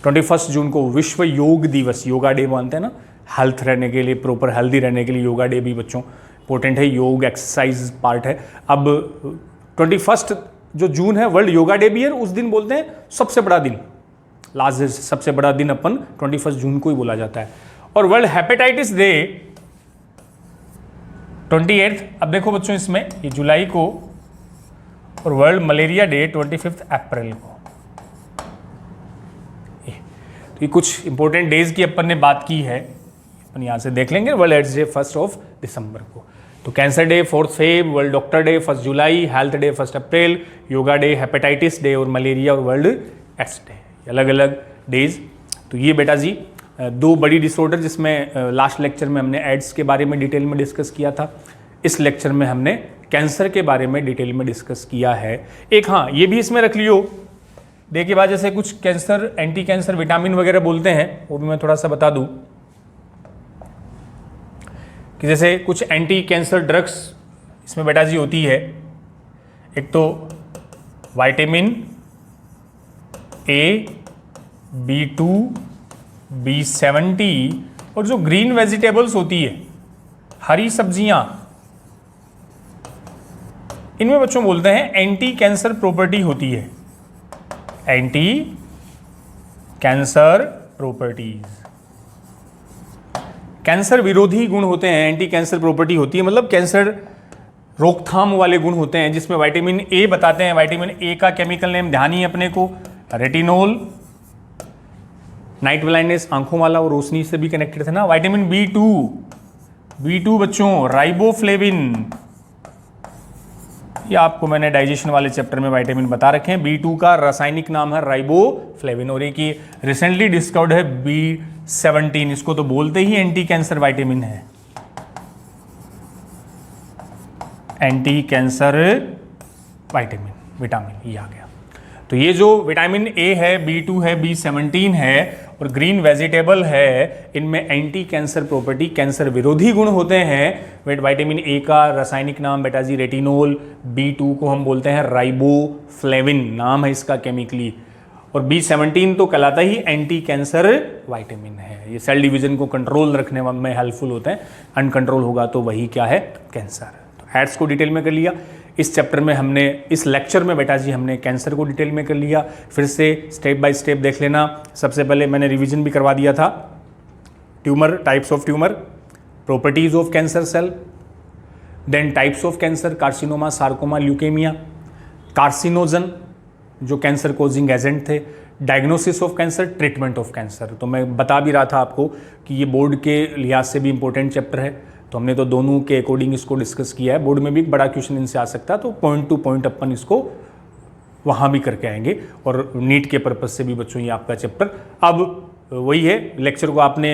21 जून को विश्व योग दिवस, योगा डे मानते हैं ना, हेल्थ रहने के लिए, प्रॉपर हेल्दी रहने के लिए योगा डे भी बच्चों इंपॉर्टेंट है। योग एक्सरसाइज पार्ट है। अब 21 जो जून है वर्ल्ड योगा डे भी है, उस दिन बोलते हैं सबसे बड़ा दिन, लास्ट सबसे बड़ा दिन अपन 21 जून को ही बोला जाता है। और वर्ल्ड हेपेटाइटिस डे 28। अब देखो बच्चों इसमें ये जुलाई को, और वर्ल्ड मलेरिया डे 25 अप्रैल को। तो ये कुछ इंपॉर्टेंट डेज की अपन ने बात की है, अपन यहाँ से देख लेंगे। वर्ल्ड एड्स डे 1 दिसंबर को, तो cancer day 4 Feb, world doctor day 1 जुलाई, हेल्थ डे 1 अप्रैल, योगा डे, हेपेटाइटिस डे और मलेरिया और वर्ल्ड एड्स डे, अलग अलग डेज। तो ये बेटा जी दो बड़ी डिसऑर्डर, जिसमें लास्ट लेक्चर में हमने एड्स के बारे में डिटेल में डिस्कस किया था, इस लेक्चर में हमने कैंसर के बारे में डिटेल में डिस्कस किया है। एक हाँ ये भी इसमें रख लियो, डे के बाद जैसे कुछ कैंसर एंटी कैंसर विटामिन वगैरह बोलते हैं, वो भी मैं थोड़ा सा बता दूं कि जैसे कुछ एंटी कैंसर ड्रग्स इसमें बेटा जी होती है। एक तो विटामिन ए, B2, B70 और जो ग्रीन वेजिटेबल्स होती है, हरी सब्जियां, इनमें बच्चों बोलते हैं एंटी कैंसर प्रॉपर्टी होती है, एंटी कैंसर प्रॉपर्टीज। कैंसर विरोधी गुण होते हैं, एंटी कैंसर प्रॉपर्टी होती है, मतलब कैंसर रोकथाम वाले गुण होते हैं, जिसमें विटामिन ए बताते हैं। विटामिन ए का केमिकल नेम ध्यान ही अपने को, रेटिनोल, नाइट ब्लाइंडनेस, आंखों वाला और रोशनी से भी कनेक्टेड थे ना। विटामिन B2 बच्चों राइबोफ्लेविन, ये आपको मैंने डाइजेशन वाले चैप्टर में विटामिन बता रखे हैं। B2 का रासायनिक नाम है राइबोफ्लेविन, और एक ये रिसेंटली डिस्कवर्ड है B17, इसको तो बोलते ही एंटी कैंसर विटामिन है, एंटी कैंसर विटामिन ये आ गया। तो ये जो विटामिन ए है, B2 है, B17 है और ग्रीन वेजिटेबल है, इनमें एंटी कैंसर प्रॉपर्टी, कैंसर विरोधी गुण होते हैं। विटामिन ए का रासायनिक नाम बेटा जी रेटिनोल, B2 को हम बोलते हैं राइबोफ्लेविन, नाम है इसका केमिकली, और B17 तो कहलाता ही एंटी कैंसर विटामिन है। ये सेल डिवीजन को कंट्रोल रखने में हेल्पफुल होते हैं, अनकंट्रोल होगा तो वही क्या है, कैंसर। तो एड्स को डिटेल में कर लिया। इस चैप्टर में हमने, इस लेक्चर में बेटा जी हमने कैंसर को डिटेल में कर लिया। फिर से स्टेप बाय स्टेप देख लेना। सबसे पहले मैंने रिवीजन भी करवा दिया था, tumour, types of tumour, properties of cancer cell, then types of cancer, carcinoma, sarcoma, leukaemia, carcinogen जो कैंसर कोजिंग एजेंट थे, diagnosis of cancer, treatment of cancer. तो मैं बता भी रहा था आपको कि ये बोर्ड के लिहाज से भी इंपॉर्टेंट चैप्टर है, तो हमने तो दोनों के अकॉर्डिंग इसको डिस्कस किया है। बोर्ड में भी एक बड़ा क्वेश्चन इनसे आ सकता है, तो पॉइंट टू पॉइंट अपन इसको वहाँ भी करके आएंगे, और नीट के पर्पज से भी बच्चों ये आपका चैप्टर अब वही है। लेक्चर को आपने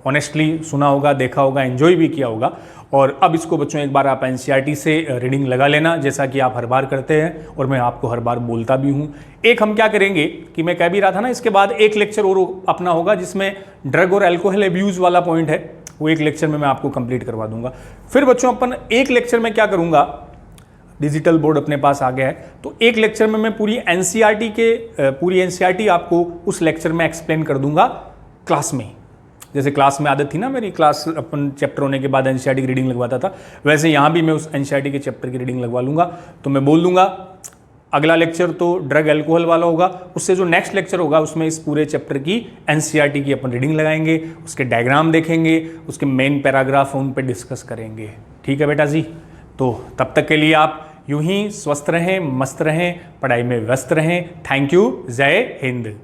ऑनेस्टली सुना होगा, देखा होगा, एंजॉय भी किया होगा, और अब इसको बच्चों एक बार आप NCERT से रीडिंग लगा लेना, जैसा कि आप हर बार करते हैं और मैं आपको हर बार बोलता भी हूँ। एक हम क्या करेंगे कि मैं कह भी रहा था ना, इसके बाद एक लेक्चर और अपना होगा जिसमें ड्रग और अल्कोहल अब्यूज़ वाला पॉइंट है, वो एक लेक्चर में मैं आपको कंप्लीट करवा दूंगा। फिर बच्चों अपन एक लेक्चर में क्या करूंगा, डिजिटल बोर्ड अपने पास आ गया है, तो एक लेक्चर में मैं पूरी NCERT आपको उस लेक्चर में एक्सप्लेन कर दूंगा क्लास में। जैसे क्लास में आदत थी ना मेरी, क्लास अपन चैप्टर होने के बाद NCERT की रीडिंग लगवाता था, वैसे यहाँ भी मैं उस NCERT के चैप्टर की रीडिंग लगवा लूँगा। तो मैं बोल दूंगा अगला लेक्चर तो ड्रग अल्कोहल वाला होगा, उससे जो नेक्स्ट लेक्चर होगा उसमें इस पूरे चैप्टर की NCERT की अपन रीडिंग लगाएंगे, उसके डायग्राम देखेंगे, उसके मेन पैराग्राफ उन पे डिस्कस करेंगे। ठीक है बेटा जी, तो तब तक के लिए आप यूं ही स्वस्थ रहें, मस्त रहें, पढ़ाई में व्यस्त रहें। थैंक यू, जय हिंद।